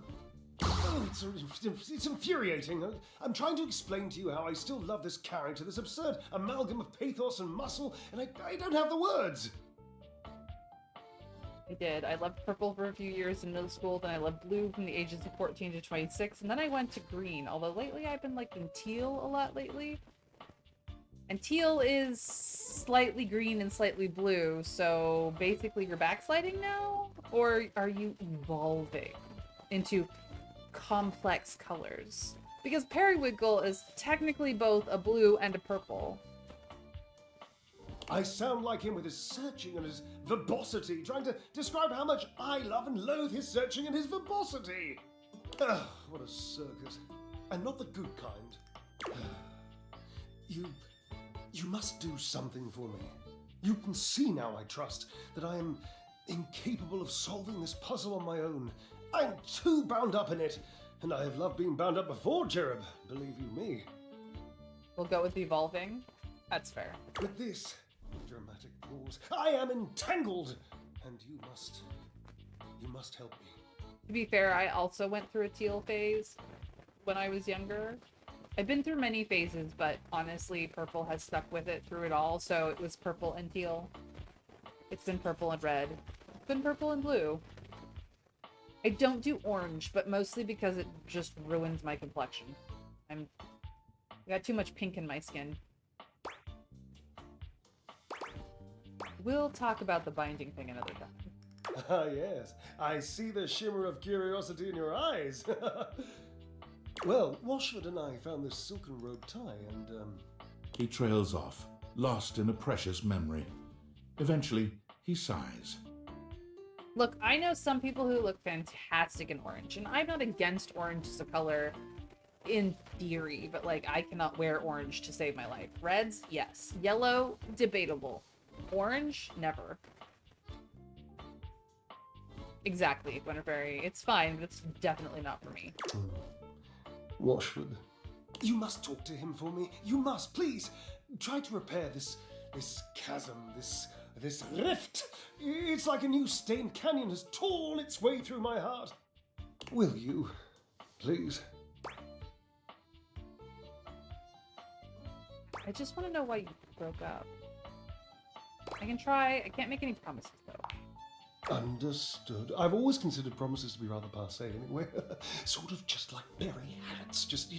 Oh, it's infuriating. I'm trying to explain to you how I still love this character, this absurd amalgam of pathos and muscle, and I don't have the words. I did. I loved purple for a few years in middle school, then I loved blue from the ages of 14 to 26, and then I went to green, although lately I've been liking teal a lot lately. And teal is slightly green and slightly blue, so basically you're backsliding now? Or are you evolving into complex colors? Because periwinkle is technically both a blue and a purple. I sound like him with his searching and his verbosity, trying to describe how much I love and loathe his searching and his verbosity. Ugh, what a circus. And not the good kind. You must do something for me. You can see now, I trust, that I am incapable of solving this puzzle on my own. I'm too bound up in it, and I have loved being bound up before, Cherub, believe you me. We'll go with evolving. That's fair. With this dramatic pause, I am entangled, and you must help me. To be fair, I also went through a teal phase when I was younger. I've been through many phases, but honestly, purple has stuck with it through it all, so it was purple and teal. It's been purple and red. It's been purple and blue. I don't do orange, but mostly because it just ruins my complexion. I got too much pink in my skin. We'll talk about the binding thing another time. Ah, yes. I see the shimmer of curiosity in your eyes. Well, Washford and I found this silken robe tie and, He trails off, lost in a precious memory. Eventually, he sighs. Look, I know some people who look fantastic in orange, and I'm not against orange as a color in theory, but like I cannot wear orange to save my life. Reds, yes. Yellow, debatable. Orange, never. Exactly, Gwenneberry. It's fine, but it's definitely not for me. Washford, you must talk to him for me. You must, please. Try to repair this chasm, this rift. It's like a new stained canyon has torn its way through my heart. Will you, please? I just want to know why you broke up. I can try. I can't make any promises, though. Understood. I've always considered promises to be rather passé anyway. Sort of just like Mary Harrods. Just,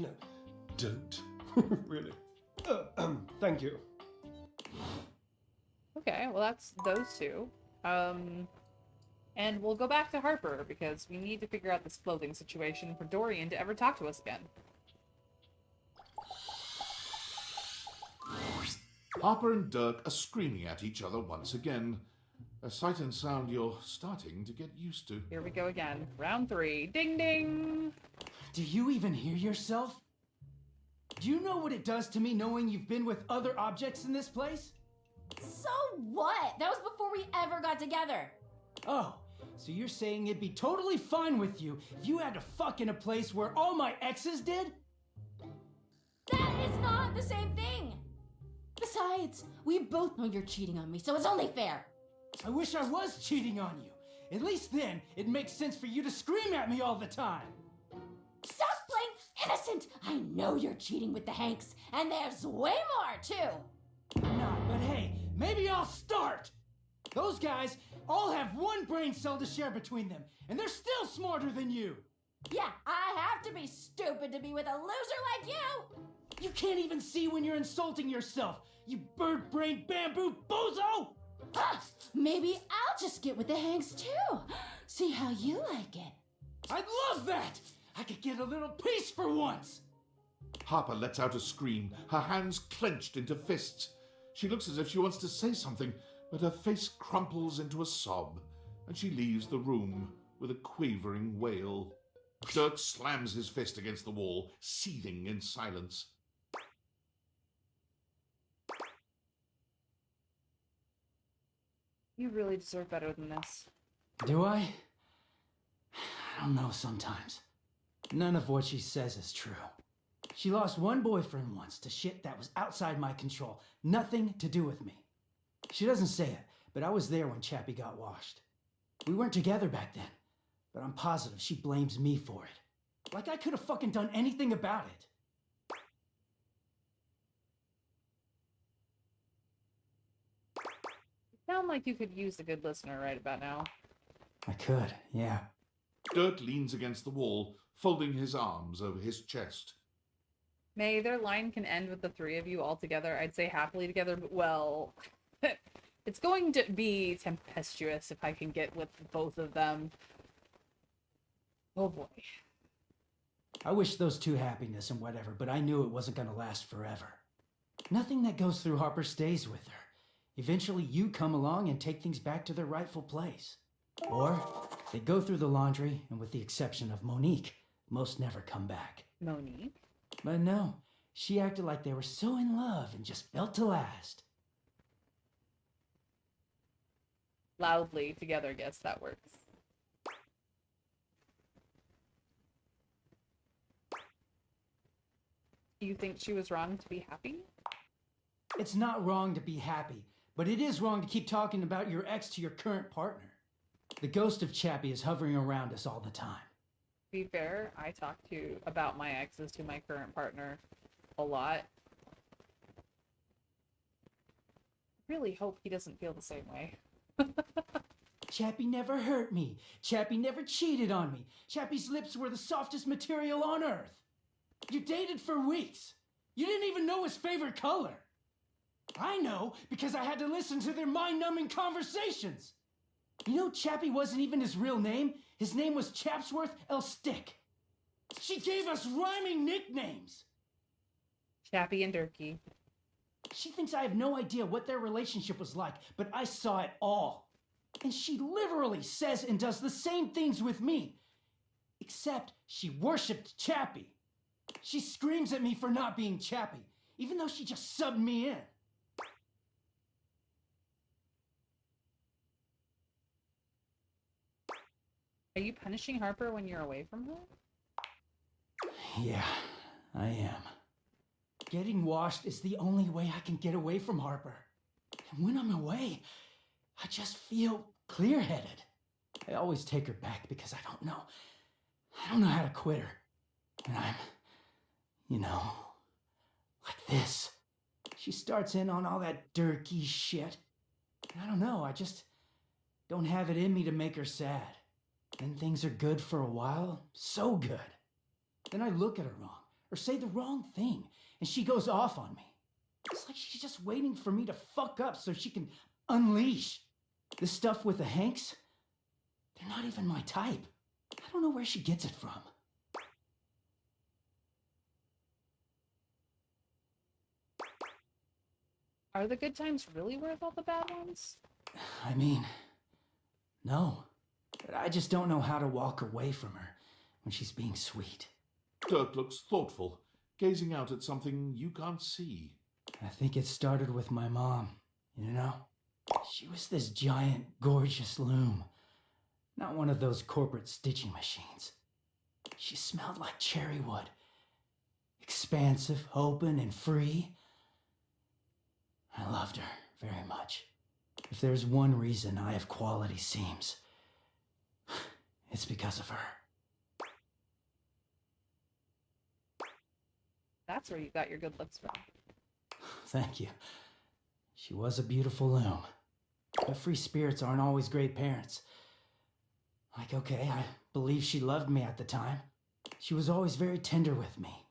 don't. Really. Thank you. Okay, well that's those two. And we'll go back to Harper because we need to figure out this clothing situation for Dorian to ever talk to us again. Harper and Dirk are screaming at each other once again. A sight and sound you're starting to get used to. Here we go again. Round 3. Ding ding! Do you even hear yourself? Do you know what it does to me knowing you've been with other objects in this place? So what? That was before we ever got together. Oh, so you're saying it'd be totally fine with you if you had to fuck in a place where all my exes did? That is not the same thing. Besides, we both know you're cheating on me, so it's only fair. I wish I was cheating on you. At least then, it makes sense for you to scream at me all the time. Stop playing innocent. I know you're cheating with the Hanks, and there's way more, too. I'm not, but hey, maybe I'll start. Those guys all have one brain cell to share between them, and they're still smarter than you. Yeah, I have to be stupid to be with a loser like you. You can't even see when you're insulting yourself, you bird-brained bamboo bozo! Maybe I'll just get with the Hanks too. See how you like it. I'd love that! I could get a little peace for once! Harper lets out a scream, her hands clenched into fists. She looks as if she wants to say something, but her face crumples into a sob, and she leaves the room with a quavering wail. Dirk slams his fist against the wall, seething in silence. You really deserve better than this. Do I? I don't know sometimes. None of what she says is true. She lost one boyfriend once to shit that was outside my control. Nothing to do with me. She doesn't say it, but I was there when Chappie got washed. We weren't together back then, but I'm positive she blames me for it. Like I could have fucking done anything about it. You sound like you could use a good listener right about now. I could, yeah. Dirk leans against the wall, folding his arms over his chest. May, their line can end with the three of you all together. I'd say happily together, but well, it's going to be tempestuous if I can get with both of them. Oh boy. I wish those two happiness and whatever, but I knew it wasn't gonna last forever. Nothing that goes through Harper stays with her. Eventually you come along and take things back to their rightful place. Or they go through the laundry, and with the exception of Monique, most never come back. Monique? But no, she acted like they were so in love and just built to last. Loudly together, guess that works. Do you think she was wrong to be happy? It's not wrong to be happy, but it is wrong to keep talking about your ex to your current partner. The ghost of Chappie is hovering around us all the time. To be fair, I talk about my exes to my current partner a lot. Really hope he doesn't feel the same way. Chappie never hurt me. Chappie never cheated on me. Chappie's lips were the softest material on earth. You dated for weeks. You didn't even know his favorite color. I know because I had to listen to their mind-numbing conversations. You know, Chappie wasn't even his real name. His name was Chapsworth L. Stick. She gave us rhyming nicknames. Chappie and Durkee. She thinks I have no idea what their relationship was like, but I saw it all. And she literally says and does the same things with me. Except she worshipped Chappie. She screams at me for not being Chappie, even though she just subbed me in. Are you punishing Harper when you're away from her? Yeah, I am. Getting washed is the only way I can get away from Harper. And when I'm away, I just feel clear-headed. I always take her back because I don't know how to quit her. And I'm, like this. She starts in on all that Durkee shit. And I don't know, I just don't have it in me to make her sad. Then things are good for a while, so good. Then I look at her wrong, or say the wrong thing, and she goes off on me. It's like she's just waiting for me to fuck up so she can unleash. This stuff with the Hanks, they're not even my type. I don't know where she gets it from. Are the good times really worth all the bad ones? I mean, no. But I just don't know how to walk away from her when she's being sweet. Dirk looks thoughtful, gazing out at something you can't see. I think it started with my mom, She was this giant, gorgeous loom. Not one of those corporate stitching machines. She smelled like cherry wood. Expansive, open, and free. I loved her very much. If there's one reason I have quality seams, it's because of her. That's where you got your good looks from. Thank you. She was a beautiful loom. But free spirits aren't always great parents. Like, okay, I believe she loved me at the time. She was always very tender with me.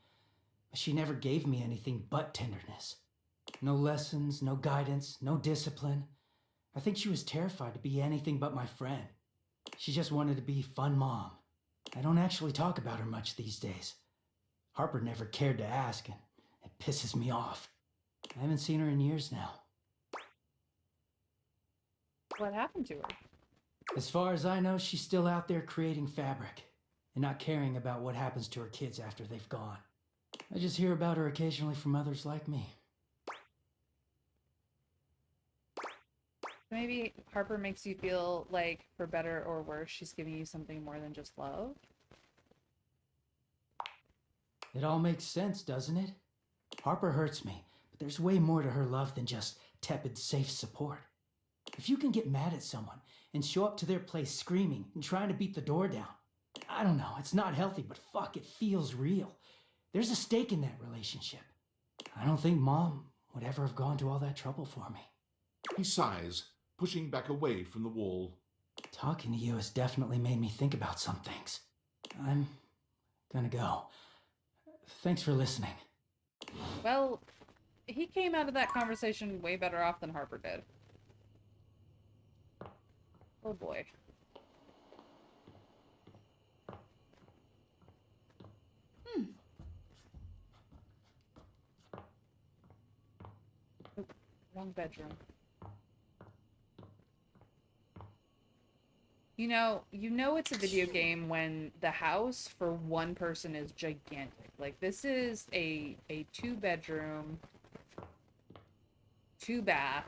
But she never gave me anything but tenderness. No lessons, no guidance, no discipline. I think she was terrified to be anything but my friend. She just wanted to be fun mom. I don't actually talk about her much these days. Harper never cared to ask, and it pisses me off. I haven't seen her in years now. What happened to her? As far as I know, she's still out there creating fabric and not caring about what happens to her kids after they've gone. I just hear about her occasionally from others like me. Maybe Harper makes you feel like, for better or worse, she's giving you something more than just love? It all makes sense, doesn't it? Harper hurts me, but there's way more to her love than just tepid, safe support. If you can get mad at someone and show up to their place screaming and trying to beat the door down, I don't know, it's not healthy, but fuck, it feels real. There's a stake in that relationship. I don't think Mom would ever have gone to all that trouble for me. He sighs, pushing back away from the wall. Talking to you has definitely made me think about some things. I'm gonna go. Thanks for listening. Well, he came out of that conversation way better off than Harper did. Oh boy. Oh, wrong bedroom. You know it's a video game when the house for one person is gigantic. Like, this is a 2-bedroom, 2-bath.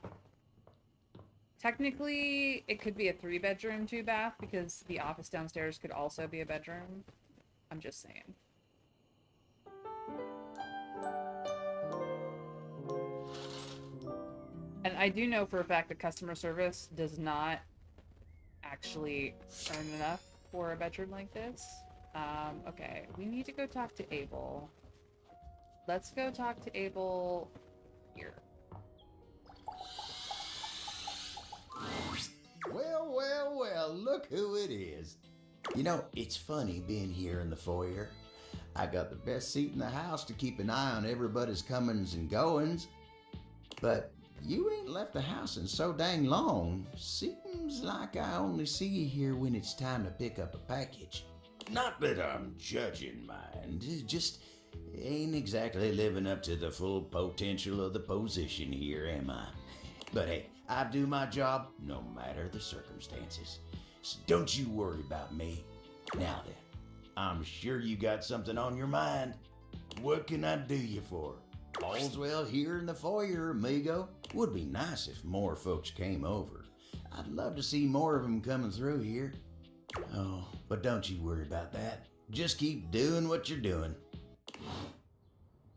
Technically, it could be a 3-bedroom, 2-bath because the office downstairs could also be a bedroom. I'm just saying. And I do know for a fact that customer service does not actually earn enough for a bedroom like this. Okay, we need to go talk to Abel. Let's go talk to Abel here. Well, well, well, look who it is. It's funny being here in the foyer. I got the best seat in the house to keep an eye on everybody's comings and goings. But You ain't left the house in so dang long. Seems like I only see you here when it's time to pick up a package. Not that I'm judging, mind. Just ain't exactly living up to the full potential of the position here, am I? But hey, I do my job no matter the circumstances. So don't you worry about me. Now then, I'm sure you got something on your mind. What can I do you for? All's well here in the foyer, amigo. Would be nice if more folks came over. I'd love to see more of them coming through here. Oh, but don't you worry about that. Just keep doing what you're doing.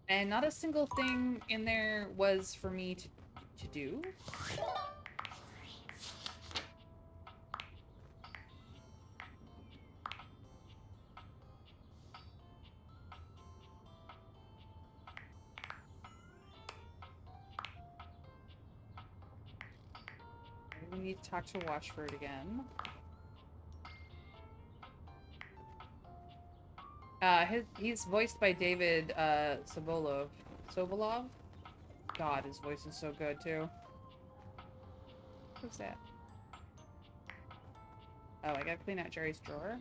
And not a single thing in there was for me to do. We need to talk to Washford again. He's voiced by David Sobolov. Sobolov? God, his voice is so good too. What's that? Oh, I gotta clean out Jerry's drawer.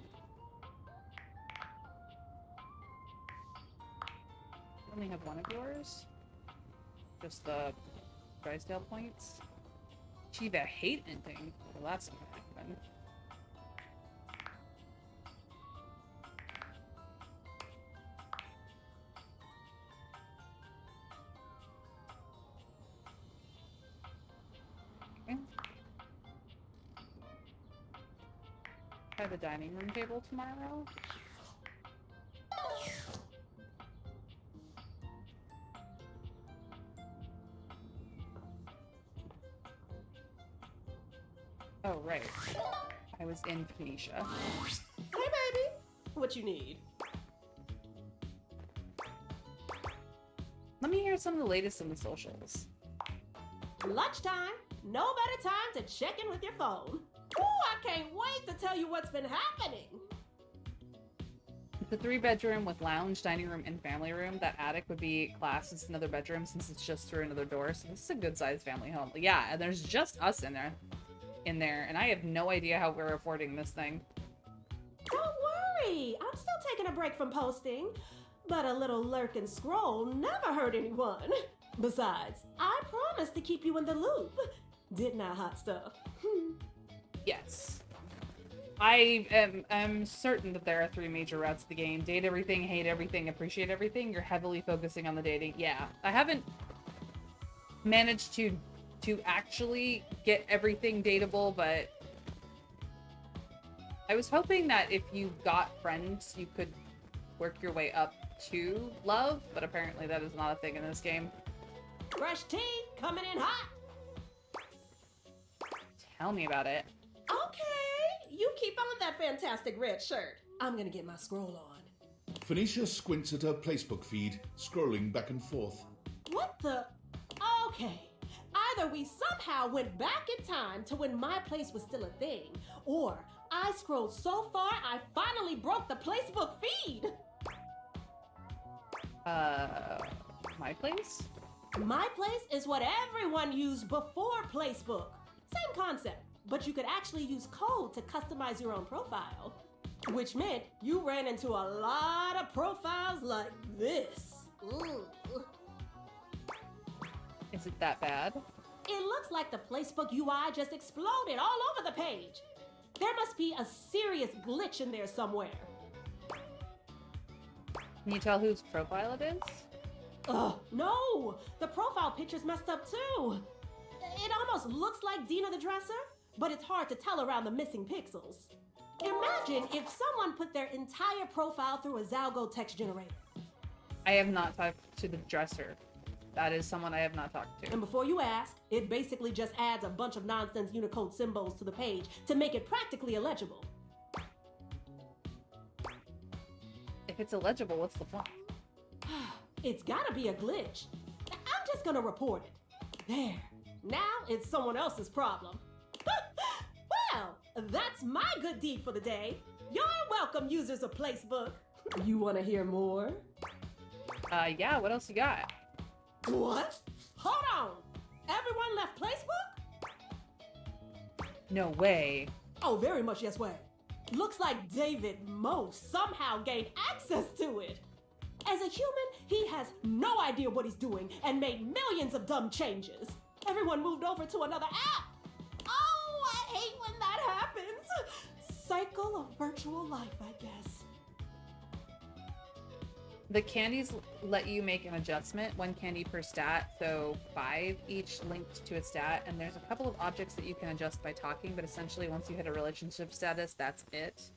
I only have one of yours. Just the Drysdale points. Chiva hate ending. Well, that's not gonna happen. Okay. Try the dining room table tomorrow. Oh, right. I was in Phoenicia. Hey, baby. What you need? Let me hear some of the latest in the socials. Lunchtime. No better time to check in with your phone. Ooh, I can't wait to tell you what's been happening. It's a 3-bedroom with lounge, dining room, and family room. That attic would be classed as another bedroom since it's just through another door. So this is a good-sized family home. But yeah, and there's just us in there, and I have no idea how we're affording this thing. Don't worry. I'm still taking a break from posting. But a little lurk and scroll never hurt anyone. Besides, I promised to keep you in the loop. Didn't I, hot stuff? Yes. I am certain that there are 3 major routes to the game. Date everything, hate everything, appreciate everything. You're heavily focusing on the dating. Yeah. I haven't managed to actually get everything dateable, but I was hoping that if you got friends, you could work your way up to love, but apparently that is not a thing in this game. Fresh tea coming in hot. Tell me about it. Okay, you keep on that fantastic red shirt. I'm gonna get my scroll on. Phoenicia squints at her placebook feed, scrolling back and forth. What the? Okay. Either we somehow went back in time to when my place was still a thing, or I scrolled so far I finally broke the placebook feed. My place? My place is what everyone used before placebook. Same concept, but you could actually use code to customize your own profile. Which meant you ran into a lot of profiles like this. Ooh. Is it that bad? It looks like the placebook UI just exploded all over the page. There must be a serious glitch in there somewhere. Can you tell whose profile it is? Ugh, no! The profile picture's messed up too. It almost looks like Dina the Dresser, but it's hard to tell around the missing pixels. Imagine if someone put their entire profile through a Zalgo text generator. I have not talked to the dresser. That is someone I have not talked to. And before you ask, it basically just adds a bunch of nonsense Unicode symbols to the page to make it practically illegible. If it's illegible, what's the point? It's gotta be a glitch. I'm just gonna report it. There. Now it's someone else's problem. Well, that's my good deed for the day. You're welcome, users of Placebook. You wanna hear more? Yeah, what else you got? What? Hold on. Everyone left Placebook? No way. Oh, very much yes way. Looks like David Moe somehow gained access to it. As a human, he has no idea what he's doing and made millions of dumb changes. Everyone moved over to another app. Oh, I hate when that happens. Cycle of virtual life, I guess. The candies let you make an adjustment, 1 candy per stat, so 5 each linked to a stat, and there's a couple of objects that you can adjust by talking, but essentially once you hit a relationship status, that's it.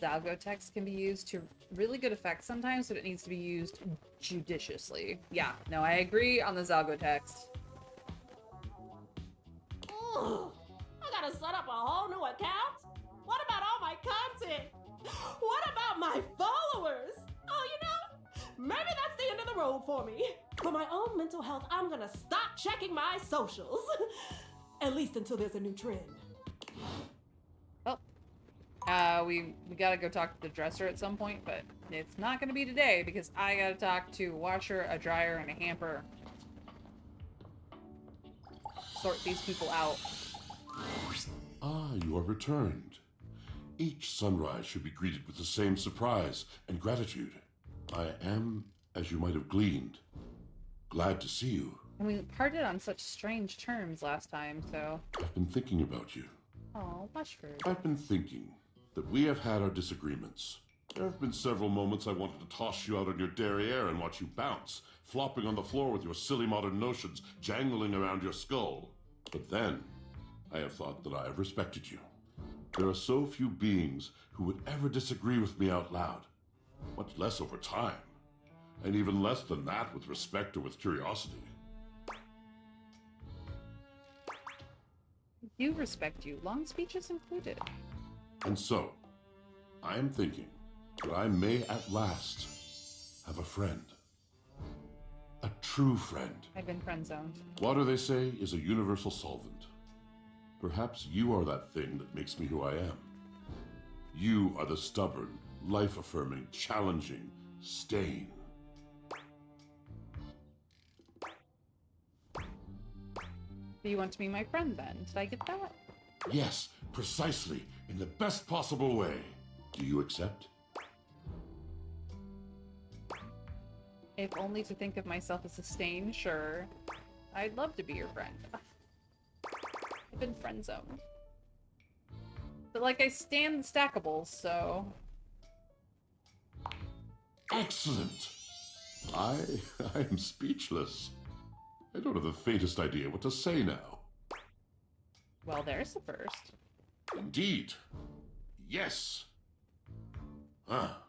Zalgo text can be used to really good effect sometimes, but it needs to be used judiciously. Yeah, no, I agree on the Zalgo text. Ugh, I gotta set up a whole new account? What about all my content? What about my followers? Oh, you know, maybe that's the end of the road for me. For my own mental health, I'm gonna stop checking my socials. At least until there's a new trend. We gotta go talk to the dresser at some point, but it's not gonna be today because I gotta talk to a washer, a dryer, and a hamper. Sort these people out. Ah, you are returned. Each sunrise should be greeted with the same surprise and gratitude. I am, as you might have gleaned, glad to see you. And we parted on such strange terms last time, so... I've been thinking about you. Oh, Bushford. I've been thinking that we have had our disagreements. There have been several moments I wanted to toss you out on your derriere and watch you bounce, flopping on the floor with your silly modern notions jangling around your skull. But then, I have thought that I have respected you. There are so few beings who would ever disagree with me out loud, much less over time, and even less than that with respect or with curiosity. You respect you, long speeches included. And so, I am thinking that I may at last have a friend. A true friend. I've been friend-zoned. Water, they say, is a universal solvent. Perhaps you are that thing that makes me who I am. You are the stubborn, life-affirming, challenging stain. Do you want to be my friend then? Did I get that? Yes, precisely, in the best possible way. Do you accept? If only to think of myself as a stain, sure. I'd love to be your friend. I've been friend-zoned. But like, I stand the stackables, so... Excellent! I am speechless. I don't have the faintest idea what to say now. Well, there's the first. Indeed. Yes. Ah.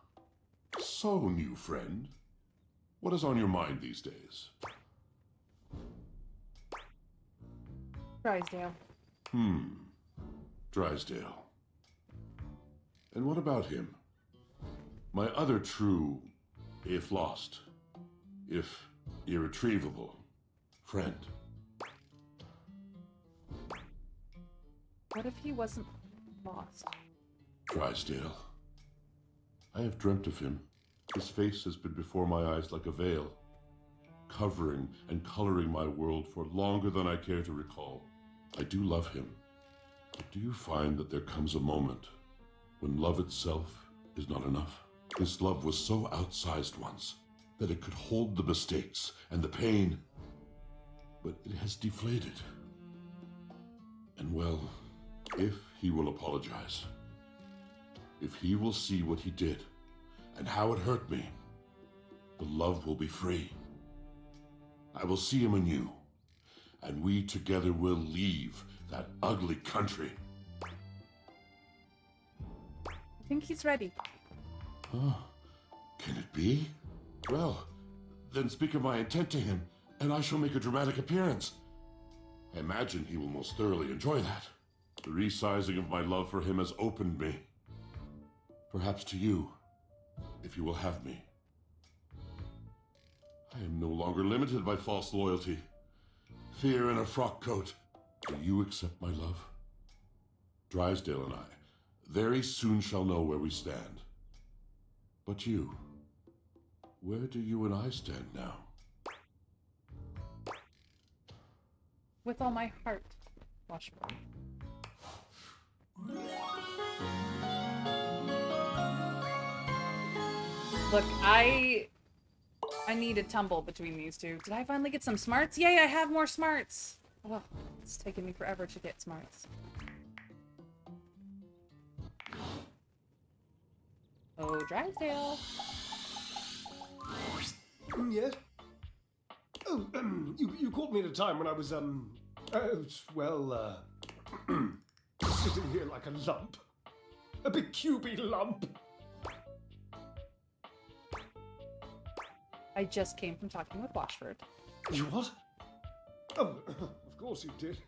So, new friend, what is on your mind these days? Drysdale. Drysdale. And what about him? My other true, if lost, if irretrievable, friend. What if he wasn't lost? Drysdale. I have dreamt of him. His face has been before my eyes like a veil, covering and coloring my world for longer than I care to recall. I do love him. But do you find that there comes a moment when love itself is not enough? This love was so outsized once that it could hold the mistakes and the pain, but it has deflated. And well, if he will apologize, if he will see what he did and how it hurt me, the love will be free. I will see him anew, and we together will leave that ugly country. I think he's ready. Huh? Can it be? Well, then speak of my intent to him, and I shall make a dramatic appearance. I imagine he will most thoroughly enjoy that. The resizing of my love for him has opened me. Perhaps to you, if you will have me. I am no longer limited by false loyalty, fear in a frock coat. Do you accept my love? Drysdale and I very soon shall know where we stand. But you, where do you and I stand now? With all my heart, Washburn. Look, I need a tumble between these two. Did I finally get some smarts? Yay, I have more smarts! Oh, it's taken me forever to get smarts. Oh, Drysdale. Yes? Oh, you caught me at a time when I was, sitting here like a lump. A big cubey lump. I just came from talking with Washford. You what? Oh, of course you did.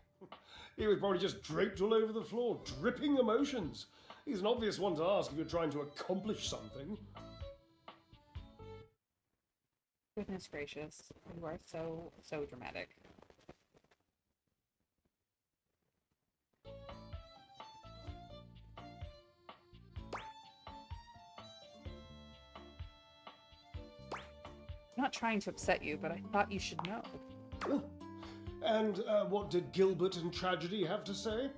He was probably just draped all over the floor, dripping emotions. He's an obvious one to ask if you're trying to accomplish something. Goodness gracious, you are so dramatic. I'm not trying to upset you, but I thought you should know. Oh. And what did Gilbert and Tragedy have to say?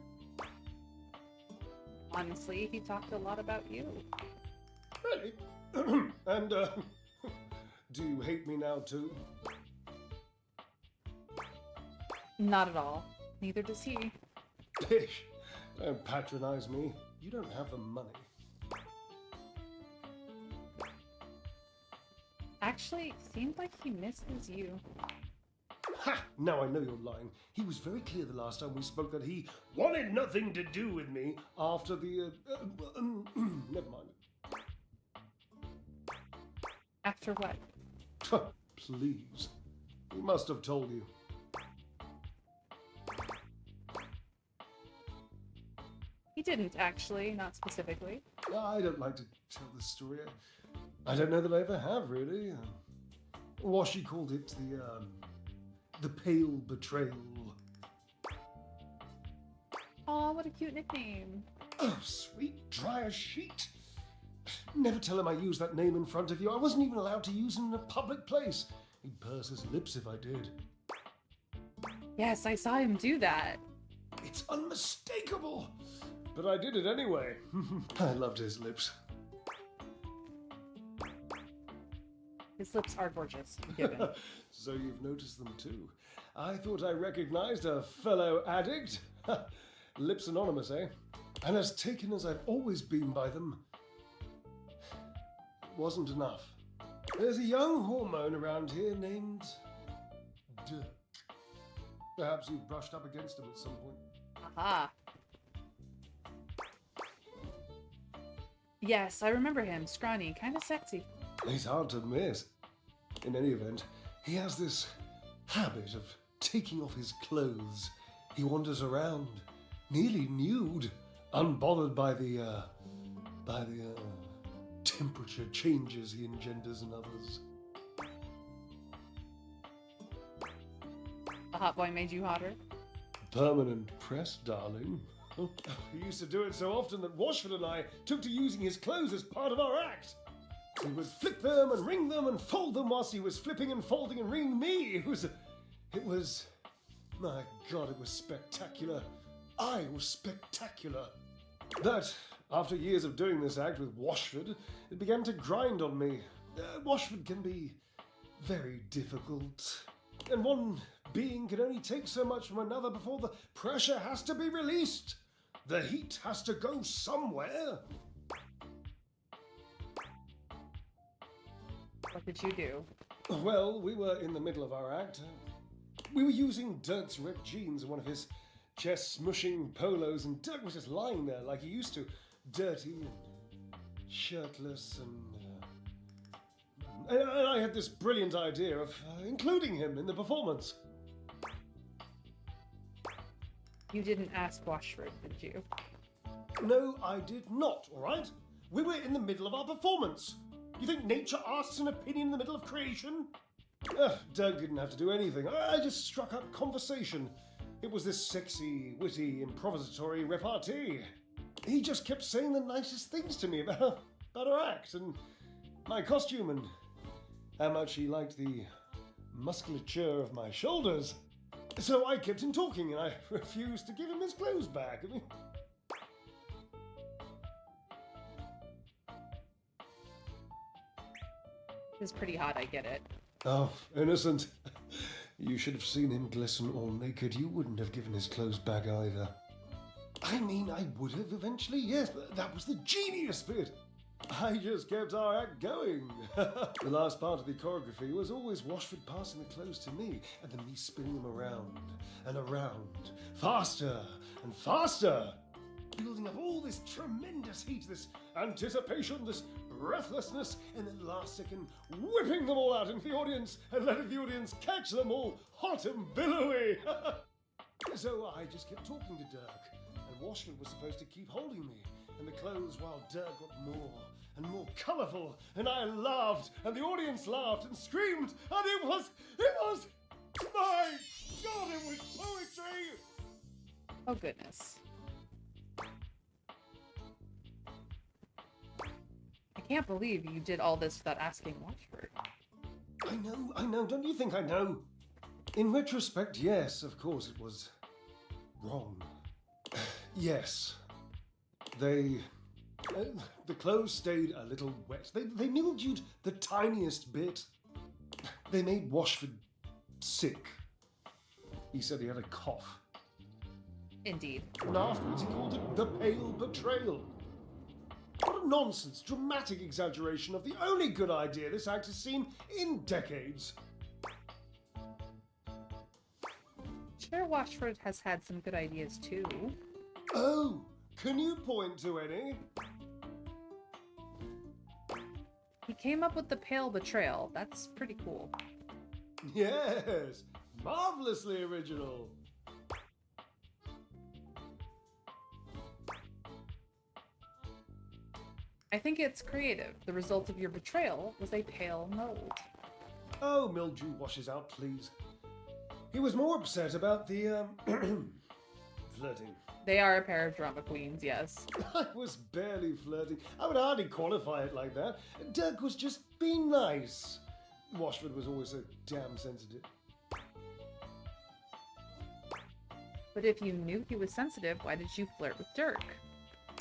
Honestly, he talked a lot about you. Really? And, do you hate me now, too? Not at all. Neither does he. Pish! Don't patronize me. You don't have the money. Actually, seemed like he misses you. Ha! Now I know you're lying. He was very clear the last time we spoke that he wanted nothing to do with me after the, never mind. After what? Please. He must have told you. He didn't, actually. Not specifically. I don't like to tell this story. I don't know that I ever have, really. Washy called it the pale betrayal. Aw, what a cute nickname. Oh, sweet, dry as sheet. Never tell him I used that name in front of you. I wasn't even allowed to use it in a public place. He'd purse his lips if I did. Yes, I saw him do that. It's unmistakable. But I did it anyway. I loved his lips. His lips are gorgeous. Given. So you've noticed them too. I thought I recognized a fellow addict. Lips anonymous, eh? And as taken as I've always been by them, it wasn't enough. There's a young hormone around here named Dirk. Perhaps you've brushed up against him at some point. Aha. Yes, I remember him. Scrawny, kind of sexy. He's hard to miss. In any event, he has this habit of taking off his clothes. He wanders around, nearly nude, unbothered by the temperature changes he engenders in others. The hot boy made you hotter? Permanent press, darling. He used to do it so often that Washford and I took to using his clothes as part of our act. He would flip them and wring them and fold them whilst he was flipping and folding and wringing me. It was, my God, it was spectacular. I was spectacular. But after years of doing this act with Washford, it began to grind on me. Washford can be very difficult. And one being can only take so much from another before the pressure has to be released. The heat has to go somewhere. What did you do? Well, we were in the middle of our act. We were using Dirk's ripped jeans and one of his chest-smushing polos, and Dirk was just lying there like he used to, dirty and shirtless, and I had this brilliant idea of including him in the performance. You didn't ask Washford, did you? No, I did not, all right? We were in the middle of our performance. You think nature asks an opinion in the middle of creation? Doug didn't have to do anything. I just struck up conversation. It was this sexy, witty, improvisatory repartee. He just kept saying the nicest things to me about our act and my costume and how much he liked the musculature of my shoulders. So I kept him talking and I refused to give him his clothes back. I mean, It's pretty hot, I get it. oh, innocent. You should have seen him glisten all naked. You wouldn't have given his clothes back either. I mean, I would have eventually, yes, but that was the genius bit. I just kept our act going. The last part of the choreography was always Washford passing the clothes to me, and then me spinning them around and around, faster and faster, building up all this tremendous heat, this anticipation, this breathlessness, and then last second whipping them all out into the audience and letting the audience catch them all hot and billowy. So I just kept talking to Dirk, and Washford was supposed to keep holding me and the clothes while Dirk got more and more colourful, and I laughed, and the audience laughed and screamed, and it was, my God, it was poetry! Oh, goodness. I can't believe you did all this without asking Washford. I know, don't you think I know? In retrospect, yes, of course it was wrong. Yes. The clothes stayed a little wet. They mildewed the tiniest bit. They made Washford sick. He said he had a cough. Indeed. And afterwards he called it the pale betrayal. What a nonsense, dramatic exaggeration of the only good idea this act has seen in decades. Sure, Washford has had some good ideas too. Oh, can you point to any? He came up with the pale betrayal. That's pretty cool. Yes, marvelously original. I think it's creative. The result of your betrayal was a pale mold. Oh, mildew washes out, please. He was more upset about the, flirting. They are a pair of drama queens, yes. I was barely flirting. I would hardly qualify it like that. Dirk was just being nice. Washford was always so damn sensitive. But if you knew he was sensitive, why did you flirt with Dirk?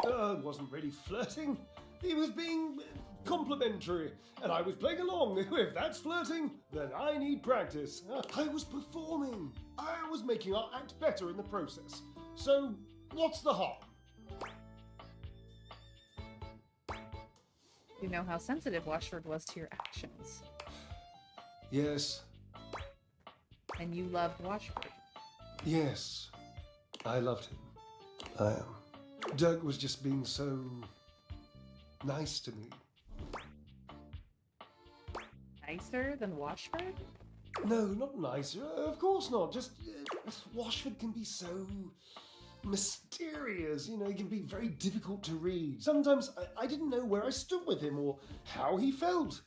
It wasn't really flirting. He was being complimentary, and I was playing along. If that's flirting, then I need practice. I was performing. I was making our act better in the process. So, what's the harm? You know how sensitive Washford was to your actions. Yes. And you loved Washford. Yes. I loved him. I am. Dirk was just being so nice to me. Nicer than Washford? No, not nicer. Of course not. Just Washford can be so mysterious. You know, he can be very difficult to read. Sometimes I didn't know where I stood with him or how he felt.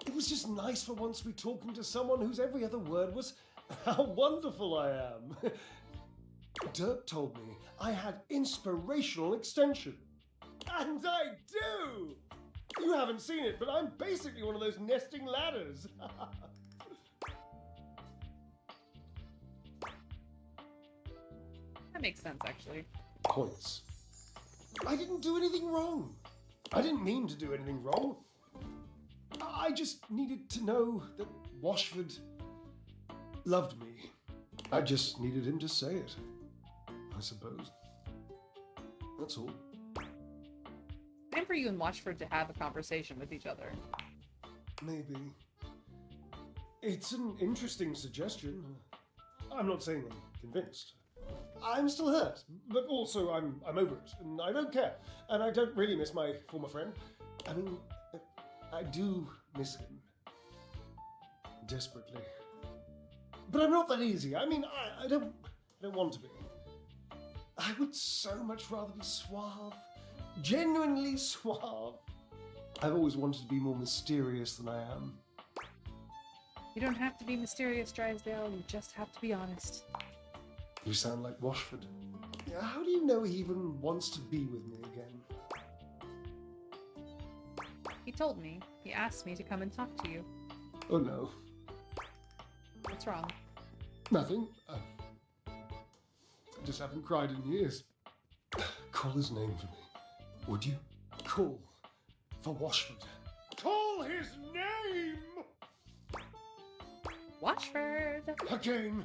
It was just nice for once to be talking to someone whose every other word was how wonderful I am. Dirk told me I had inspirational extension. And I do! You haven't seen it, but I'm basically one of those nesting ladders. That makes sense, actually. Points. I didn't do anything wrong. I didn't mean to do anything wrong. I just needed to know that Washford loved me. I just needed him to say it, I suppose. That's all. Time for you and Washford to have a conversation with each other. Maybe. It's an interesting suggestion. I'm not saying I'm convinced. I'm still hurt, but also I'm over it, and I don't care. And I don't really miss my former friend. I mean, I do miss him. Desperately. But I'm not that easy. I mean, I don't want to be. I would so much rather be suave. Genuinely suave. I've always wanted to be more mysterious than I am. You don't have to be mysterious, Drysdale. You just have to be honest. You sound like Washford. How do you know he even wants to be with me again? He told me. He asked me to come and talk to you. Oh no. What's wrong? Nothing. just haven't cried in years. Call his name for me, would you? Call for Washford. Call his name! Washford. Again.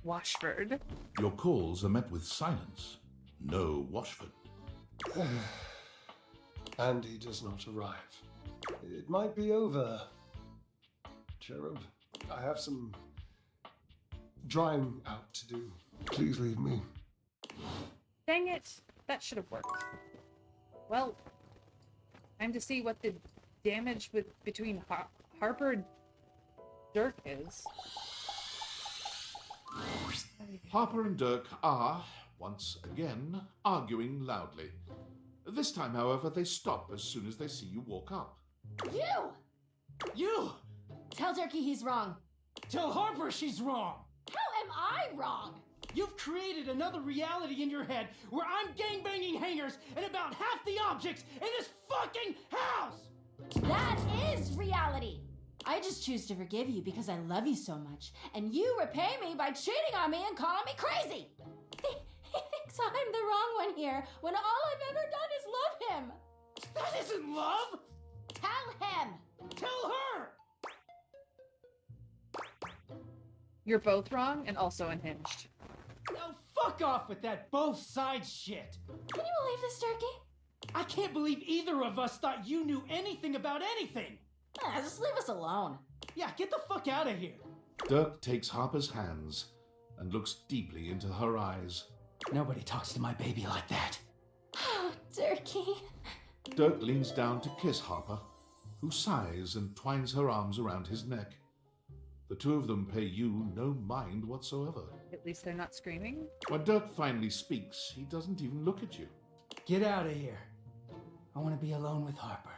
Washford. Your calls are met with silence. No Washford. And he does not arrive. It might be over. Cherub, I have some drying out to do. Please leave me. Dang it. That should have worked. Well, time to see what the damage between Harper and Dirk is. Harper and Dirk are, once again, arguing loudly. This time, however, they stop as soon as they see you walk up. You! Tell Turkey he's wrong. Tell Harper she's wrong! How am I wrong? You've created another reality in your head where I'm gangbanging hangers and about half the objects in this fucking house! That is reality. I just choose to forgive you because I love you so much, and you repay me by cheating on me and calling me crazy. He thinks I'm the wrong one here, when all I've ever done is love him. That isn't love! Tell him. Tell her! You're both wrong and also unhinged. Now fuck off with that both sides shit! Can you believe this, Turkey? I can't believe either of us thought you knew anything about anything! Just leave us alone. Yeah, get the fuck out of here! Dirk takes Harper's hands and looks deeply into her eyes. Nobody talks to my baby like that. Oh, Turkey. Dirk leans down to kiss Harper, who sighs and twines her arms around his neck. The two of them pay you no mind whatsoever. At least they're not screaming. When Dirk finally speaks, he doesn't even look at you. Get out of here. I want to be alone with Harper.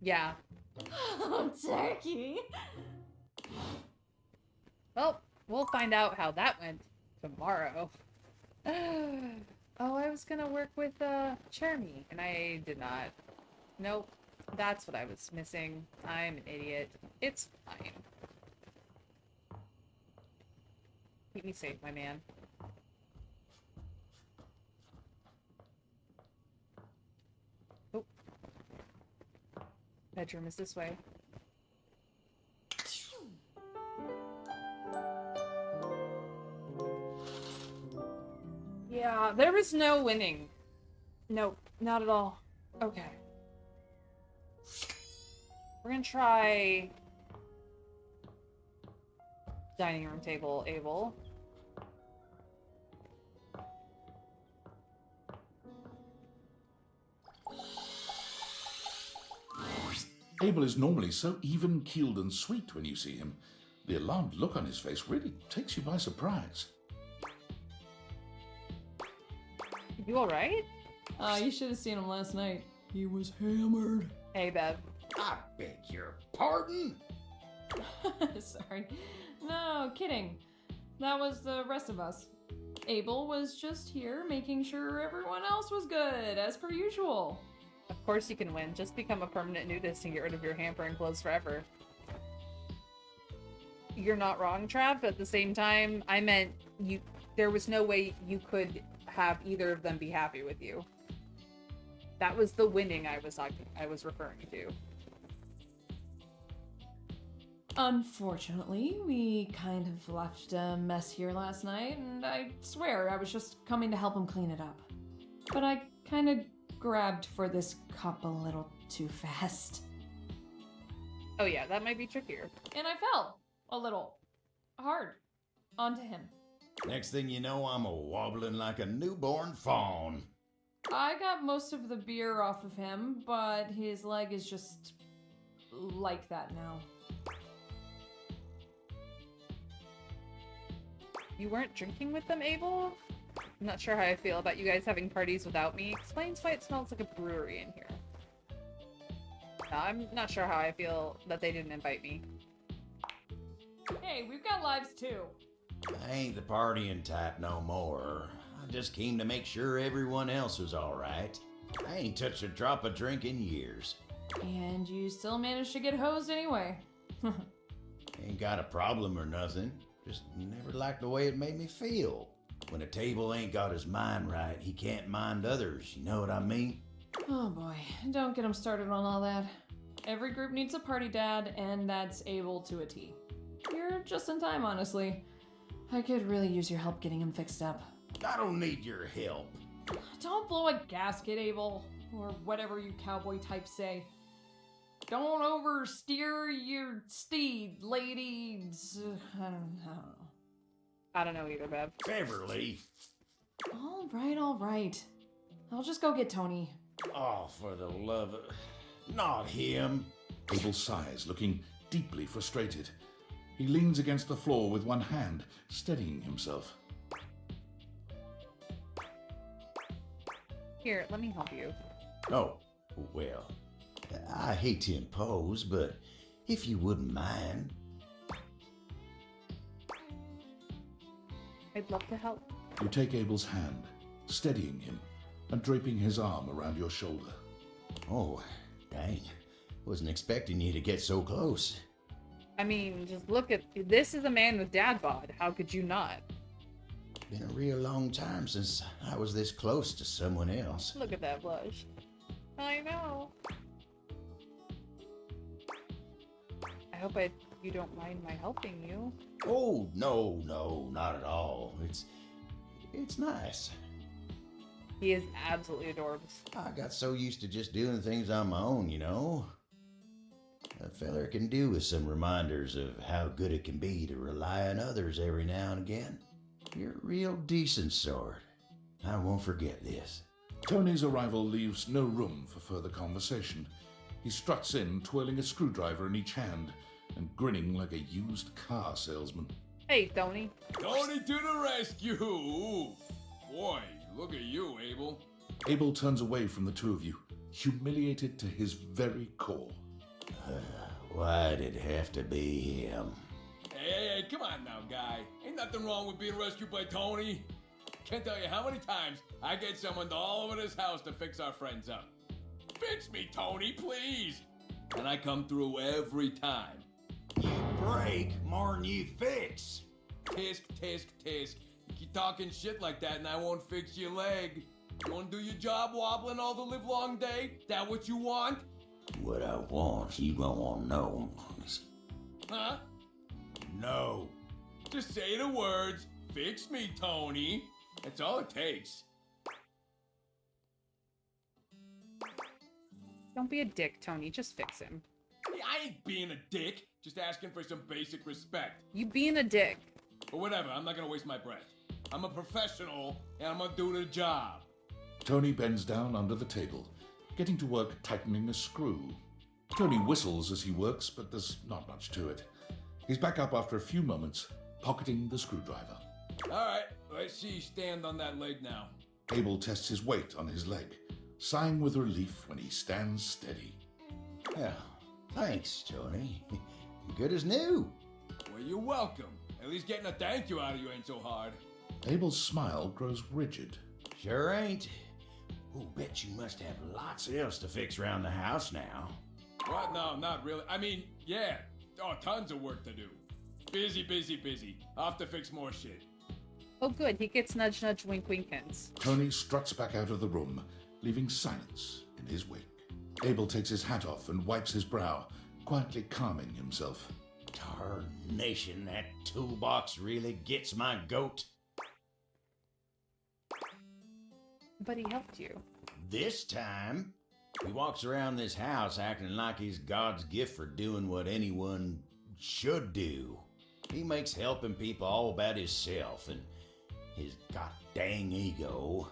Yeah. Oh, Turkey. Well, we'll find out how that went tomorrow. Oh, I was gonna work with Chermy, and I did not. Nope. That's what I was missing. I'm an idiot. It's fine. Keep me safe, my man. Oh. Bedroom is this way. Yeah, there was no winning. Nope, not at all. Okay. We're gonna try dining room table, Abel. Abel is normally so even-keeled and sweet when you see him. The alarmed look on his face really takes you by surprise. You alright? You should have seen him last night. He was hammered. Hey, Bev. I beg your pardon? Sorry. No, kidding. That was the rest of us. Abel was just here making sure everyone else was good, as per usual. Of course you can win. Just become a permanent nudist and get rid of your hampering clothes forever. You're not wrong, Trav, but at the same time, I meant there was no way you could have either of them be happy with you. That was the winning I was referring to. Unfortunately, we kind of left a mess here last night, and I swear I was just coming to help him clean it up. But I kind of grabbed for this cup a little too fast. Oh yeah, that might be trickier. And I fell a little hard onto him. Next thing you know, I'm wobbling like a newborn fawn. I got most of the beer off of him, but his leg is just like that now. You weren't drinking with them, Abel? I'm not sure how I feel about you guys having parties without me. Explains why it smells like a brewery in here. No, I'm not sure how I feel that they didn't invite me. Hey, we've got lives too. I ain't the partying type no more. I just came to make sure everyone else was alright. I ain't touched a drop of drink in years. And you still managed to get hosed anyway. Ain't got a problem or nothing. Just never liked the way it made me feel. When a table ain't got his mind right, he can't mind others, you know what I mean? Oh boy, don't get him started on all that. Every group needs a party dad, and that's Abel to a T. You're just in time, honestly. I could really use your help getting him fixed up. I don't need your help. Don't blow a gasket, Abel, or whatever you cowboy types say. Don't oversteer your steed, ladies. I don't know. I don't know either, Bev. Beverly. All right. I'll just go get Tony. Oh, for the love of... Not him. Abel sighs, looking deeply frustrated. He leans against the floor with one hand, steadying himself. Here, let me help you. Oh, well, I hate to impose, but if you wouldn't mind... I'd love to help. You take Abel's hand, steadying him, and draping his arm around your shoulder. Oh, dang. Wasn't expecting you to get so close. I mean, just look at... This is a man with dad bod. How could you not? Been a real long time since I was this close to someone else. Look at that blush. I know. I hope you don't mind my helping you. Oh, no, not at all. It's nice. He is absolutely adorable. I got so used to just doing things on my own, you know? A feller can do with some reminders of how good it can be to rely on others every now and again. You're a real decent sort. I won't forget this. Tony's arrival leaves no room for further conversation. He struts in, twirling a screwdriver in each hand and grinning like a used car salesman. Hey, Tony. Tony to the rescue! Ooh. Boy, look at you, Abel. Abel turns away from the two of you, humiliated to his very core. Why'd it have to be him? Hey, come on now, guy. Ain't nothing wrong with being rescued by Tony. Can't tell you how many times I get someone to all over this house to fix our friends up. Fix me, Tony, please! And I come through every time. You break more'n you fix. Tisk, tisk, tisk. You keep talking shit like that and I won't fix your leg. You wanna do your job wobbling all the live long day? That what you want? What I want, you gonna know. Huh? No. Just say the words, fix me, Tony. That's all it takes. Don't be a dick, Tony. Just fix him. Hey, I ain't being a dick. Just asking for some basic respect. You being a dick. But whatever, I'm not gonna waste my breath. I'm a professional, and I'm gonna do the job. Tony bends down under the table, getting to work tightening a screw. Tony whistles as he works, but there's not much to it. He's back up after a few moments, pocketing the screwdriver. Alright, let's see you stand on that leg now. Abel tests his weight on his leg, sighing with relief when he stands steady. Yeah, thanks, Tony. Good as new. Well, you're welcome. At least getting a thank you out of you ain't so hard. Abel's smile grows rigid. Sure ain't. Ooh, bet you must have lots else to fix around the house now. What? No, not really. I mean, yeah. Oh, tons of work to do. Busy. Off to fix more shit. Oh, good. He gets nudge, nudge, wink, wink hints. Tony struts back out of the room, leaving silence in his wake. Abel takes his hat off and wipes his brow, quietly calming himself. Tarnation, that toolbox really gets my goat. But he helped you. This time, he walks around this house acting like he's God's gift for doing what anyone should do. He makes helping people all about himself, and his god dang ego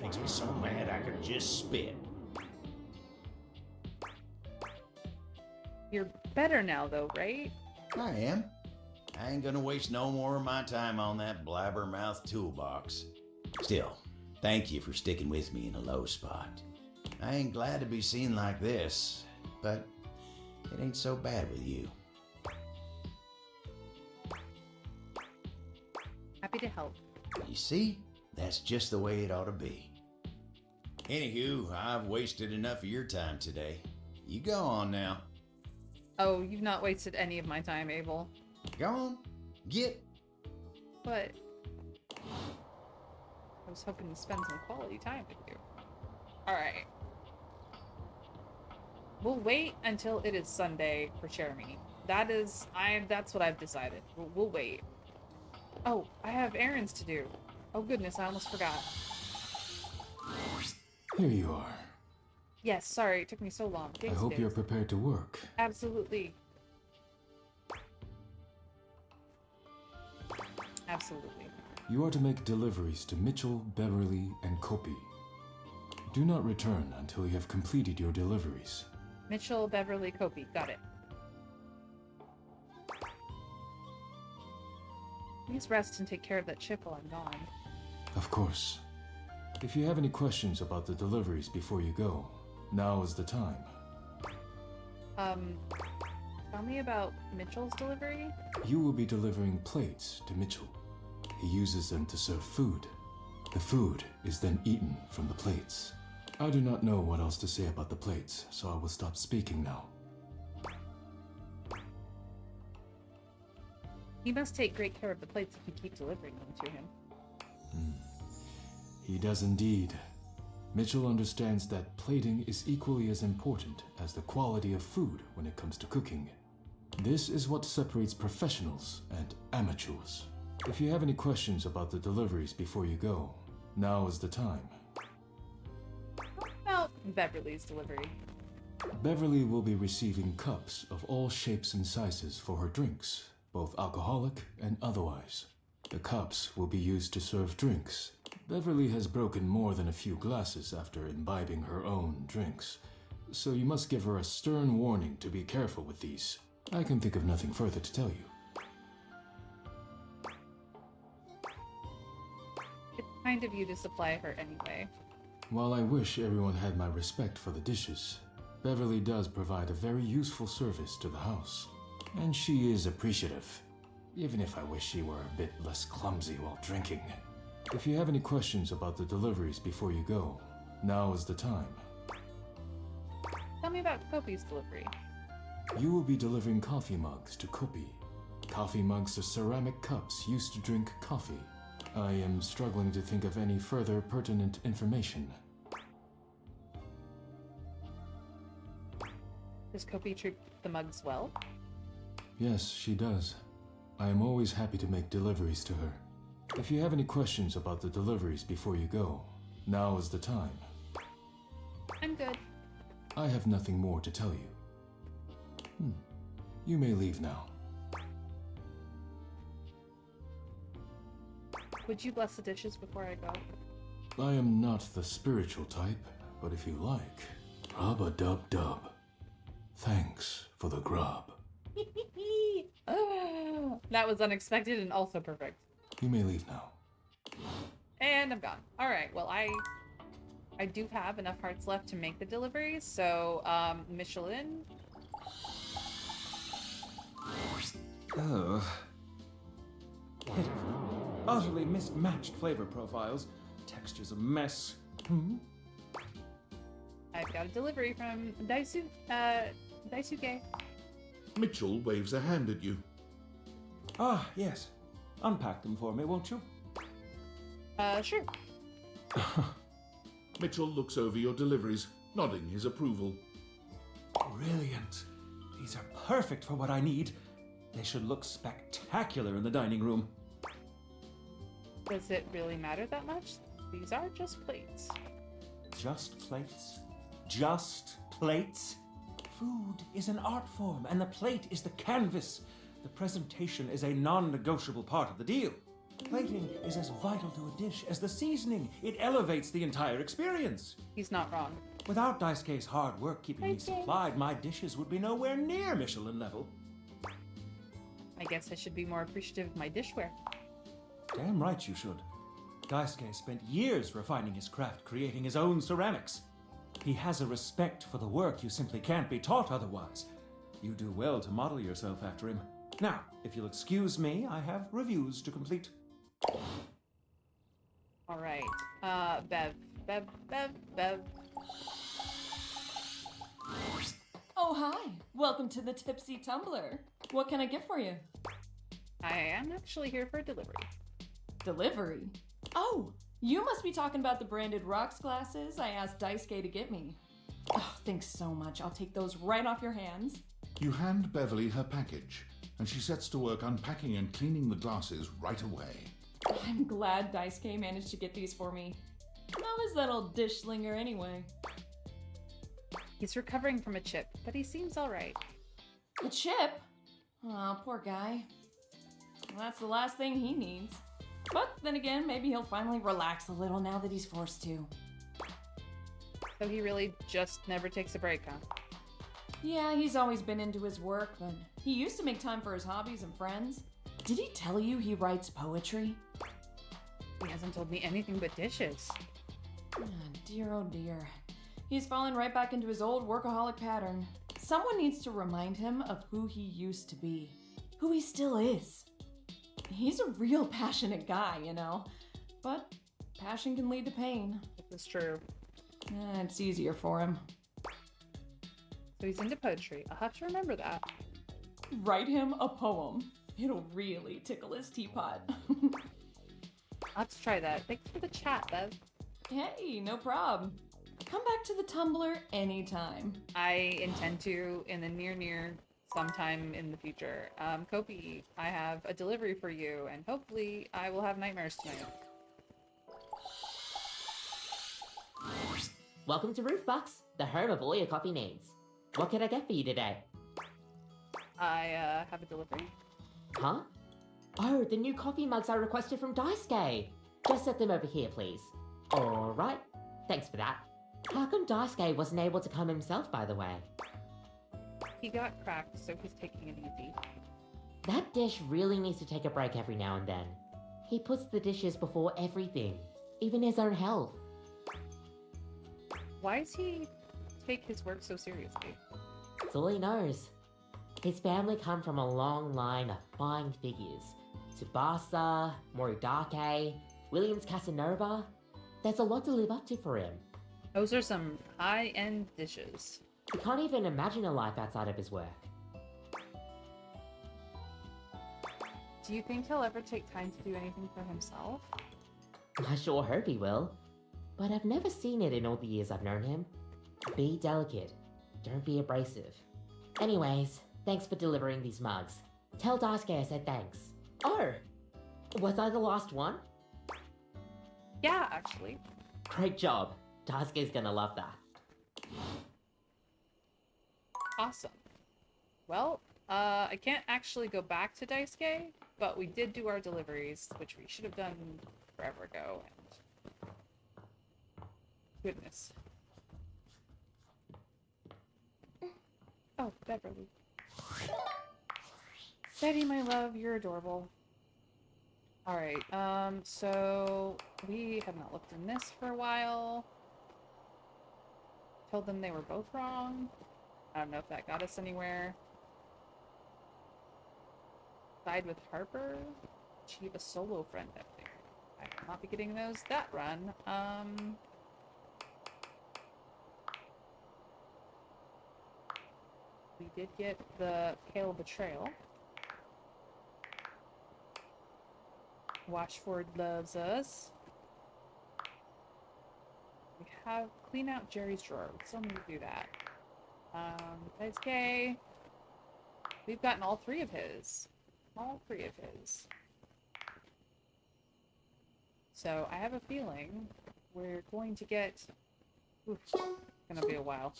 makes me so mad I could just spit. You're better now, though, right? I am. I ain't gonna waste no more of my time on that blabbermouth toolbox. Still, thank you for sticking with me in a low spot. I ain't glad to be seen like this, but it ain't so bad with you. Happy to help. You see? That's just the way it ought to be. Anywho, I've wasted enough of your time today. You go on now. Oh, you've not wasted any of my time, Abel. Go on. Get but I was hoping to spend some quality time with you. Alright. We'll wait until it is Sunday for Jeremy. That's what I've decided. We'll wait. Oh, I have errands to do. Oh goodness, I almost forgot. Here you are. Yes, sorry, it took me so long. I hope you're prepared to work. Absolutely. Absolutely. You are to make deliveries to Mitchell, Beverly, and Kopi. Do not return until you have completed your deliveries. Mitchell, Beverly, Kopi. Got it. Please rest and take care of that chip while I'm gone. Of course. If you have any questions about the deliveries before you go, now is the time. Tell me about Mitchell's delivery? You will be delivering plates to Mitchell. He uses them to serve food. The food is then eaten from the plates. I do not know what else to say about the plates, so I will stop speaking now. He must take great care of the plates if you keep delivering them to him. He does indeed. Mitchell understands that plating is equally as important as the quality of food when it comes to cooking. This is what separates professionals and amateurs. If you have any questions about the deliveries before you go, now is the time. About Beverly's delivery. Beverly will be receiving cups of all shapes and sizes for her drinks, both alcoholic and otherwise. The cups will be used to serve drinks. Beverly has broken more than a few glasses after imbibing her own drinks, so you must give her a stern warning to be careful with these. I can think of nothing further to tell you. It's kind of you to supply her anyway. While I wish everyone had my respect for the dishes, Beverly does provide a very useful service to the house. And she is appreciative, even if I wish she were a bit less clumsy while drinking. If you have any questions about the deliveries before you go, now is the time. Tell me about Kopi's delivery. You will be delivering coffee mugs to Kopi. Coffee mugs are ceramic cups used to drink coffee. I am struggling to think of any further pertinent information. Does Kopi treat the mugs well? Yes, she does. I am always happy to make deliveries to her. If you have any questions about the deliveries before you go, now is the time. I'm good. I have nothing more to tell you. You may leave now. Would you bless the dishes before I go? I am not the spiritual type, but if you like, rub-a-dub-dub. Thanks for the grub. That was unexpected and also perfect. You may leave now. And I'm gone. Alright, well I do have enough hearts left to make the deliveries, so Michelin. Oh. Pitiful. Utterly mismatched flavor profiles. Texture's a mess. I've got a delivery from Daisuke. Mitchell waves a hand at you. Ah, yes. Unpack them for me, won't you? Sure. Mitchell looks over your deliveries, nodding his approval. Brilliant. These are perfect for what I need. They should look spectacular in the dining room. Does it really matter that much? These are just plates. Just plates? Just plates? Food is an art form, and the plate is the canvas. The presentation is a non-negotiable part of the deal. Plating is as vital to a dish as the seasoning. It elevates the entire experience. He's not wrong. Without Daisuke's hard work keeping me supplied, my dishes would be nowhere near Michelin level. I guess I should be more appreciative of my dishware. Damn right you should. Daisuke spent years refining his craft, creating his own ceramics. He has a respect for the work you simply can't be taught otherwise. You do well to model yourself after him. Now, if you'll excuse me, I have reviews to complete. Alright. Bev. Oh, hi. Welcome to the Tipsy Tumbler. What can I get for you? I am actually here for a delivery. Delivery? Oh, you must be talking about the branded rocks glasses I asked Daisuke to get me. Oh, thanks so much. I'll take those right off your hands. You hand Beverly her package, and she sets to work unpacking and cleaning the glasses right away. I'm glad Daisuke managed to get these for me. How is that old dish slinger anyway? He's recovering from a chip, but he seems alright. A chip? Oh, poor guy. Well, that's the last thing he needs. But then again, maybe he'll finally relax a little now that he's forced to. So he really just never takes a break, huh? Yeah, he's always been into his work, but he used to make time for his hobbies and friends. Did he tell you he writes poetry? He hasn't told me anything but dishes. Oh dear. He's fallen right back into his old workaholic pattern. Someone needs to remind him of who he used to be, who he still is. He's a real passionate guy, you know, but passion can lead to pain. This is true. It's easier for him. So he's into poetry. I'll have to remember that. Write him a poem. It'll really tickle his teapot. Let's try that. Thanks for the chat, Bev. Hey, no problem. Come back to the Tumblr anytime. I intend to in the near sometime in the future. Kopi, I have a delivery for you, and hopefully I will have nightmares tonight. Welcome to Roofbox, the home of all your coffee needs. What can I get for you today? I have a delivery. Huh? Oh, the new coffee mugs I requested from Daisuke. Just set them over here, please. Alright, thanks for that. How come Daisuke wasn't able to come himself, by the way? He got cracked, so he's taking it easy. That dish really needs to take a break every now and then. He puts the dishes before everything, even his own health. Why does he take his work so seriously? That's all he knows. His family come from a long line of fine figures. Tsubasa, Moridake, Williams Casanova. There's a lot to live up to for him. Those are some high-end dishes. He can't even imagine a life outside of his work. Do you think he'll ever take time to do anything for himself? I sure hope he will. But I've never seen it in all the years I've known him. Be delicate. Don't be abrasive. Anyways, thanks for delivering these mugs. Tell Daisuke I said thanks. Oh! Was I the last one? Yeah, actually. Great job. Daisuke's gonna love that. Awesome. Well, I can't actually go back to Daisuke, but we did do our deliveries, which we should have done forever ago, and... Goodness. Oh, Beverly. Betty, my love, you're adorable. Alright, so we have not looked in this for a while. Told them they were both wrong. I don't know if that got us anywhere. Side with Harper. Achieve a solo friend up there. I will not be getting those that run. We did get the Pale Betrayal. Washford loves us. We have clean out Jerry's drawer. We still need to do that. Daisuke. We've gotten all three of his. All three of his. So I have a feeling we're going to get... Oof, it's gonna be a while.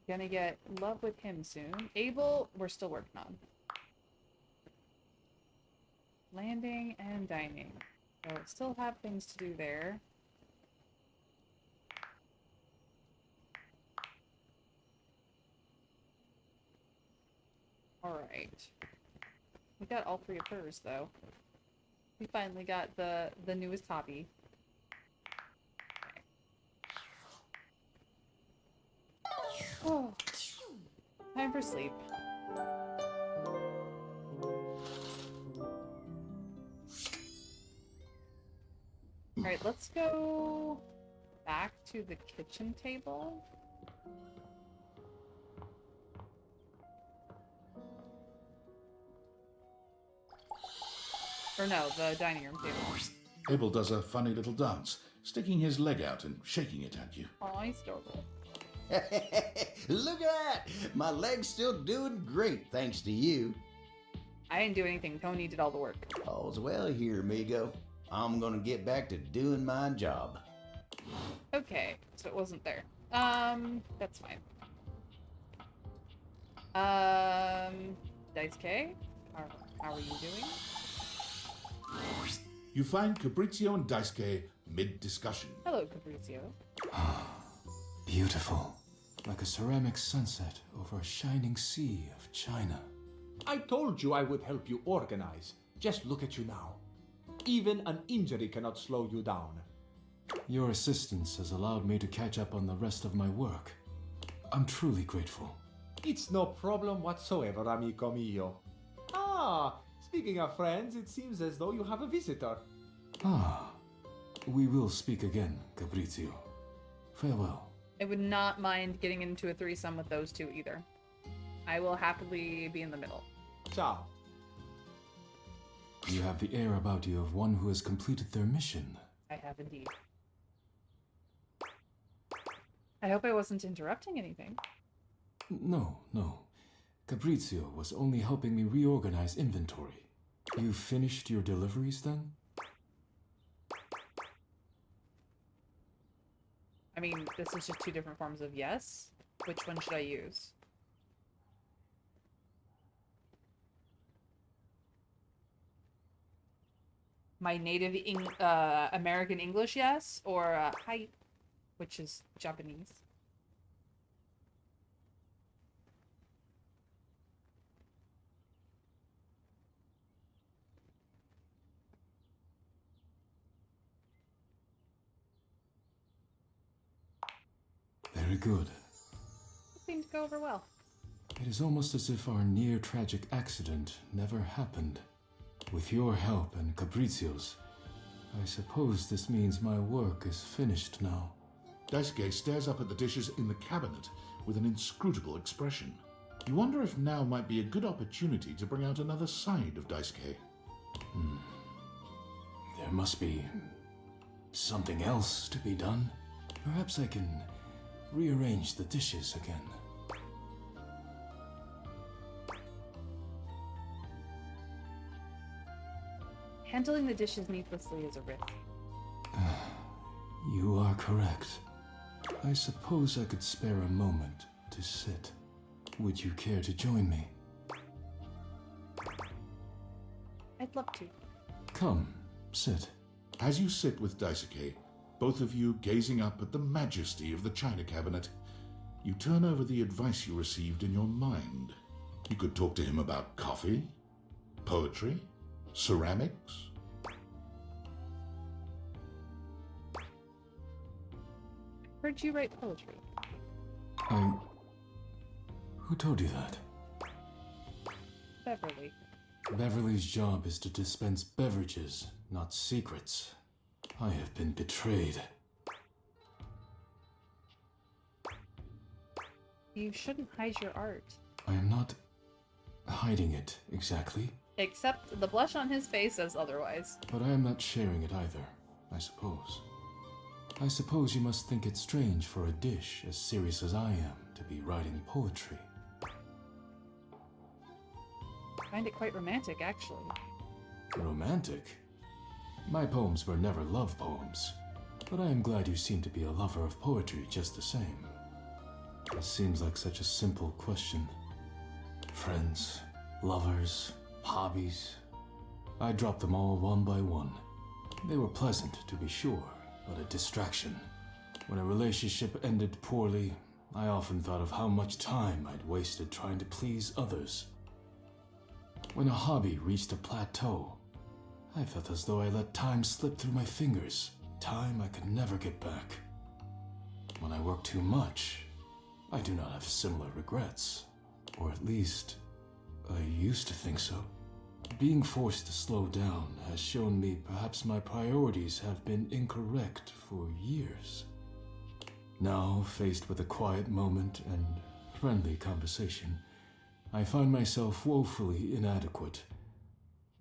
Gonna get love with him soon. Abel, we're still working on. Landing and dining. So still have things to do there. Alright. We got all three of hers, though. We finally got the newest hobby. Oh. Time for sleep. Alright, let's go back to the kitchen table. Or no, the dining room table. Abel does a funny little dance, sticking his leg out and shaking it at you. Oh, he's adorable. Look at that! My leg's still doing great, thanks to you. I didn't do anything. Tony did all the work. All's well here, amigo. I'm gonna get back to doing my job. Okay, so it wasn't there. That's fine. Dice K, how are you doing? You find Fabrizio and Daisuke mid-discussion. Hello, Fabrizio. Beautiful. Like a ceramic sunset over a shining sea of China. I told you I would help you organize. Just look at you now. Even an injury cannot slow you down. Your assistance has allowed me to catch up on the rest of my work. I'm truly grateful. It's no problem whatsoever, amico mio. Ah, speaking of friends, it seems as though you have a visitor. Ah, we will speak again, Fabrizio. Farewell. I would not mind getting into a threesome with those two either. I will happily be in the middle. Ciao. You have the air about you of one who has completed their mission. I have indeed. I hope I wasn't interrupting anything. No. Fabrizio was only helping me reorganize inventory. You finished your deliveries then? I mean, this is just two different forms of yes. Which one should I use? My native American English yes, or hi, which is Japanese. Very good. It seemed to go over well. It is almost as if our near-tragic accident never happened. With your help and Fabrizio's, I suppose this means my work is finished now. Daisuke stares up at the dishes in the cabinet with an inscrutable expression. You wonder if now might be a good opportunity to bring out another side of Daisuke. There must be something else to be done. Perhaps I can rearrange the dishes again. Handling the dishes needlessly is a risk. You are correct. I suppose I could spare a moment to sit. Would you care to join me? I'd love to. Come, sit. As you sit with Daisuke, both of you gazing up at the majesty of the china cabinet, you turn over the advice you received in your mind. You could talk to him about coffee, poetry, ceramics. Heard you write poetry. Who told you that? Beverly. Beverly's job is to dispense beverages, not secrets. I have been betrayed. You shouldn't hide your art. I am not hiding it, exactly. Except the blush on his face says otherwise. But I am not sharing it either, I suppose. I suppose you must think it strange for a dish as serious as I am to be writing poetry. I find it quite romantic, actually. Romantic? My poems were never love poems, but I am glad you seem to be a lover of poetry just the same. It seems like such a simple question. Friends, lovers, hobbies. I dropped them all one by one. They were pleasant, to be sure, but a distraction. When a relationship ended poorly, I often thought of how much time I'd wasted trying to please others. When a hobby reached a plateau, I felt as though I let time slip through my fingers, time I could never get back. When I work too much, I do not have similar regrets. Or at least, I used to think so. Being forced to slow down has shown me perhaps my priorities have been incorrect for years. Now, faced with a quiet moment and friendly conversation, I find myself woefully inadequate.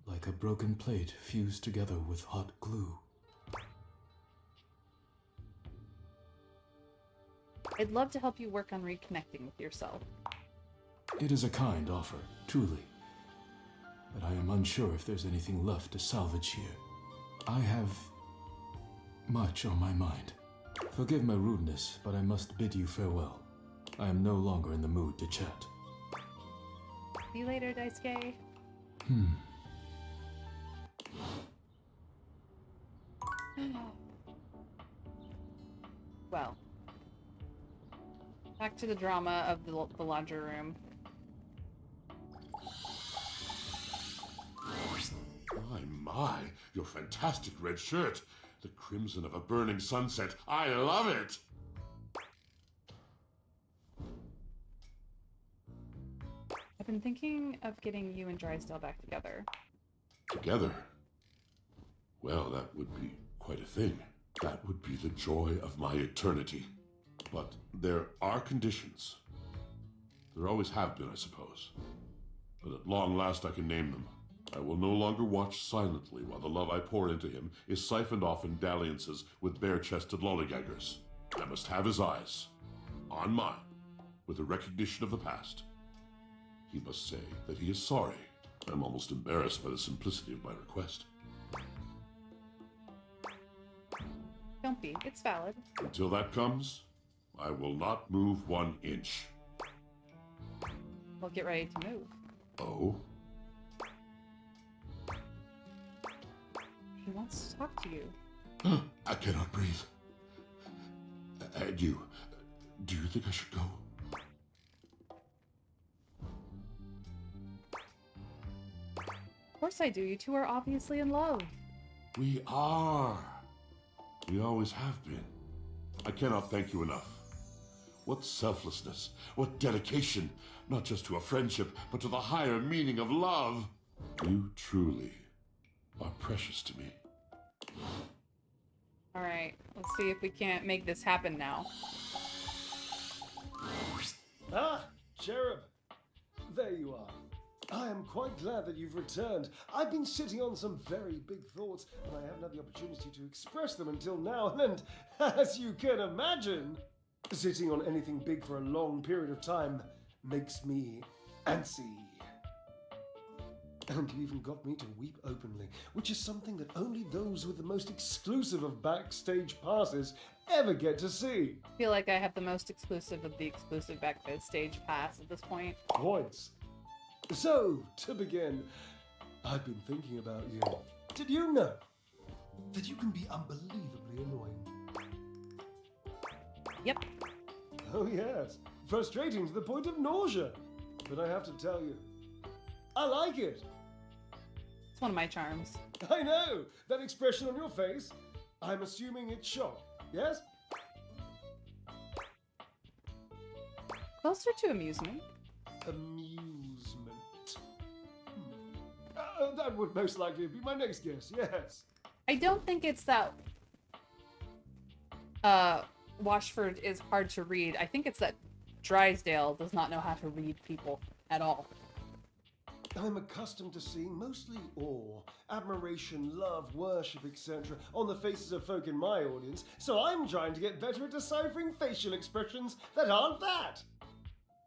like a broken plate fused together with hot glue. I'd love to help you work on reconnecting with yourself. It is a kind offer, truly. But I am unsure if there's anything left to salvage here. I have much on my mind. Forgive my rudeness, but I must bid you farewell. I am no longer in the mood to chat. See you later, Daisuke. Well, back to the drama of the laundry room. My, your fantastic red shirt. The crimson of a burning sunset. I love it! I've been thinking of getting you and Drysdale back together. Together? Well, that would be quite a thing. That would be the joy of my eternity. But there are conditions. There always have been, I suppose. But at long last I can name them. I will no longer watch silently while the love I pour into him is siphoned off in dalliances with bare-chested lollygaggers. I must have his eyes on mine with a recognition of the past. He must say that he is sorry. I'm almost embarrassed by the simplicity of my request. Don't be. It's valid. Until that comes, I will not move 1 inch. Well, get ready to move. Oh? He wants to talk to you. I cannot breathe. And you, do you think I should go? Of course I do. You two are obviously in love. We are. We always have been. I cannot thank you enough. What selflessness, what dedication, not just to a friendship, but to the higher meaning of love. You truly are precious to me. Alright, let's see if we can't make this happen now. Ah, Cherub. There you are. I am quite glad that you've returned. I've been sitting on some very big thoughts, and I haven't had the opportunity to express them until now, and as you can imagine, sitting on anything big for a long period of time makes me antsy. And you even got me to weep openly, which is something that only those with the most exclusive of backstage passes ever get to see. I feel like I have the most exclusive of the exclusive backstage pass at this point. Points. So, to begin, I've been thinking about you. Did you know that you can be unbelievably annoying? Yep. Oh yes, frustrating to the point of nausea. But I have to tell you, I like it. It's one of my charms. I know! That expression on your face, I'm assuming it's shock, yes? Closer to amusement. Amusement. That would most likely be my next guess, yes. I don't think it's that Washford is hard to read. I think it's that Drysdale does not know how to read people at all. I'm accustomed to seeing mostly awe, admiration, love, worship, etc. on the faces of folk in my audience, so I'm trying to get better at deciphering facial expressions that aren't that.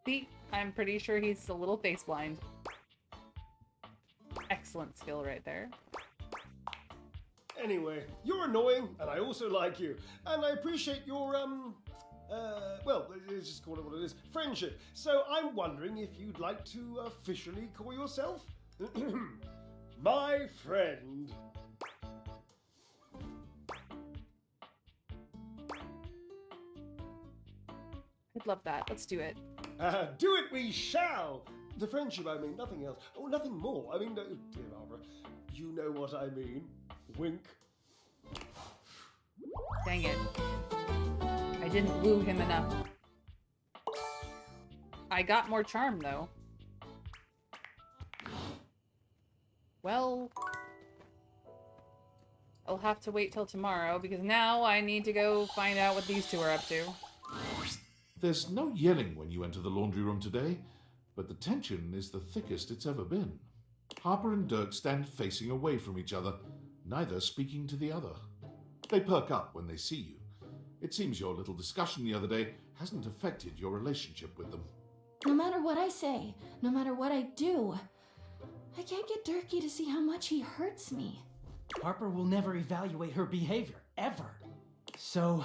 See, I'm pretty sure he's a little face blind. Excellent skill right there. Anyway, you're annoying, and I also like you. And I appreciate your, well, let's just call it what it is, friendship. So I'm wondering if you'd like to officially call yourself my friend. I'd love that. Let's do it. Do it we shall! The friendship, I mean, nothing else. Oh, nothing more. I mean, dear Barbara, you know what I mean. Wink. Dang it. I didn't woo him enough. I got more charm, though. Well, I'll have to wait till tomorrow, because now I need to go find out what these two are up to. There's no yelling when you enter the laundry room today, but the tension is the thickest it's ever been. Harper and Dirk stand facing away from each other, neither speaking to the other. They perk up when they see you. It seems your little discussion the other day hasn't affected your relationship with them. No matter what I say, no matter what I do, I can't get Durkee to see how much he hurts me. Harper will never evaluate her behavior, ever. So,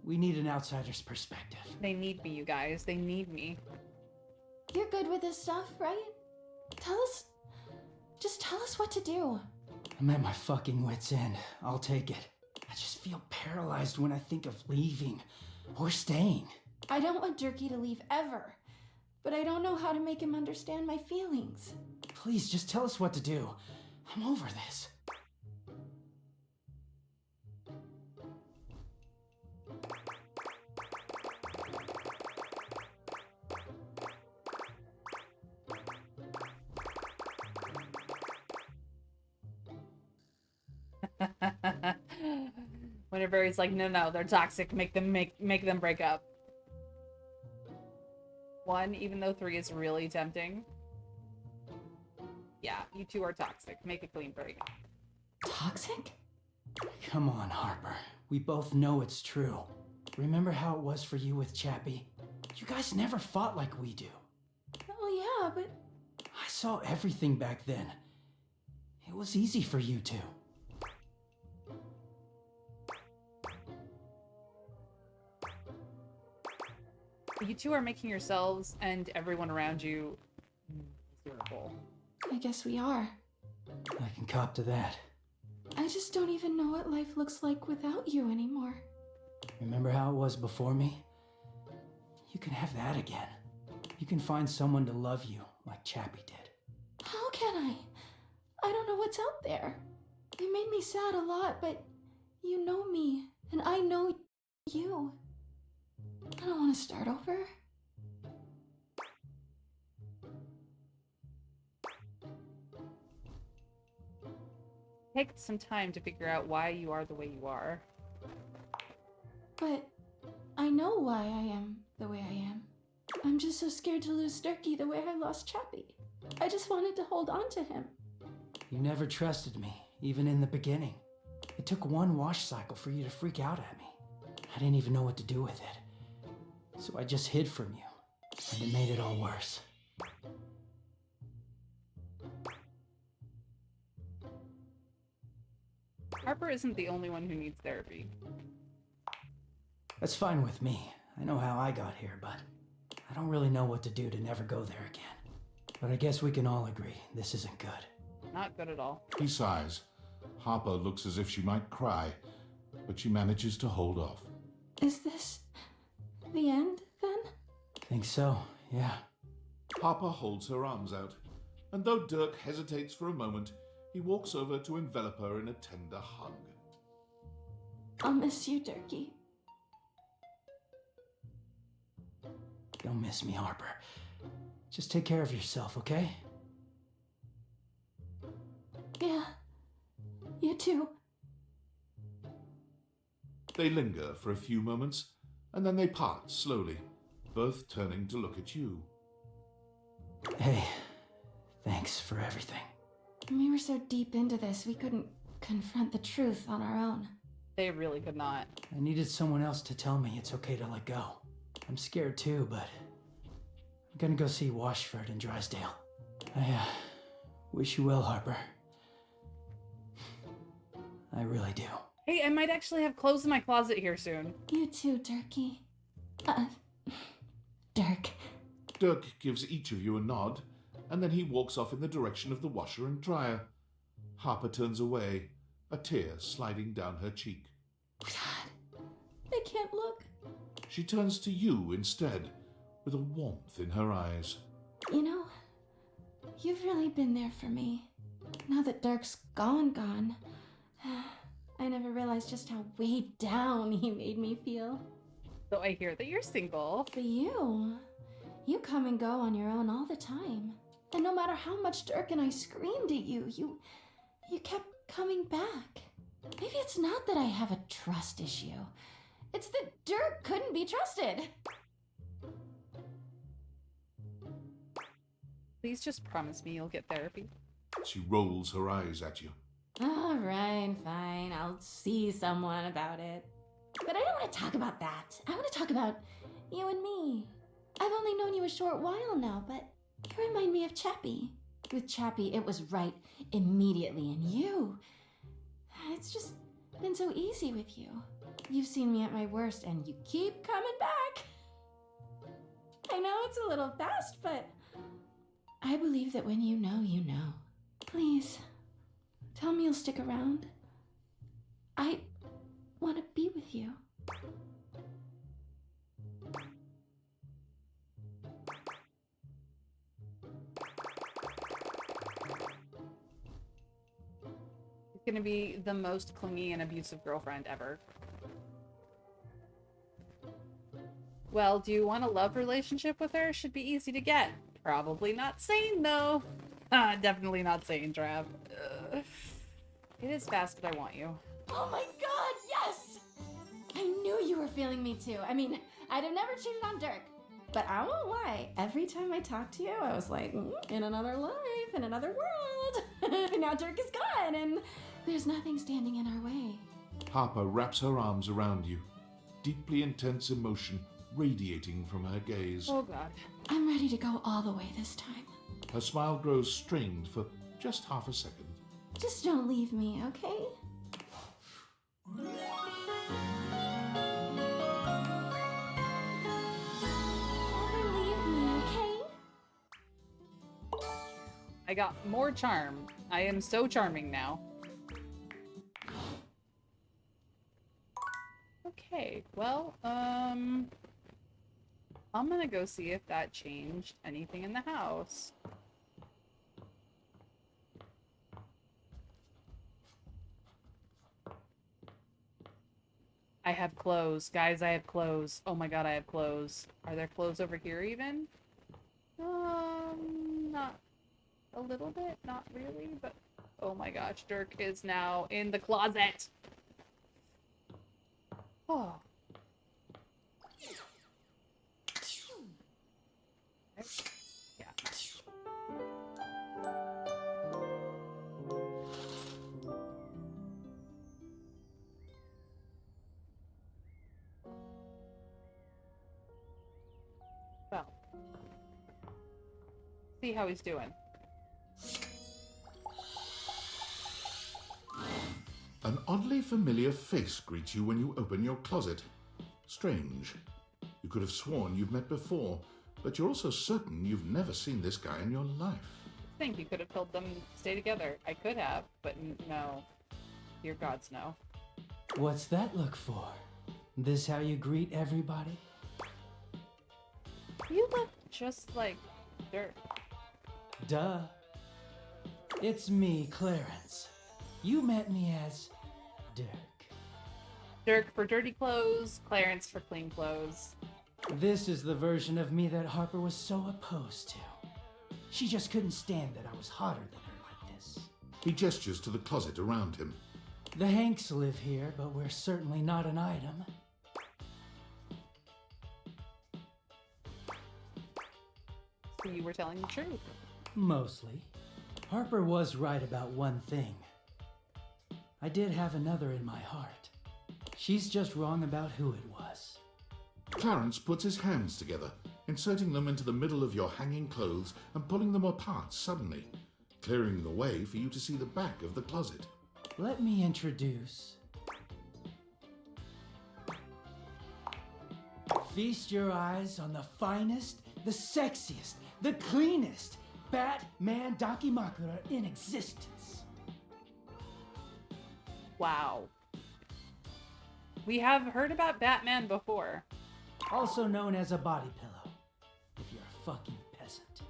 we need an outsider's perspective. They need me, you guys. They need me. You're good with this stuff, right? Just tell us what to do. I'm at my fucking wit's end. I'll take it. I just feel paralyzed when I think of leaving or staying. I don't want Durkee to leave ever, but I don't know how to make him understand my feelings. Please, just tell us what to do. I'm over this. Whenever he's like, no, they're toxic. Make them break up. 1, even though 3 is really tempting. Yeah, you two are toxic. Make a clean break. Toxic? Come on, Harper. We both know it's true. Remember how it was for you with Chappie? You guys never fought like we do. Oh yeah, but... I saw everything back then. It was easy for you two. You two are making yourselves and everyone around you miserable. I guess we are. I can cop to that. I just don't even know what life looks like without you anymore. Remember how it was before me? You can have that again. You can find someone to love you like Chappie did. How can I? I don't know what's out there. You made me sad a lot, but you know me, and I know you. I don't want to start over. Take some time to figure out why you are the way you are. But I know why I am the way I am. I'm just so scared to lose Durkee the way I lost Chappie. I just wanted to hold on to him. You never trusted me, even in the beginning. It took one wash cycle for you to freak out at me. I didn't even know what to do with it. So I just hid from you, and it made it all worse. Harper isn't the only one who needs therapy. That's fine with me. I know how I got here, but I don't really know what to do to never go there again. But I guess we can all agree this isn't good. Not good at all. He sighs. Harper looks as if she might cry, but she manages to hold off. Is this the end, then? Think so, yeah. Harper holds her arms out, and though Dirk hesitates for a moment, he walks over to envelop her in a tender hug. I'll miss you, Durkee. Don't miss me, Harper. Just take care of yourself, okay? Yeah. You too. They linger for a few moments, and then they part slowly, both turning to look at you. Hey, thanks for everything. We were so deep into this, we couldn't confront the truth on our own. They really could not. I needed someone else to tell me it's okay to let go. I'm scared too, but I'm gonna go see Washford and Drysdale. I wish you well, Harper. I really do. Hey, I might actually have clothes in my closet here soon. You too, Durkee. Dirk. Dirk gives each of you a nod, and then he walks off in the direction of the washer and dryer. Harper turns away, a tear sliding down her cheek. God, I can't look. She turns to you instead, with a warmth in her eyes. You know, you've really been there for me. Now that Dirk's gone, I never realized just how weighed down he made me feel. So I hear that you're single. But you come and go on your own all the time. And no matter how much Dirk and I screamed at you, you kept coming back. Maybe it's not that I have a trust issue. It's that Dirk couldn't be trusted. Please just promise me you'll get therapy. She rolls her eyes at you. All right, fine. I'll see someone about it. But I don't want to talk about that. I want to talk about you and me. I've only known you a short while now, but you remind me of Chappie. With Chappie, it was right immediately, and you... It's just been so easy with you. You've seen me at my worst, and you keep coming back. I know it's a little fast, but I believe that when you know, you know. Please, tell me you'll stick around. I want to be with you. It's gonna be the most clingy and abusive girlfriend ever. Well, do you want a love relationship with her? Should be easy to get. Probably not sane, though. Definitely not sane, Trav. It is fast, but I want you. Oh my god, yes! I knew you were feeling me too. I mean, I'd have never cheated on Dirk. But I won't lie, every time I talked to you, I was like, in another life, in another world. And now Dirk is gone, and there's nothing standing in our way. Harper wraps her arms around you. Deeply intense emotion radiating from her gaze. Oh god. I'm ready to go all the way this time. Her smile grows strained for just half a second. Just don't leave me, okay? Never leave me, okay? I got more charm. I am so charming now. Okay, well, I'm gonna go see if that changed anything in the house. I have clothes. Guys, I have clothes. Oh my god, I have clothes. Are there clothes over here even? Not a little bit. Not really, but... Oh my gosh, Dirk is now in the closet! Oh. Yeah. Well. See how he's doing. An oddly familiar face greets you when you open your closet. Strange. You could have sworn you've met before, but you're also certain you've never seen this guy in your life. I think you could have told them to stay together. I could have, but no. Dear gods, no. What's that look for? This how you greet everybody? You look just like Dirk. Duh. It's me, Clarence. You met me as Dirk. Dirk for dirty clothes, Clarence for clean clothes. This is the version of me that Harper was so opposed to. She just couldn't stand that I was hotter than her like this. He gestures to the closet around him. The Hanks live here, but we're certainly not an item. So you were telling the truth. Mostly. Harper was right about one thing. I did have another in my heart. She's just wrong about who it was. Clarence puts his hands together, inserting them into the middle of your hanging clothes and pulling them apart suddenly, clearing the way for you to see the back of the closet. Let me introduce... Feast your eyes on the finest, the sexiest, the cleanest Batman Dakimakura in existence. Wow. We have heard about Batman before. Also known as a body pillow, if you're a fucking peasant.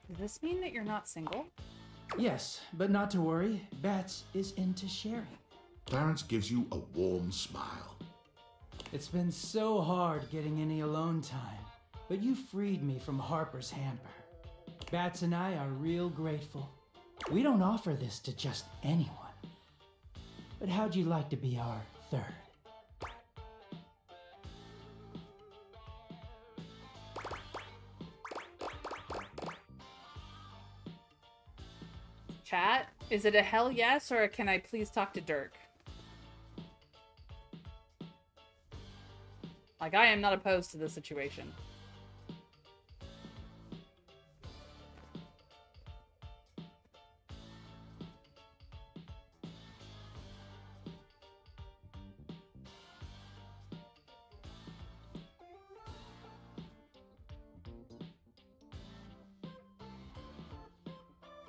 Does this mean that you're not single? Yes, but not to worry, Bats is into sharing. Clarence gives you a warm smile. It's been so hard getting any alone time, but you freed me from Harper's hamper. Bats and I are real grateful. We don't offer this to just anyone. But how'd you like to be our third? Chat, is it a hell yes or a can I please talk to Dirk? Like, I am not opposed to this situation.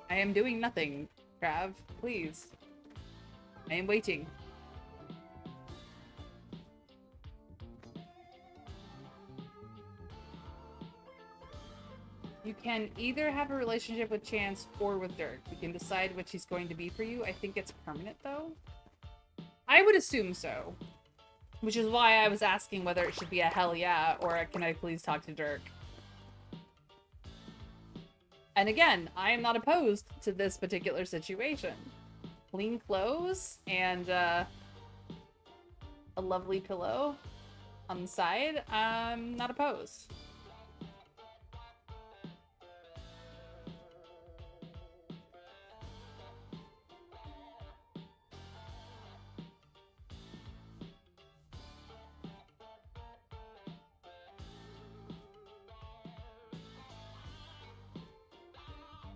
I am doing nothing, Trav. Please. I am waiting. You can either have a relationship with Chance or with Dirk. You can decide which he's going to be for you. I think it's permanent, though. I would assume so. Which is why I was asking whether it should be a hell yeah or a can I please talk to Dirk. And again, I am not opposed to this particular situation. Clean clothes and a lovely pillow on the side. I'm not opposed.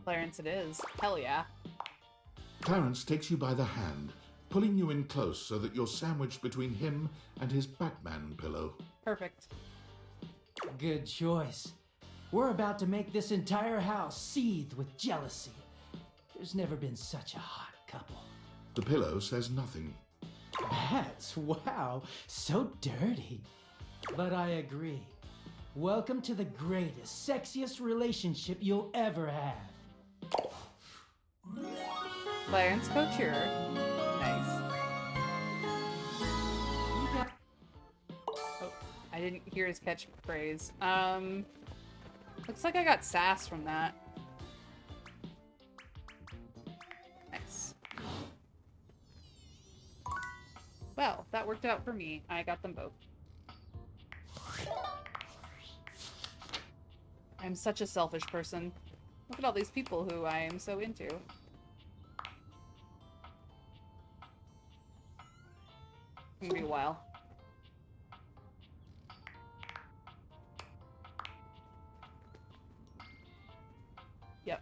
Clarence it is. Hell yeah. Clarence takes you by the hand, pulling you in close so that you're sandwiched between him and his Batman pillow. Perfect. Good choice. We're about to make this entire house seethe with jealousy. There's never been such a hot couple. The pillow says nothing. Bats, wow, so dirty. But I agree. Welcome to the greatest, sexiest relationship you'll ever have. Clarence Couture. Nice. Oh, I didn't hear his catchphrase. Looks like I got sass from that. Nice. Well, that worked out for me. I got them both. I'm such a selfish person. Look at all these people who I am so into. It's gonna be a while. Yep.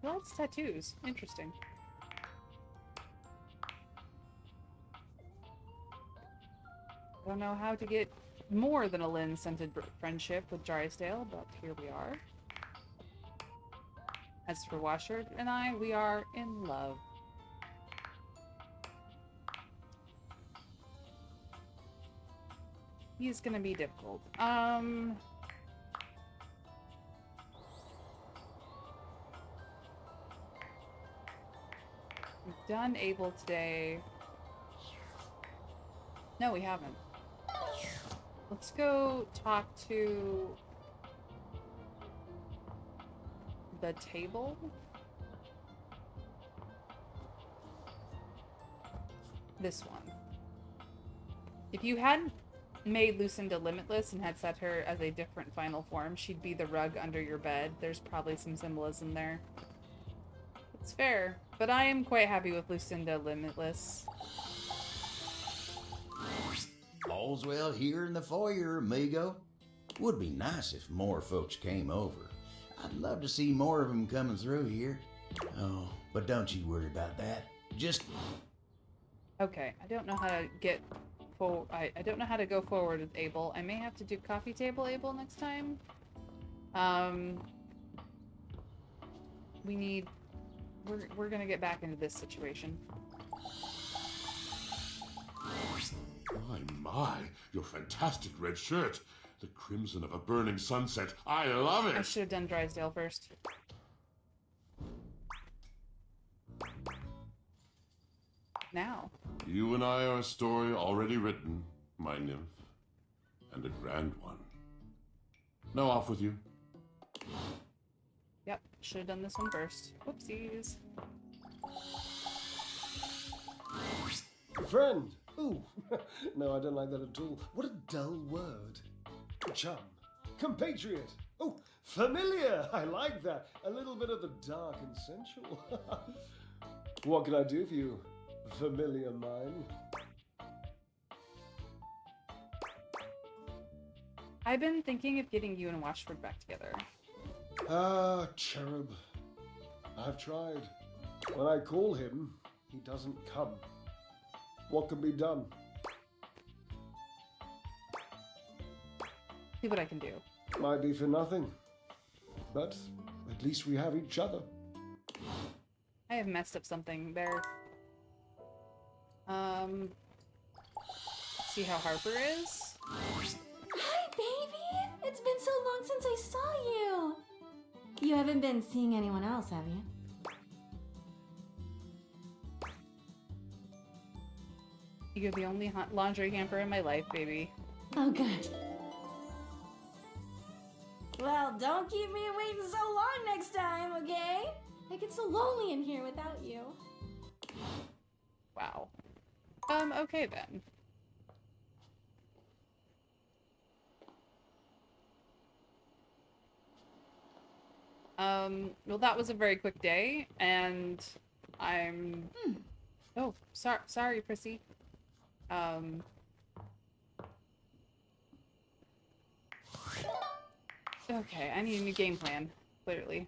Well, it's tattoos. Interesting. I don't know how to get more than a Lynn-scented friendship with Drysdale, but here we are. As for Washard and I, we are in love. He's gonna be difficult. We've done Abel today. No, we haven't. Let's go talk to the table. This one. If you hadn't made Lucinda limitless and had set her as a different final form, she'd be the rug under your bed. There's probably some symbolism there. It's fair, but I am quite happy with Lucinda limitless. All's well here in the foyer, amigo. Would be nice if more folks came over. I'd love to see more of them coming through here. Oh, but don't you worry about that. Just... Okay, I don't know how to get... I don't know how to go forward with Abel. I may have to do coffee table Abel next time. We need... We're gonna get back into this situation. My, your fantastic red shirt. The crimson of a burning sunset. I love it! I should have done Drysdale first. Now. You and I are a story already written, my nymph. And a grand one. Now off with you. Yep, should have done this one first. Whoopsies. Friend. Ooh. No, I don't like that at all. What a dull word. Chum. Compatriot. Oh, familiar. I like that. A little bit of the dark and sensual. What can I do for you, familiar mine? I've been thinking of getting you and Washford back together. Ah, cherub. I've tried. When I call him, he doesn't come. What can be done? See what I can do. Might be for nothing. But at least we have each other. I have messed up something there. See how Harper is? Hi, baby! It's been so long since I saw you! You haven't been seeing anyone else, have you? You're the only laundry hamper in my life, baby. Oh, good. Well, don't keep me waiting so long next time, okay? I get so lonely in here without you. Wow. Okay then. Well, that was a very quick day, and I'm... Oh, sorry, Prissy. Okay, I need a new game plan, clearly.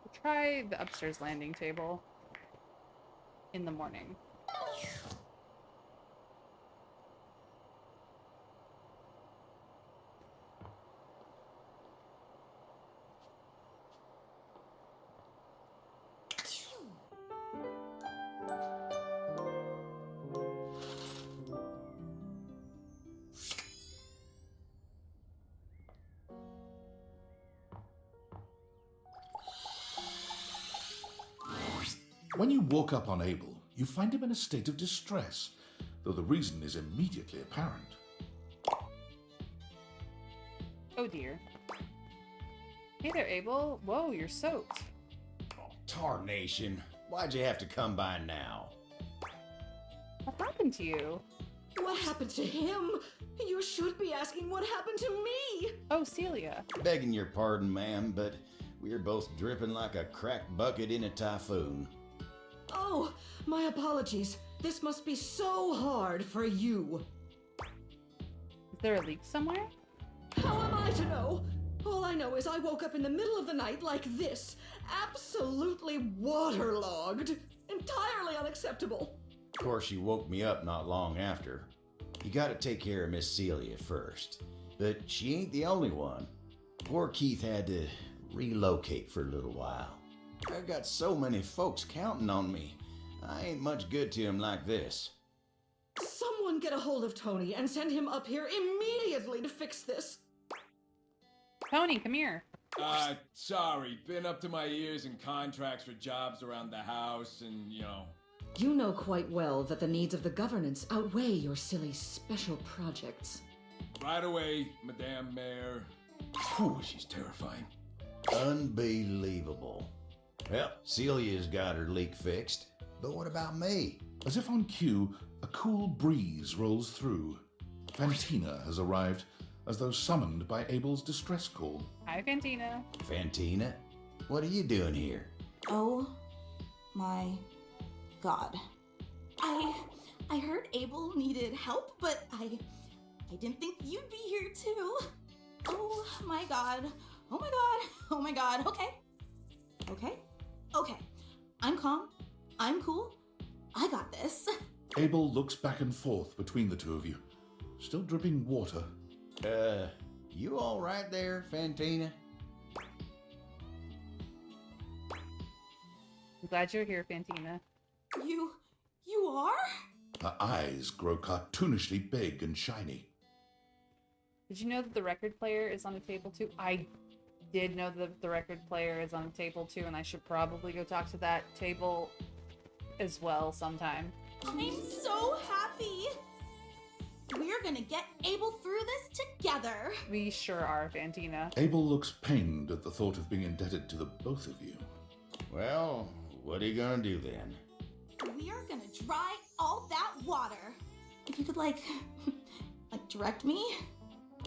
We'll try the upstairs landing table in the morning. When you walk up on Abel, you find him in a state of distress, though the reason is immediately apparent. Oh dear. Hey there, Abel. Whoa, you're soaked. Tarnation. Why'd you have to come by now? What happened to you? What happened to him? You should be asking what happened to me. Oh, Celia. Begging your pardon, ma'am, but we're both dripping like a cracked bucket in a typhoon. Oh, my apologies. This must be so hard for you. Is there a leak somewhere? How am I to know? All I know is I woke up in the middle of the night like this, absolutely waterlogged. Entirely unacceptable. Of course, you woke me up not long after. You gotta take care of Miss Celia first. But she ain't the only one. Poor Keith had to relocate for a little while. I got so many folks counting on me. I ain't much good to him like this. Someone get a hold of Tony and send him up here immediately to fix this. Tony, come here. Sorry. Been up to my ears in contracts for jobs around the house and, You know quite well that the needs of the governance outweigh your silly special projects. Right away, Madame Mayor. Whew, she's terrifying. Unbelievable. Well, Celia's got her leak fixed. But what about me? As if on cue, a cool breeze rolls through. Fantina has arrived, as though summoned by Abel's distress call. Hi, Fantina. Fantina? What are you doing here? Oh my god. I heard Abel needed help, but I didn't think you'd be here too. Oh my god. Oh my god. Oh my god. Okay. I'm calm. I'm cool. I got this. Abel looks back and forth between the two of you, still dripping water. You all right there, Fantina? I'm glad you're here, Fantina. You are? Her eyes grow cartoonishly big and shiny. Did you know that the record player is on the table too? I did know that the record player is on the table too, and I should probably go talk to that table as well sometime. I'm so happy. We're gonna get Abel through this together. We sure are, Fantina. Abel looks pained at the thought of being indebted to the both of you. Well, what are you gonna do then? We are gonna dry all that water. If you could, like direct me?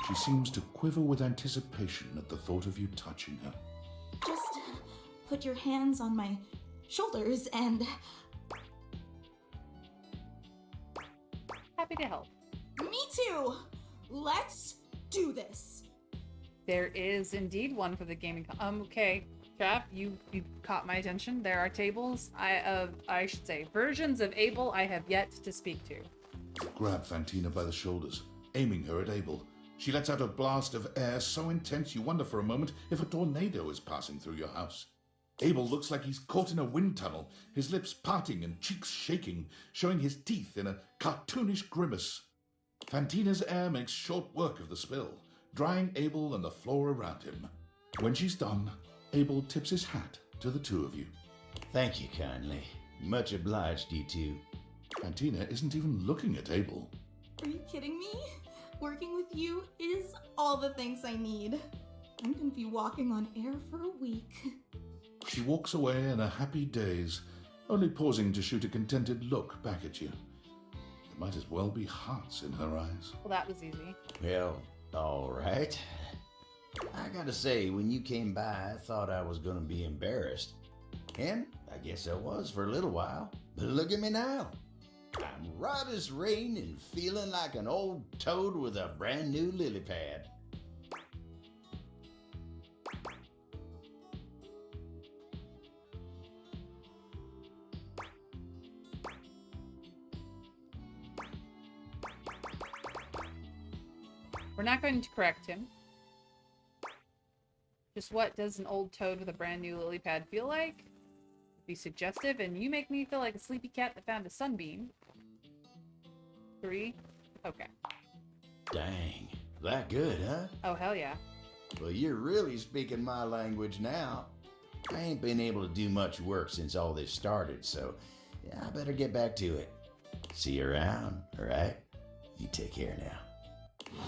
She seems to quiver with anticipation at the thought of you touching her. Just put your hands on my shoulders and... Happy to help. Me too! Let's do this! There is indeed one for the gaming okay, Chap, you caught my attention. There are tables, I should say, versions of Abel I have yet to speak to. Grab Fantina by the shoulders, aiming her at Abel. She lets out a blast of air so intense you wonder for a moment if a tornado is passing through your house. Abel looks like he's caught in a wind tunnel, his lips parting and cheeks shaking, showing his teeth in a cartoonish grimace. Fantina's air makes short work of the spill, drying Abel and the floor around him. When she's done, Abel tips his hat to the two of you. Thank you kindly. Much obliged, you two. Fantina isn't even looking at Abel. Are you kidding me? Working with you is all the things I need. I'm gonna be walking on air for a week. She walks away in a happy daze, only pausing to shoot a contented look back at you. There might as well be hearts in her eyes. Well, that was easy. Well, all right. I gotta say, when you came by, I thought I was gonna be embarrassed. And I guess I was for a little while. But look at me now. I'm right as rain and feeling like an old toad with a brand new lily pad. We're not going to correct him. Just what does an old toad with a brand new lily pad feel like? Be suggestive, and you make me feel like a sleepy cat that found a sunbeam. 3. Okay. Dang, that good, huh? Oh, hell yeah. Well, you're really speaking my language now. I ain't been able to do much work since all this started, so yeah, I better get back to it. See you around, all right? You take care now.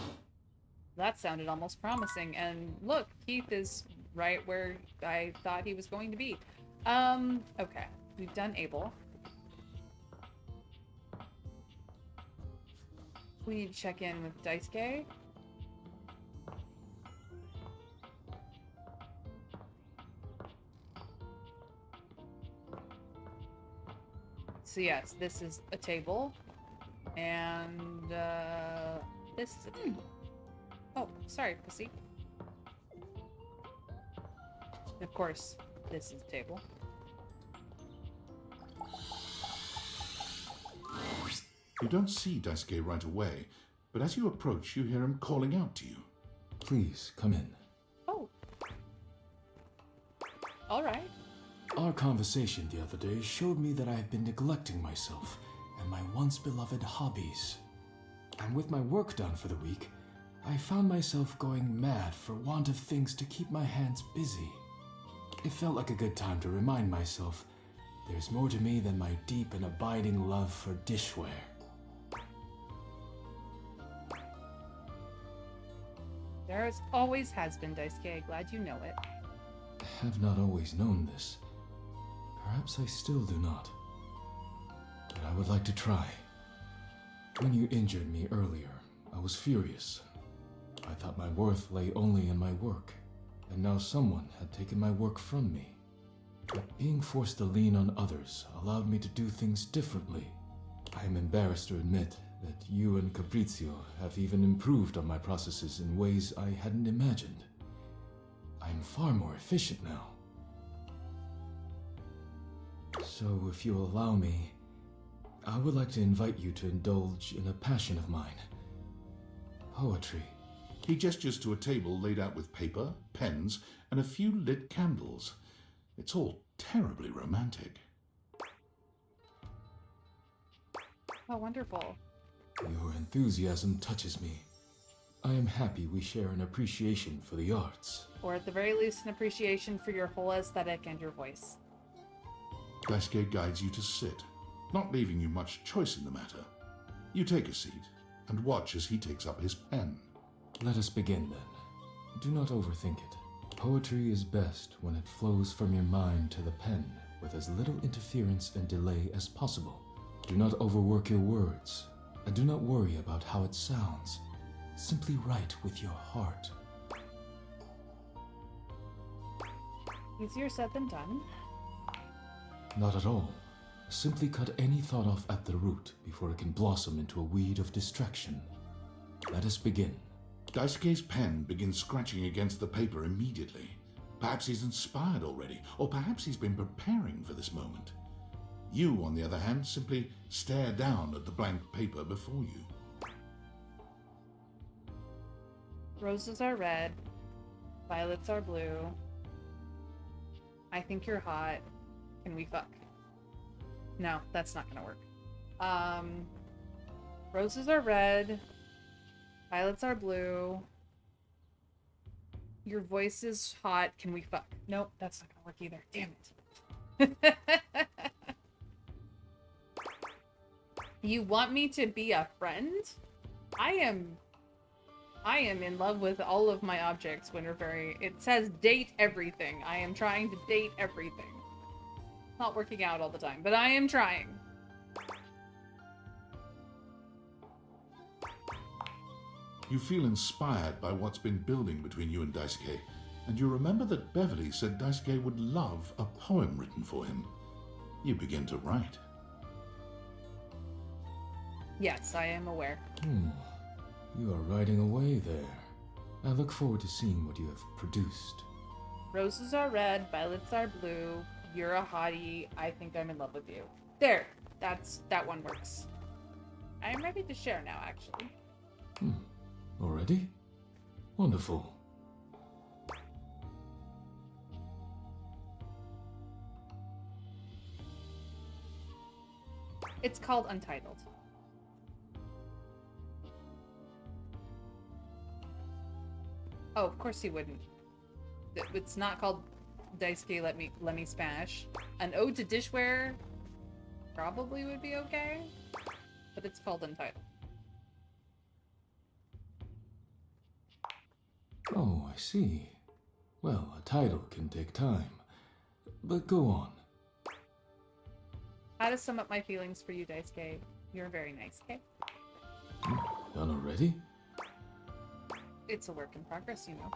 That sounded almost promising, and look, Keith is right where I thought he was going to be. Okay. We've done Abel. We need to check in with Daisuke. So yes, this is a table. And, this is a table. Oh, sorry, pussy. Of course, this is a table. You don't see Daisuke right away, but as you approach, you hear him calling out to you. Please, come in. Oh. All right. Our conversation the other day showed me that I have been neglecting myself and my once beloved hobbies. And with my work done for the week, I found myself going mad for want of things to keep my hands busy. It felt like a good time to remind myself there's more to me than my deep and abiding love for dishware. There always has been, Daisuke. Glad you know it. I have not always known this. Perhaps I still do not. But I would like to try. When you injured me earlier, I was furious. I thought my worth lay only in my work, and now someone had taken my work from me. But being forced to lean on others allowed me to do things differently. I am embarrassed to admit that you and Caprizio have even improved on my processes in ways I hadn't imagined. I am far more efficient now. So if you allow me, I would like to invite you to indulge in a passion of mine. Poetry. He gestures to a table laid out with paper, pens, and a few lit candles. It's all terribly romantic. Oh, wonderful. Your enthusiasm touches me. I am happy we share an appreciation for the arts. Or at the very least, an appreciation for your whole aesthetic and your voice. Daisuke guides you to sit, not leaving you much choice in the matter. You take a seat and watch as he takes up his pen. Let us begin then. Do not overthink it. Poetry is best when it flows from your mind to the pen with as little interference and delay as possible. Do not overwork your words, and do not worry about how it sounds. Simply write with your heart. Easier said than done. Not at all. Simply cut any thought off at the root before it can blossom into a weed of distraction. Let us begin. Daisuke's pen begins scratching against the paper immediately. Perhaps he's inspired already, or perhaps he's been preparing for this moment. You, on the other hand, simply stare down at the blank paper before you. Roses are red. Violets are blue. I think you're hot. Can we fuck? No, that's not gonna work. Roses are red. Violets are blue. Your voice is hot. Can we fuck? Nope, that's not gonna work either. Damn it. You want me to be a friend? I am in love with all of my objects when we're very... It says date everything. I am trying to date everything. Not working out all the time, but I am trying. You feel inspired by what's been building between you and Daisuke, and you remember that Beverly said Daisuke would love a poem written for him. You begin to write. Yes, I am aware. You are writing away there. I look forward to seeing what you have produced. Roses are red, violets are blue. You're a hottie. I think I'm in love with you. There. That one works. I am ready to share now, actually. Already? Wonderful. It's called Untitled. Oh, of course he wouldn't. It's not called Daisuke Let Me Smash. An ode to dishware probably would be okay, but it's called Untitled. Oh, I see. Well, a title can take time. But go on. How to sum up my feelings for you, Daisuke? You're very nice, okay? Done already? It's a work in progress, you know.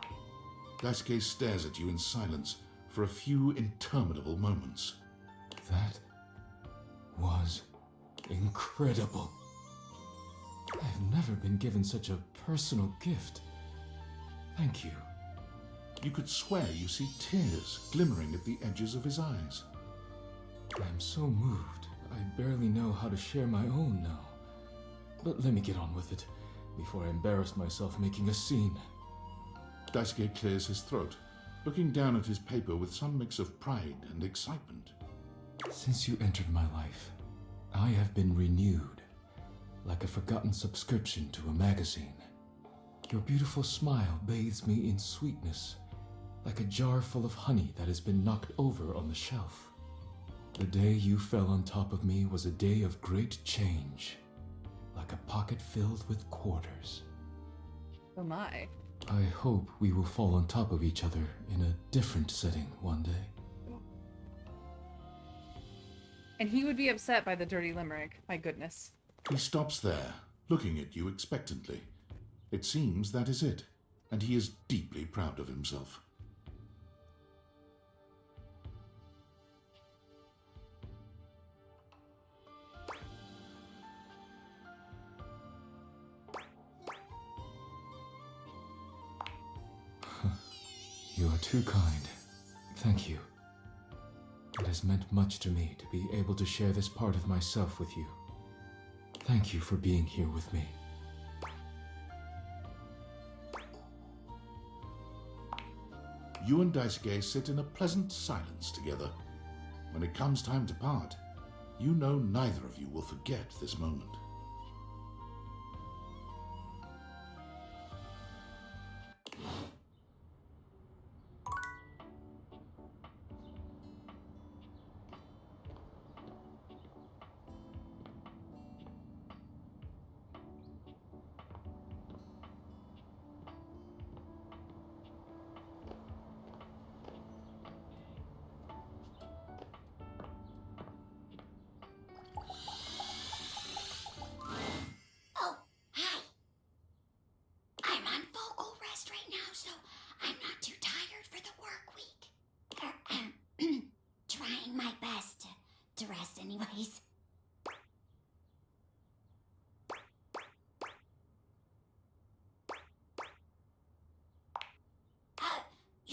Daisuke stares at you in silence for a few interminable moments. That was incredible. I've never been given such a personal gift. Thank you. You could swear you see tears glimmering at the edges of his eyes. I am so moved, I barely know how to share my own now. But let me get on with it, before I embarrass myself making a scene. Daisuke clears his throat, looking down at his paper with some mix of pride and excitement. Since you entered my life, I have been renewed, like a forgotten subscription to a magazine. Your beautiful smile bathes me in sweetness, like a jar full of honey that has been knocked over on the shelf. The day you fell on top of me was a day of great change, like a pocket filled with quarters. Oh my. I hope we will fall on top of each other in a different setting one day. And he would be upset by the dirty limerick. My goodness. He stops there, looking at you expectantly. It seems that is it, and he is deeply proud of himself. You are too kind. Thank you. It has meant much to me to be able to share this part of myself with you. Thank you for being here with me. You and Daisuke sit in a pleasant silence together. When it comes time to part, you know neither of you will forget this moment.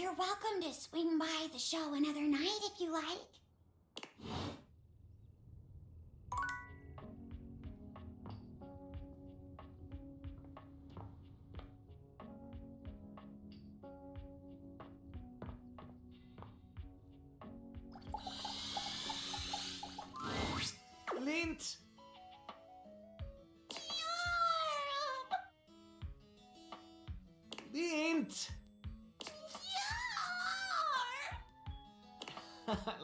You're welcome to swing by the show another night if you like. Lint! Lint!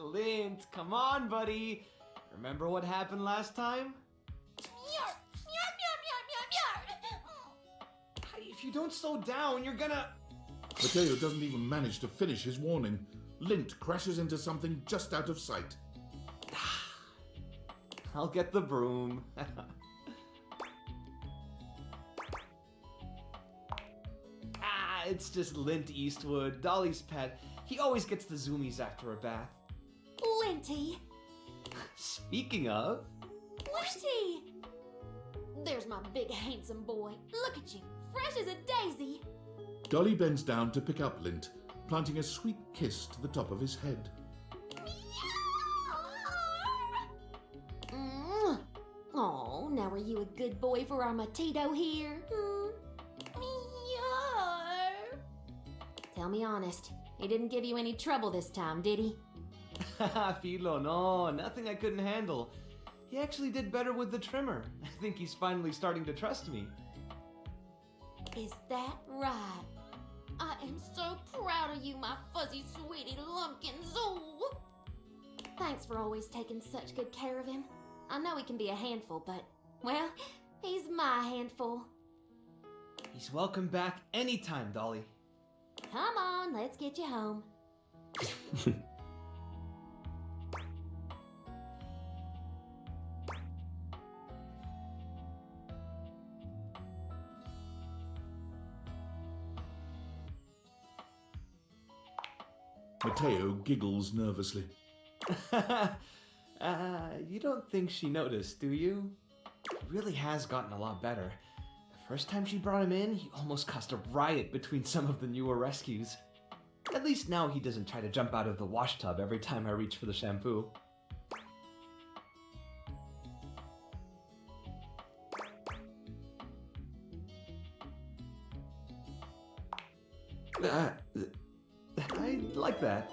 Lint, come on, buddy. Remember what happened last time? If you don't slow down, you're gonna... Mateo doesn't even manage to finish his warning. Lint crashes into something just out of sight. I'll get the broom. It's just Lint Eastwood, Dolly's pet. He always gets the zoomies after a bath. Linty! Speaking of... Linty! There's my big handsome boy. Look at you, fresh as a daisy. Dolly bends down to pick up Lint, planting a sweet kiss to the top of his head. Oh, now are you a good boy for our Matito here? Tell me honest, he didn't give you any trouble this time, did he? Filo, no, nothing I couldn't handle. He actually did better with the trimmer. I think he's finally starting to trust me. Is that right? I am so proud of you, my fuzzy sweetie lumpkins. Oh. Thanks for always taking such good care of him. I know he can be a handful, but, well, he's my handful. He's welcome back anytime, Dolly. Come on, let's get you home. Mateo giggles nervously. You don't think she noticed, do you? He really has gotten a lot better. The first time she brought him in, he almost caused a riot between some of the newer rescues. At least now he doesn't try to jump out of the wash tub every time I reach for the shampoo. I like that.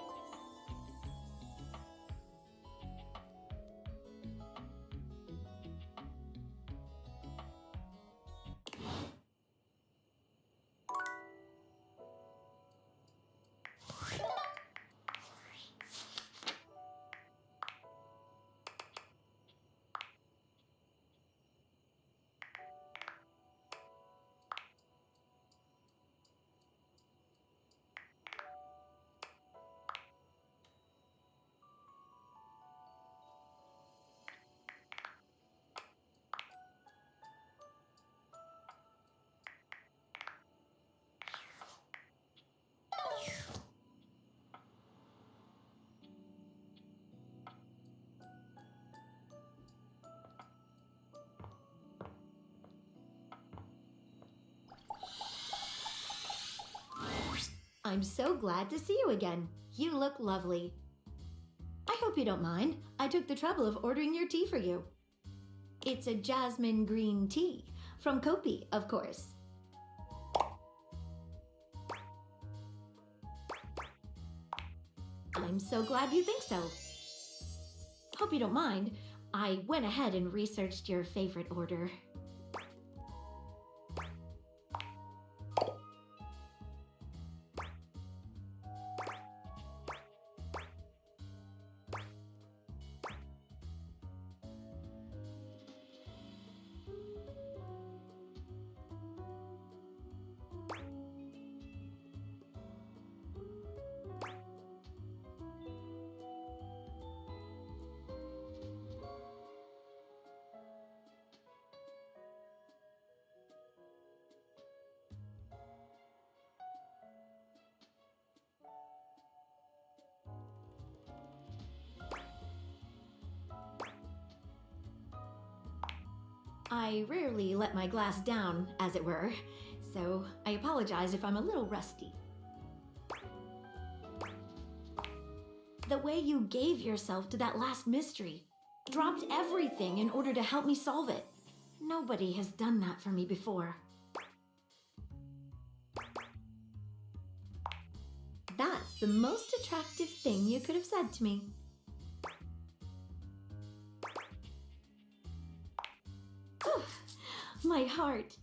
I'm so glad to see you again. You look lovely. I hope you don't mind. I took the trouble of ordering your tea for you. It's a jasmine green tea. From Kopi, of course. I'm so glad you think so. Hope you don't mind. I went ahead and researched your favorite order. I rarely let my glass down, as it were, so I apologize if I'm a little rusty. The way you gave yourself to that last mystery. Dropped everything in order to help me solve it. Nobody has done that for me before. That's the most attractive thing you could have said to me. Oof, my heart.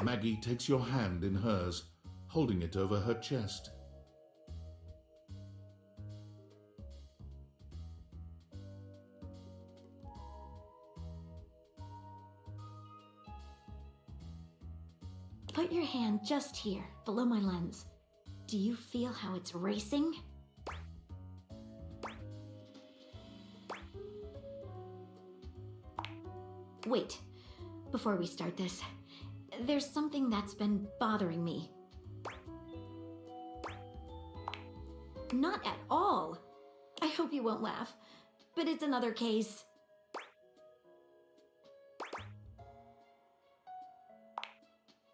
Maggie takes your hand in hers, holding it over her chest. Put your hand just here, below my lens. Do you feel how it's racing? Wait, before we start this, there's something that's been bothering me. Not at all. I hope you won't laugh, but it's another case.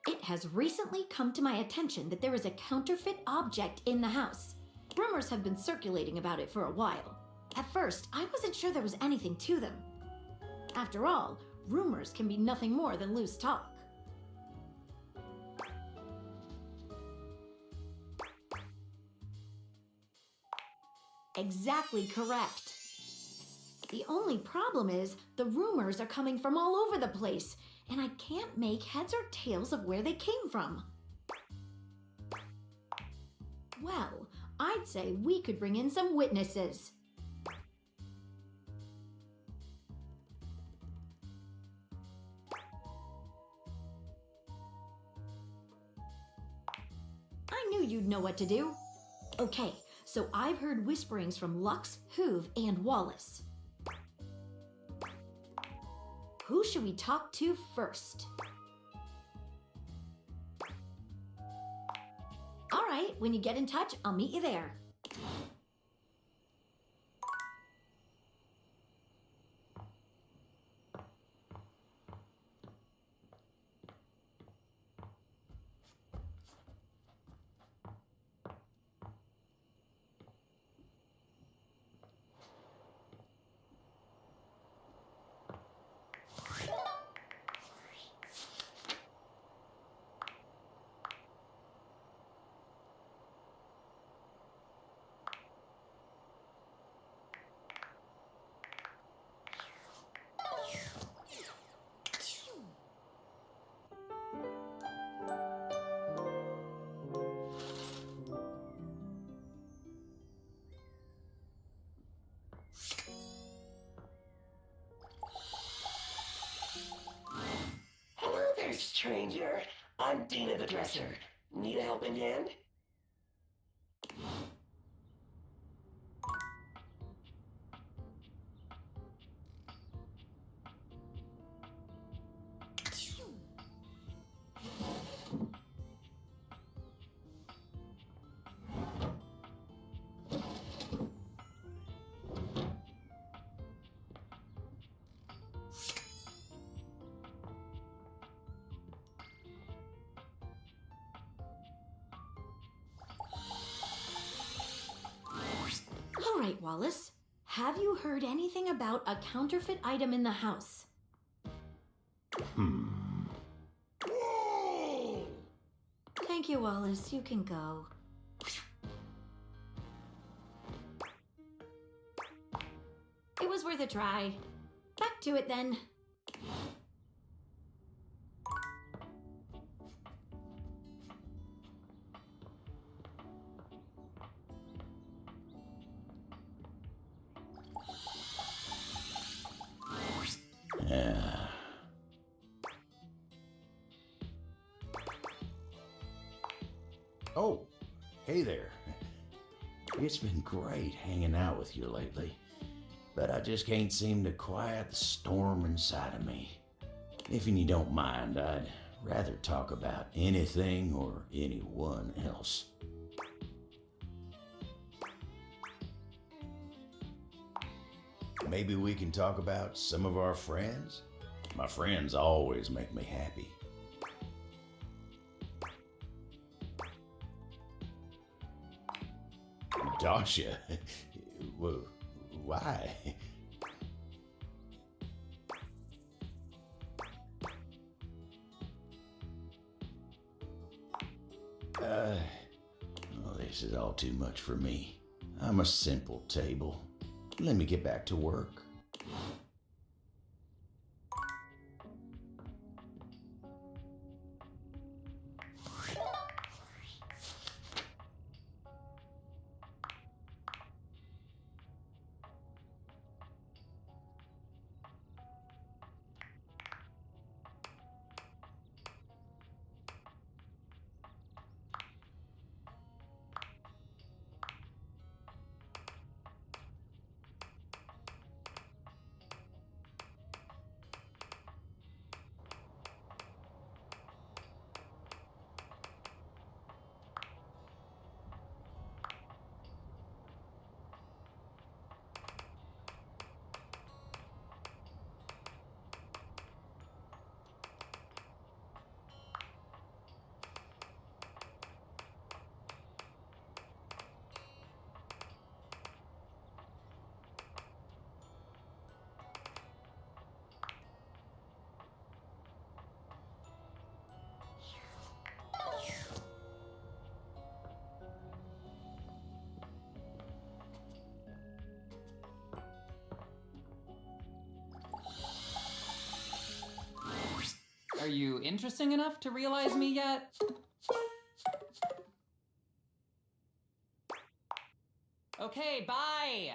It has recently come to my attention that there is a counterfeit object in the house. Rumors have been circulating about it for a while. At first, I wasn't sure there was anything to them. After all, rumors can be nothing more than loose talk. Exactly correct. The only problem is the rumors are coming from all over the place, and I can't make heads or tails of where they came from. Well, I'd say we could bring in some witnesses. I knew you'd know what to do. Okay, so I've heard whisperings from Lux, Hoove, and Wallace. Who should we talk to first? All right, when you get in touch, I'll meet you there. Hello there, stranger. I'm Dina the Dresser. Need a helping hand? All right, Wallace. Have you heard anything about a counterfeit item in the house? Thank you, Wallace. You can go. It was worth a try. Back to it then. Yeah. Oh, hey there. It's been great hanging out with you lately, but I just can't seem to quiet the storm inside of me. If you don't mind, I'd rather talk about anything or anyone else. Maybe we can talk about some of our friends? My friends always make me happy. Dasha? Well, why? Well, this is all too much for me. I'm a simple table. Let me get back to work. Are you interesting enough to realize me yet? Okay, bye!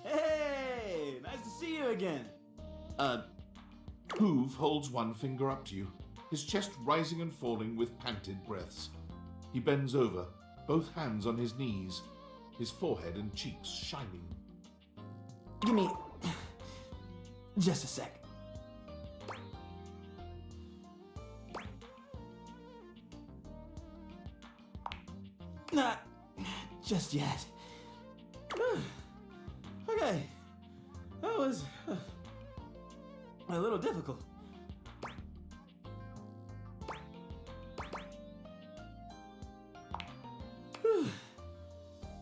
Hey! Nice to see you again. Hoove holds one finger up to you, his chest rising and falling with panted breaths. He bends over, both hands on his knees, his forehead and cheeks shining. Give me just a sec. Not just yet. Okay, that was a little difficult.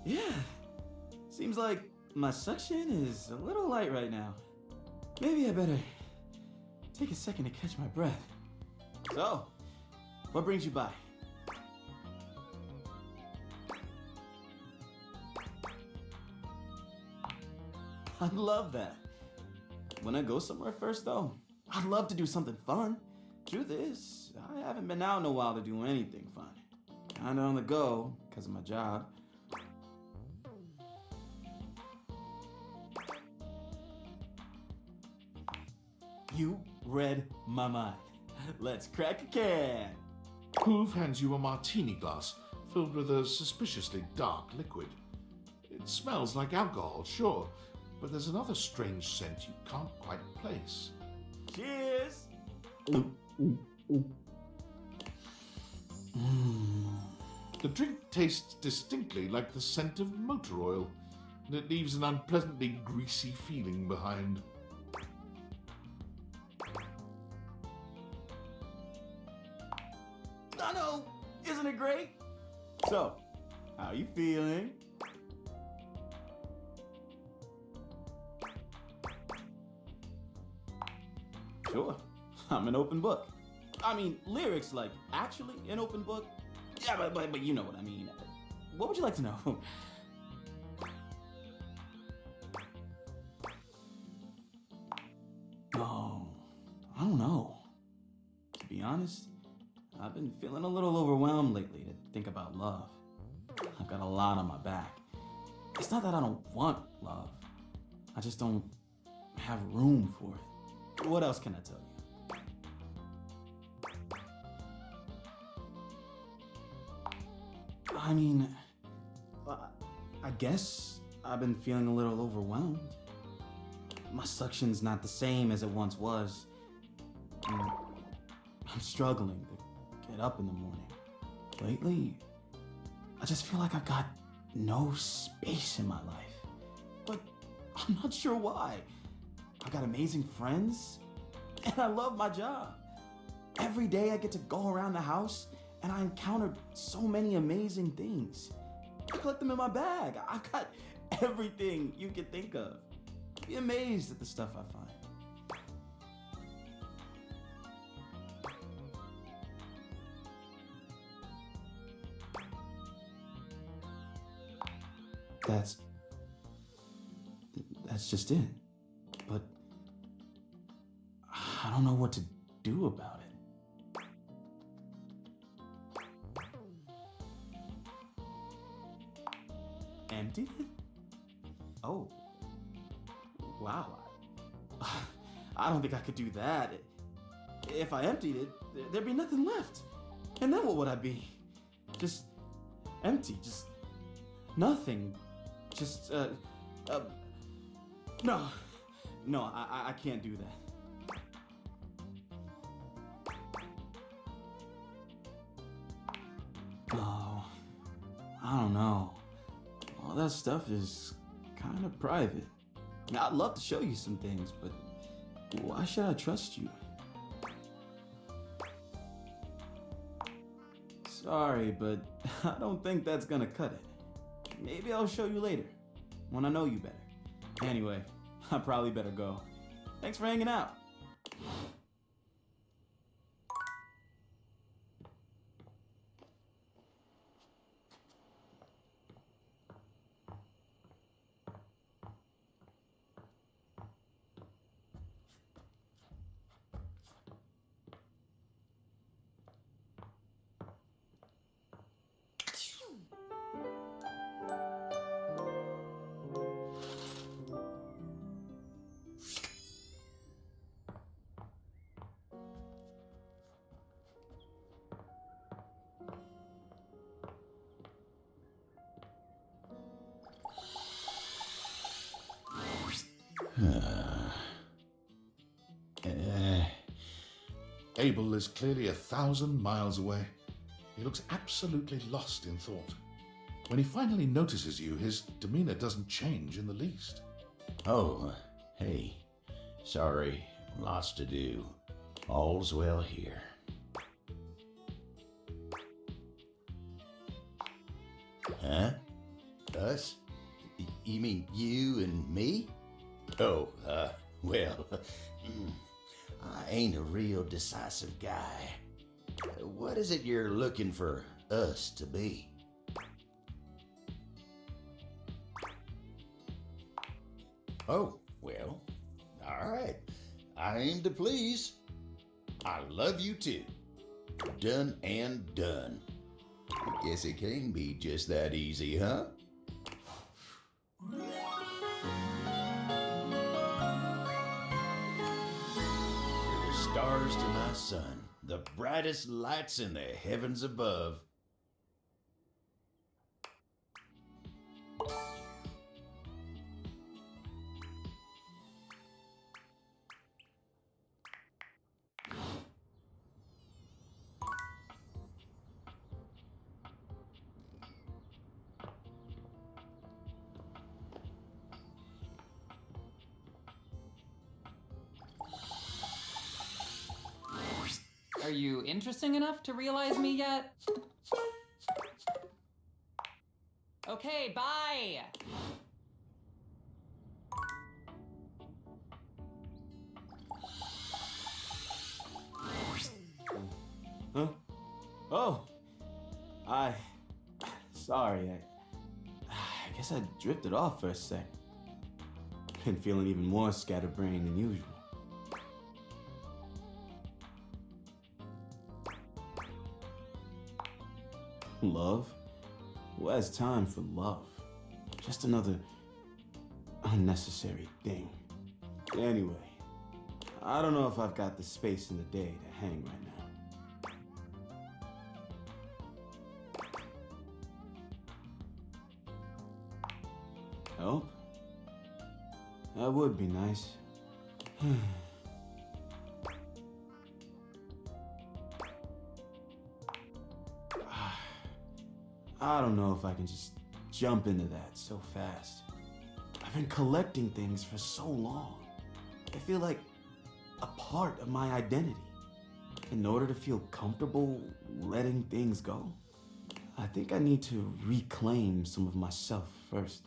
Yeah, seems like my suction is a little light right now. Maybe I better take a second to catch my breath. So, what brings you by? I love that. When I go somewhere first, though, I'd love to do something fun. Truth is, I haven't been out in a while to do anything fun. Kinda on the go, because of my job. You read my mind. Let's crack a can. Hoove hands you a martini glass filled with a suspiciously dark liquid. It smells like alcohol, sure, but there's another strange scent you can't quite place. Cheers! The drink tastes distinctly like the scent of motor oil, and it leaves an unpleasantly greasy feeling behind. I know, isn't it great? So, how you feeling? Sure, I'm an open book. I mean, lyrics like actually an open book? Yeah, but you know what I mean. What would you like to know? Oh, I don't know. To be honest, I've been feeling a little overwhelmed lately to think about love. I've got a lot on my back. It's not that I don't want love. I just don't have room for it. What else can I tell you? I mean, I guess I've been feeling a little overwhelmed. My suction's not the same as it once was. I'm struggling to get up in the morning. Lately, I just feel like I've got no space in my life. But I'm not sure why. I've got amazing friends, And I love my job. Every day I get to go around the house and I encounter so many amazing things. I collect them in my bag. I've got everything you can think of. Be amazed at the stuff I find. That's just it. But I don't know what to do about it. Emptied it? Oh. Wow. I don't think I could do that. If I emptied it, there'd be nothing left. And then what would I be? Just empty, just nothing. Just, no, I can't do that. Oh, I don't know. All that stuff is kind of private. I mean, I'd love to show you some things, but why should I trust you? Sorry, but I don't think that's gonna cut it. Maybe I'll show you later, when I know you better. Anyway, I probably better go. Thanks for hanging out. Abel is clearly 1,000 miles away. He looks absolutely lost in thought. When he finally notices you, his demeanor doesn't change in the least. Oh, hey. Sorry, lots to do. All's well here. Huh? Us? You mean you and me? Oh, well, I ain't a real decisive guy. What is it you're looking for us to be? Oh, well, all right. I aim to please. I love you too. Done and done. I guess it can be just that easy, huh? You're the stars to my sun, the brightest lights in the heavens above. Are you interesting enough to realize me yet? Okay, bye! Huh? Oh! Sorry, I guess I drifted off for a sec. Been feeling even more scatterbrained than usual. Love? Who has time for love? Just another unnecessary thing. Anyway, I don't know if I've got the space in the day to hang right now. Help? That would be nice. I don't know if I can just jump into that so fast. I've been collecting things for so long. I feel like a part of my identity. In order to feel comfortable letting things go, I think I need to reclaim some of myself first.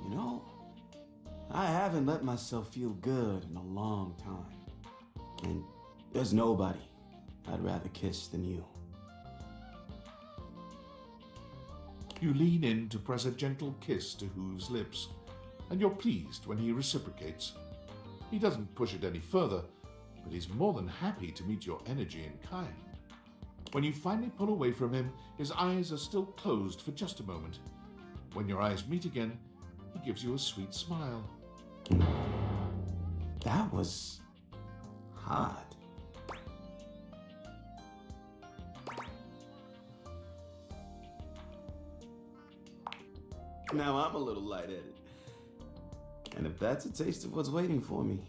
You know, I haven't let myself feel good in a long time. And there's nobody I'd rather kiss than you. You lean in to press a gentle kiss to Hoove's lips, and you're pleased when he reciprocates. He doesn't push it any further, but he's more than happy to meet your energy in kind. When you finally pull away from him, his eyes are still closed for just a moment. When your eyes meet again, he gives you a sweet smile. That was hot. Now I'm a little lightheaded. And if that's a taste of what's waiting for me,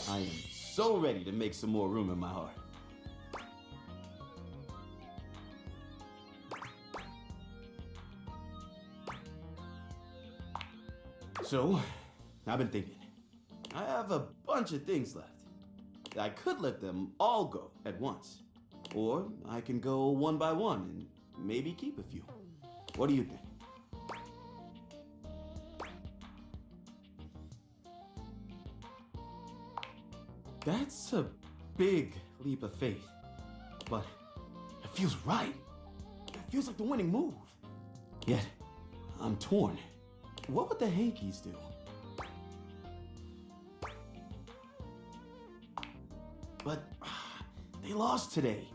I am so ready to make some more room in my heart. So, I've been thinking. I have a bunch of things left. I could let them all go at once. Or I can go one by one and maybe keep a few. What do you think? That's a big leap of faith, but it feels right. It feels like the winning move. Yet, I'm torn. What would the Hankies do? But they lost today.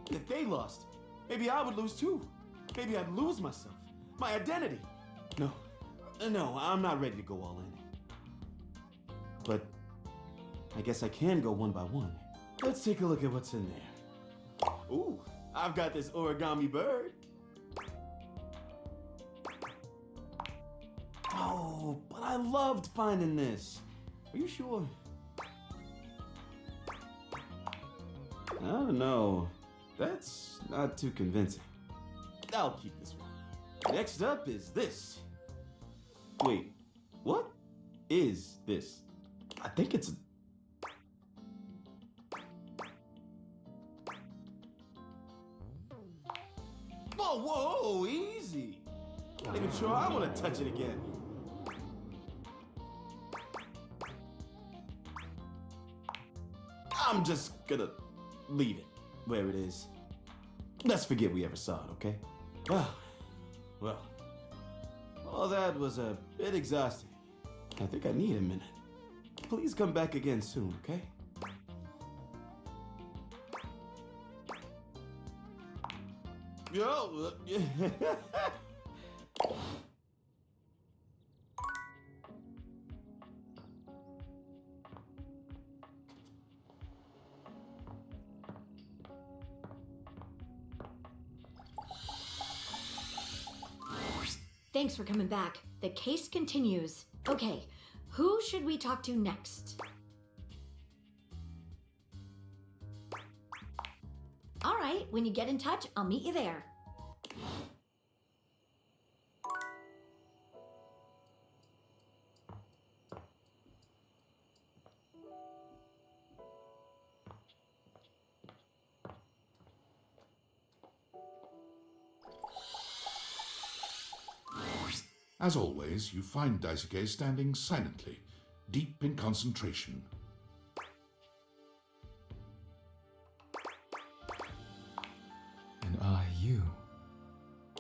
And if they lost, maybe I would lose too. Maybe I'd lose myself, my identity. No, I'm not ready to go all in. But I guess I can go one by one. Let's take a look at what's in there. Ooh, I've got this origami bird. Oh, but I loved finding this. Are you sure? I don't know. That's not too convincing. I'll keep this one. Next up is this. Wait, what is this? I think it's whoa, easy. Not even sure I want to touch it again. I'm just gonna leave it where it is. Let's forget we ever saw it, okay? Well, all that was a bit exhausting. I think I need a minute. Please come back again soon, okay? Yo, Thanks for coming back. The case continues. Okay, who should we talk to next? All right, when you get in touch, I'll meet you there. As always, you find Daisuke standing silently, deep in concentration. And you.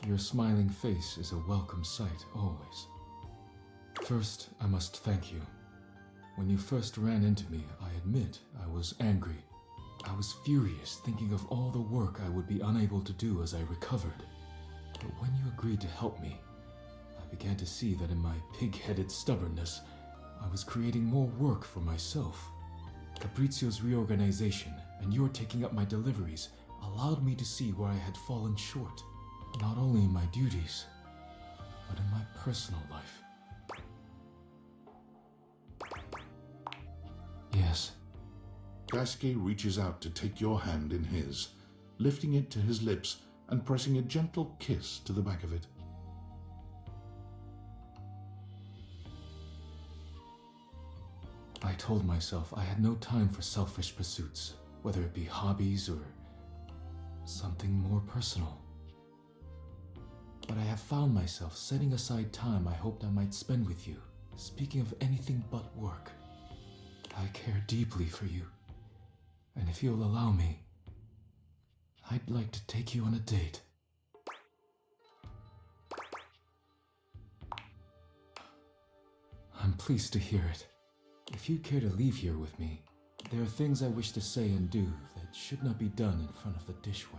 Your smiling face is a welcome sight, always. First, I must thank you. When you first ran into me, I admit I was angry. I was furious, thinking of all the work I would be unable to do as I recovered. But when you agreed to help me, I began to see that in my pig-headed stubbornness, I was creating more work for myself. Caprizio's reorganization and your taking up my deliveries allowed me to see where I had fallen short, not only in my duties, but in my personal life. Yes. Daisuke reaches out to take your hand in his, lifting it to his lips and pressing a gentle kiss to the back of it. I told myself I had no time for selfish pursuits, whether it be hobbies or something more personal. But I have found myself setting aside time I hoped I might spend with you, speaking of anything but work. I care deeply for you, and if you'll allow me, I'd like to take you on a date. I'm pleased to hear it. If you care to leave here with me, there are things I wish to say and do that should not be done in front of the dishware.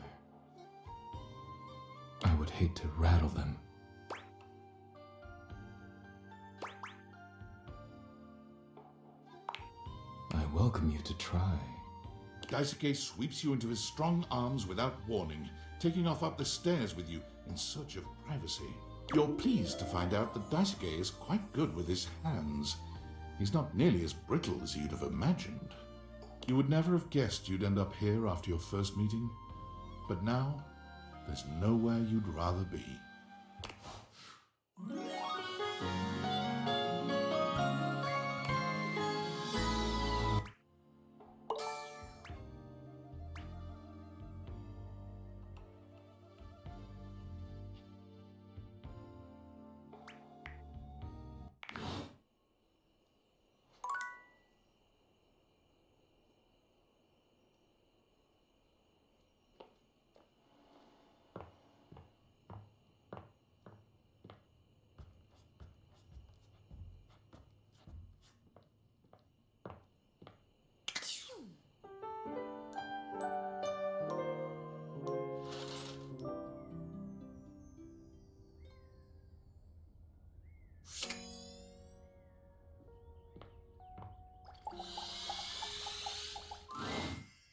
I would hate to rattle them. I welcome you to try. Daisuke sweeps you into his strong arms without warning, taking off up the stairs with you in search of privacy. You're pleased to find out that Daisuke is quite good with his hands. He's not nearly as brittle as you'd have imagined. You would never have guessed you'd end up here after your first meeting, but now there's nowhere you'd rather be.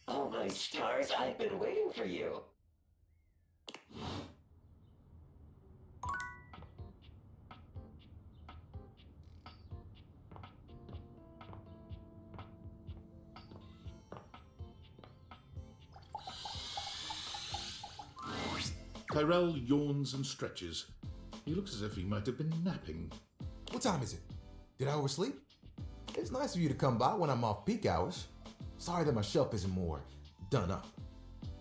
Oh my stars, I've been waiting for you. Tyrell yawns and stretches. He looks as if he might have been napping. What time is it? Did I oversleep? It's nice of you to come by when I'm off peak hours. Sorry that my shelf isn't more done up.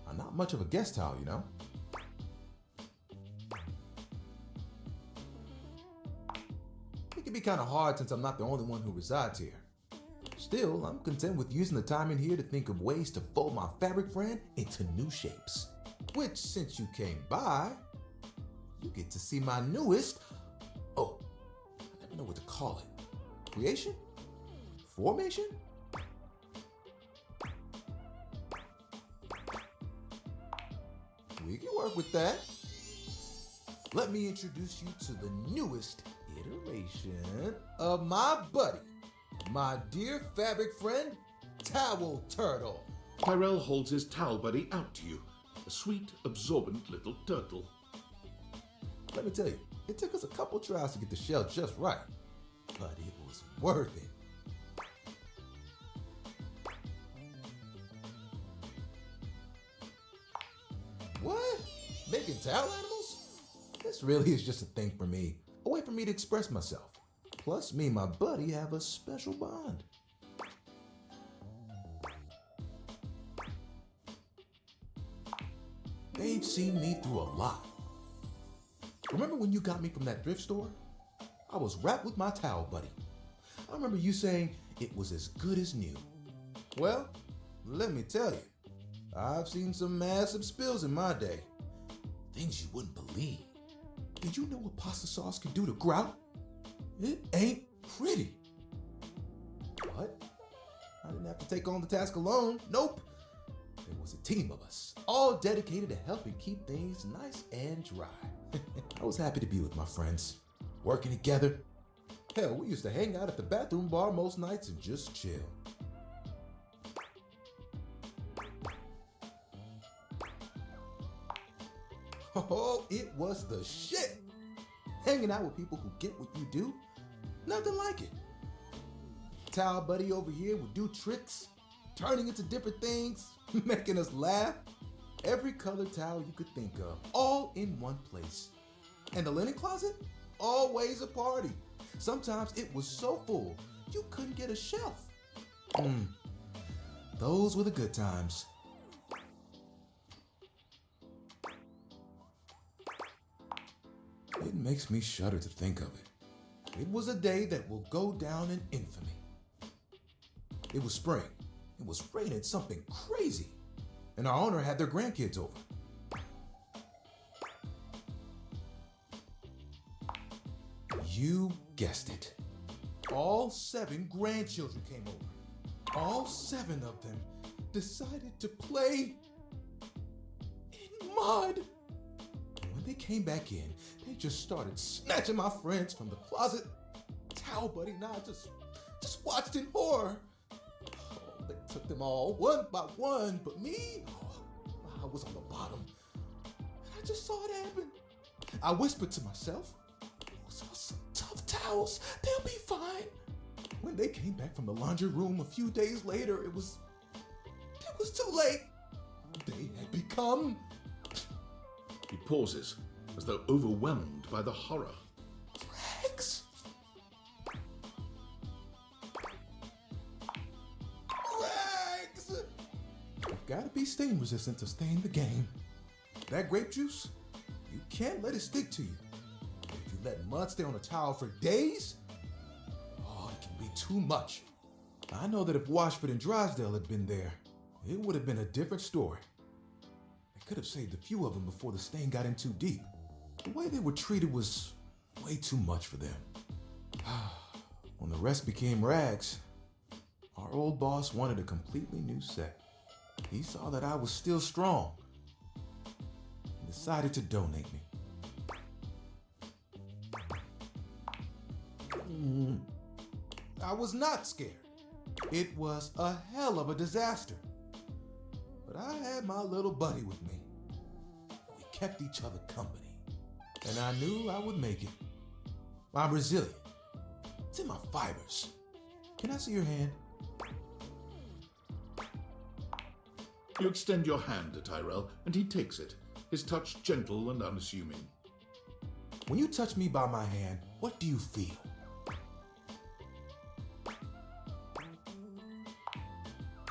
I'm not much of a guest towel, you know? It can be kind of hard since I'm not the only one who resides here. Still, I'm content with using the time in here to think of ways to fold my fabric friend into new shapes. Which, since you came by, you get to see my newest, I never know what to call it. Creation? Formation? We can work with that. Let me introduce you to the newest iteration of my buddy, my dear fabric friend, Towel Turtle. Tyrell holds his towel buddy out to you, a sweet, absorbent little turtle. Let me tell you, it took us a couple tries to get the shell just right, but it was worth it. What? Making towel animals? This really is just a thing for me, a way for me to express myself. Plus, me and my buddy have a special bond. They've seen me through a lot. Remember when you got me from that thrift store? I was wrapped with my towel buddy. I remember you saying it was as good as new. Well, let me tell you, I've seen some massive spills in my day. Things you wouldn't believe. Did you know what pasta sauce can do to grout? It ain't pretty. But I didn't have to take on the task alone. Nope. There was a team of us, all dedicated to helping keep things nice and dry. I was happy to be with my friends, working together. Hell, we used to hang out at the bathroom bar most nights and just chill. Oh, it was the shit. Hanging out with people who get what you do, nothing like it. Towel buddy over here would do tricks, turning into different things, making us laugh. Every colored towel you could think of, all in one place. And the linen closet? Always a party. Sometimes it was so full, you couldn't get a shelf. Those were the good times. It makes me shudder to think of it. It was a day that will go down in infamy. It was spring. It was raining something crazy. And our owner had their grandkids over. You guessed it. All 7 grandchildren came over. All 7 of them decided to play in mud. And when they came back in, they just started snatching my friends from the closet. Towel Buddy and I just watched in horror. Oh, they took them all one by one, but me, I was on the bottom. And I just saw it happen. I whispered to myself, "Those are some tough towels. They'll be fine." When they came back from the laundry room a few days later, it was too late. They had become... He pauses, as though overwhelmed by the horror. Rags. Rags. You've got to be stain resistant to stay in the game. That grape juice, you can't let it stick to you. If you let mud stay on a towel for days, oh, it can be too much. I know that if Washford and Drysdale had been there, it would have been a different story. They could have saved a few of them before the stain got in too deep. The way they were treated was way too much for them. When the rest became rags, our old boss wanted a completely new set. He saw that I was still strong and decided to donate me. I was not scared. It was a hell of a disaster. But I had my little buddy with me. We kept each other company. And I knew I would make it. I'm resilient. It's in my fibers. Can I see your hand? You extend your hand to Tyrell, and he takes it, his touch gentle and unassuming. When you touch me by my hand, what do you feel?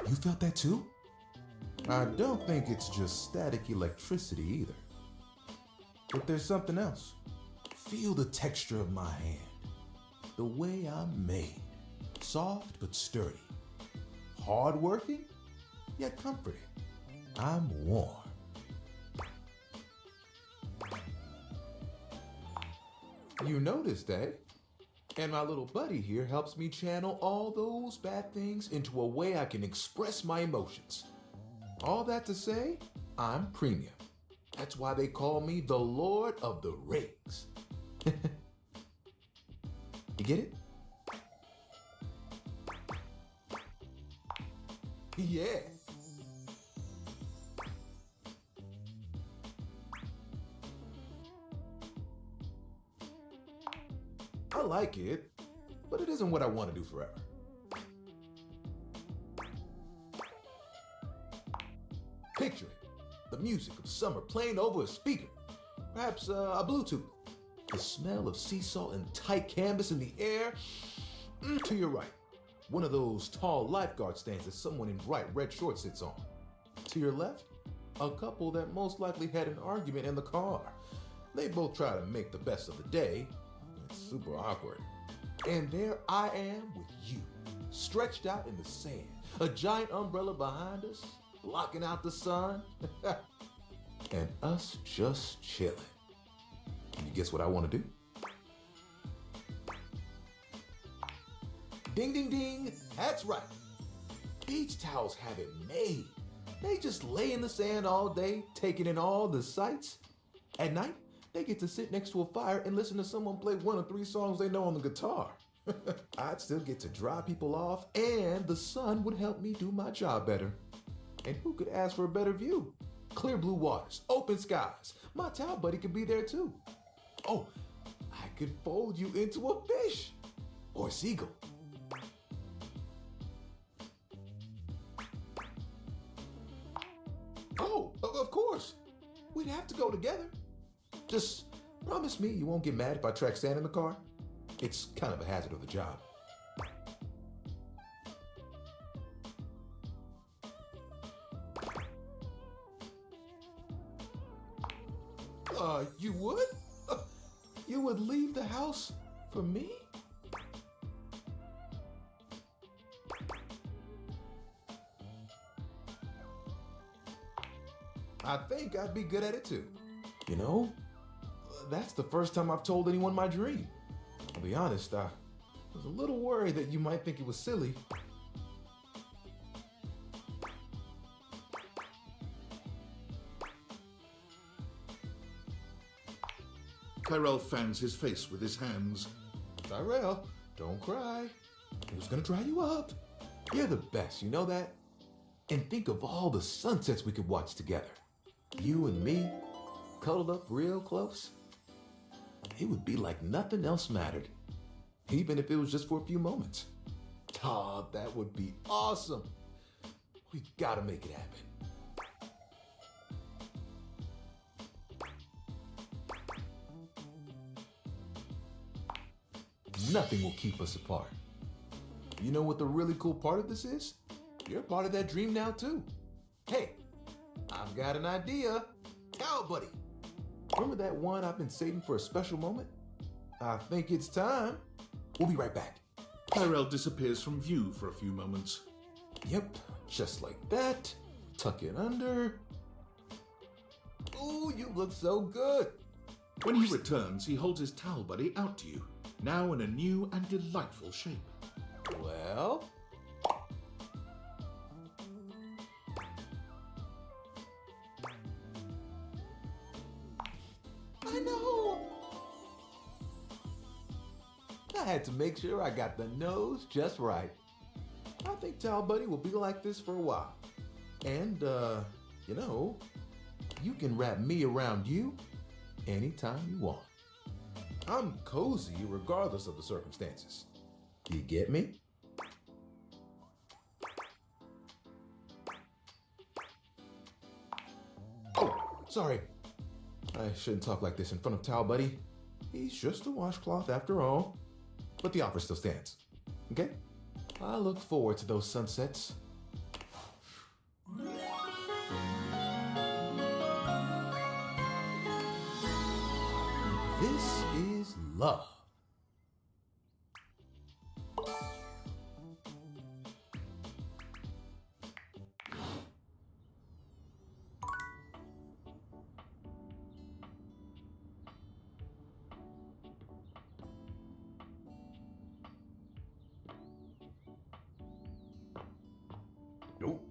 You felt that too? I don't think it's just static electricity either. But there's something else. Feel the texture of my hand. The way I'm made. Soft but sturdy. Hard-working, yet comforting. I'm warm. You noticed, eh? And my little buddy here helps me channel all those bad things into a way I can express my emotions. All that to say, I'm premium. That's why they call me the Lord of the Rings. You get it? Yeah. I like it, but it isn't what I want to do forever. Picture it. The music of summer playing over a speaker. Perhaps a Bluetooth. The smell of sea salt and tight canvas in the air. To your right, one of those tall lifeguard stands that someone in bright red shorts sits on. To your left, a couple that most likely had an argument in the car. They both try to make the best of the day. It's super awkward. And there I am with you, stretched out in the sand. A giant umbrella behind us, blocking out the sun. And us just chilling. Can you guess what I want to do? Ding, ding, ding. That's right. Beach towels have it made. They just lay in the sand all day, taking in all the sights. At night, they get to sit next to a fire and listen to someone play one of 3 songs they know on the guitar. I'd still get to dry people off, and the sun would help me do my job better. And who could ask for a better view? Clear blue waters, open skies. My towel buddy could be there too. Oh, I could fold you into a fish or a seagull. Oh, of course. We'd have to go together. Just promise me you won't get mad if I track sand in the car. It's kind of a hazard of the job. You would? You would leave the house for me? I think I'd be good at it too. You know, that's the first time I've told anyone my dream. I'll be honest, I was a little worried that you might think it was silly. Tyrell fans his face with his hands. Tyrell, don't cry. It was gonna dry you up. You're the best, you know that? And think of all the sunsets we could watch together. You and me, cuddled up real close. It would be like nothing else mattered, even if it was just for a few moments. Oh, that would be awesome. We gotta make it happen. Nothing will keep us apart. You know what the really cool part of this is? You're part of that dream now too. Hey, I've got an idea. Towel buddy. Remember that one I've been saving for a special moment? I think it's time. We'll be right back. Tyrell disappears from view for a few moments. Yep, just like that. Tuck it under. Ooh, you look so good. When he returns, he holds his towel buddy out to you, now in a new and delightful shape. Well, I know. I had to make sure I got the nose just right. I think Towel Buddy will be like this for a while. And, you know, you can wrap me around you anytime you want. I'm cozy regardless of the circumstances. You get me? Oh, sorry. I shouldn't talk like this in front of Towel Buddy. He's just a washcloth after all. But the offer still stands. Okay? I look forward to those sunsets. This is love. Nope.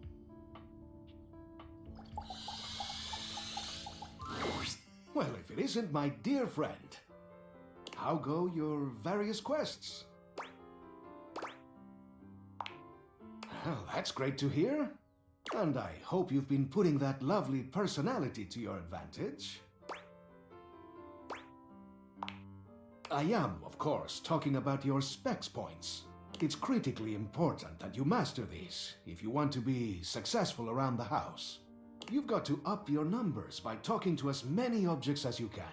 Well, if it isn't my dear friend, how go your various quests? Well, that's great to hear. And I hope you've been putting that lovely personality to your advantage. I am, of course, talking about your specs points. It's critically important that you master these if you want to be successful around the house. You've got to up your numbers by talking to as many objects as you can.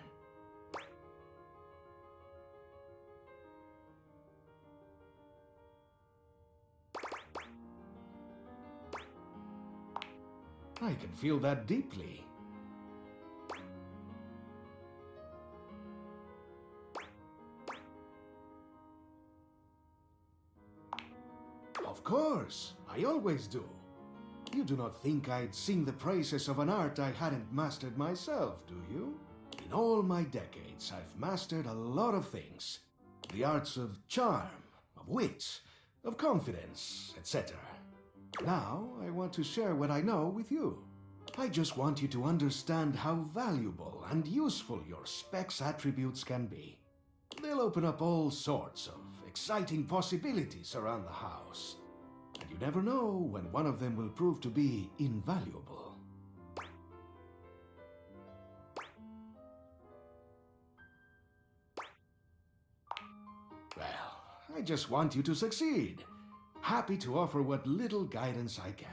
I can feel that deeply. Of course, I always do. You do not think I'd sing the praises of an art I hadn't mastered myself, do you? In all my decades, I've mastered a lot of things. The arts of charm, of wit, of confidence, etc. Now, I want to share what I know with you. I just want you to understand how valuable and useful your specs attributes can be. They'll open up all sorts of exciting possibilities around the house. And you never know when one of them will prove to be invaluable. Well, I just want you to succeed. Happy to offer what little guidance I can.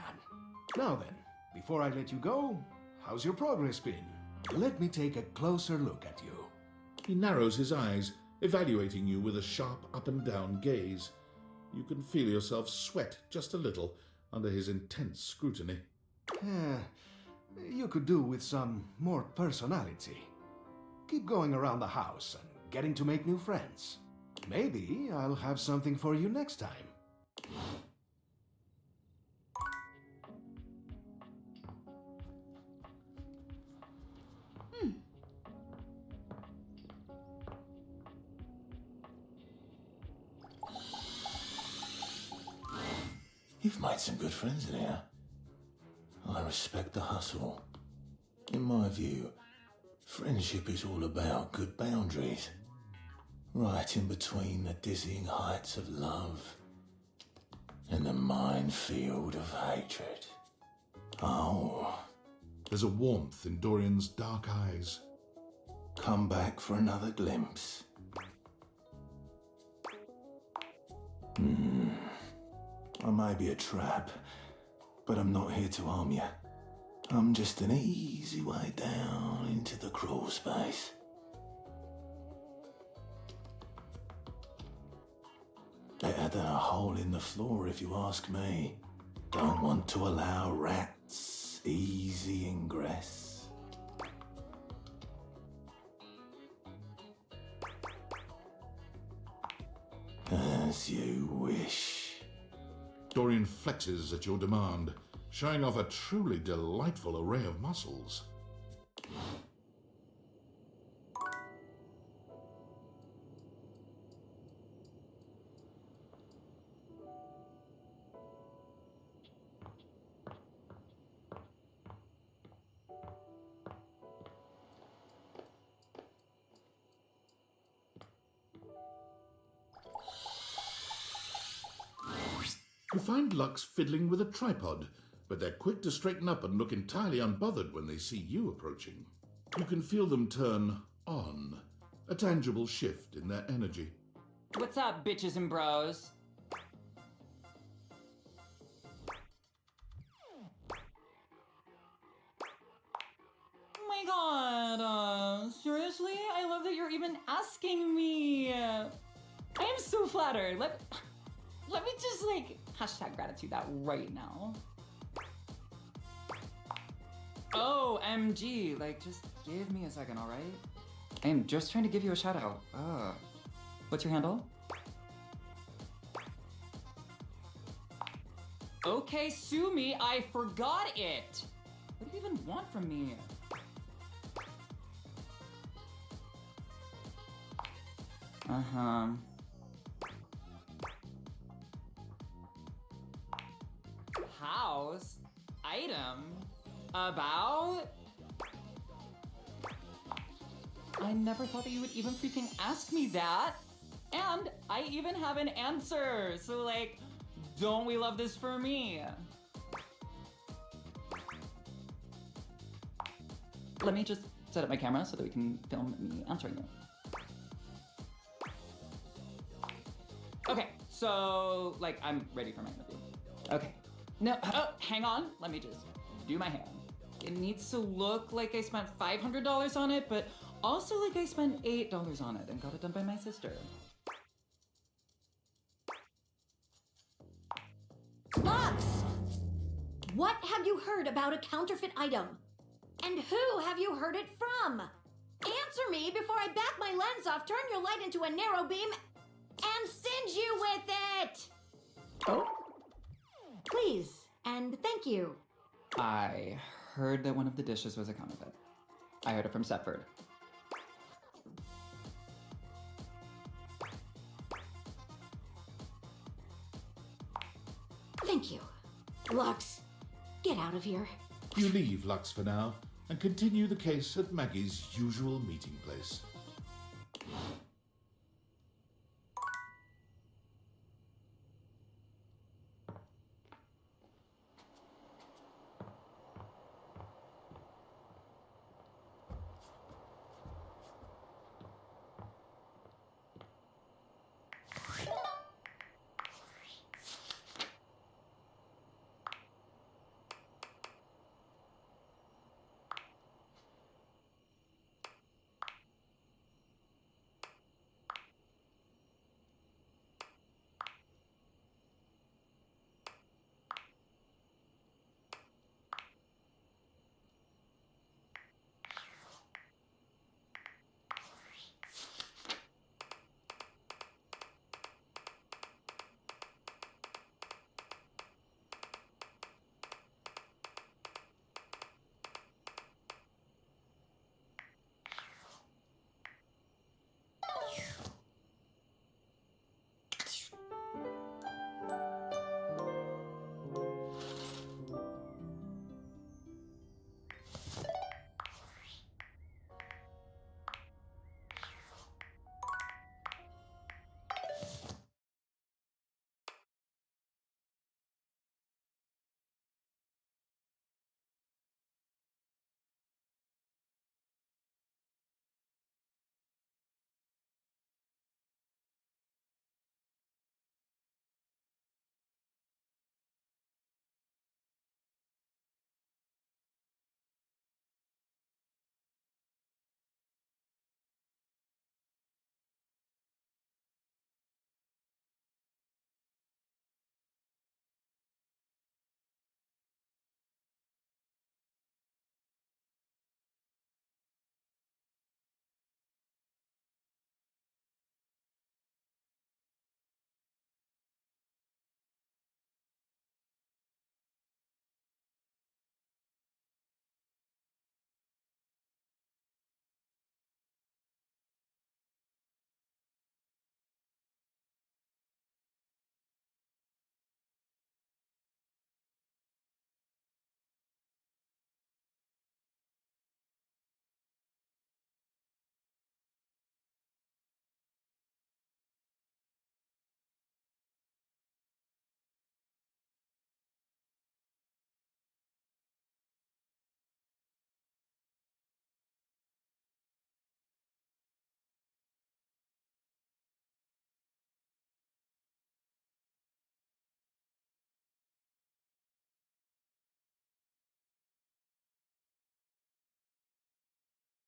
Now then, before I let you go, how's your progress been? Let me take a closer look at you. He narrows his eyes, evaluating you with a sharp up and down gaze. You can feel yourself sweat just a little under his intense scrutiny. You could do with some more personality. keep going around the house and getting to make new friends. Maybe I'll have something for you next time. You've made some good friends in here. I respect the hustle. In my view, friendship is all about good boundaries. Right in between the dizzying heights of love and the minefield of hatred. Oh. There's a warmth in Dorian's dark eyes. Come back for another glimpse. I may be a trap, but I'm not here to harm you. I'm just an easy way down into the crawl space. Better than a hole in the floor, if you ask me. Don't want to allow rats easy ingress. As you wish. Dorian flexes at your demand, showing off a truly delightful array of muscles. You find Lux fiddling with a tripod, but they're quick to straighten up and look entirely unbothered when they see you approaching. You can feel them turn on, a tangible shift in their energy. What's up, bitches and bros? Oh my god, seriously? I love that you're even asking me. I am so flattered. Let me just, like, hashtag gratitude that right now. OMG, like, just give me a second, alright? I am just trying to give you a shout out. What's your handle? Okay, sue me, I forgot it. What do you even want from me? Uh-huh. House? Item? About? I never thought that you would even freaking ask me that. And I even have an answer. So, like, don't we love this for me? Let me just set up my camera so that we can film me answering you. Okay, so, like, I'm ready for my interview. Okay. No, hang on. Let me just do my hair. It needs to look like I spent $500 on it, but also like I spent $8 on it and got it done by my sister. Lux! What have you heard about a counterfeit item? And who have you heard it from? Answer me before I back my lens off, turn your light into a narrow beam, and singe you with it! Oh? Please, and thank you. I heard that one of the dishes was a counterfeit. I heard it from Stepford. Thank you. Lux, get out of here. You leave Lux for now and continue the case at Maggie's usual meeting place.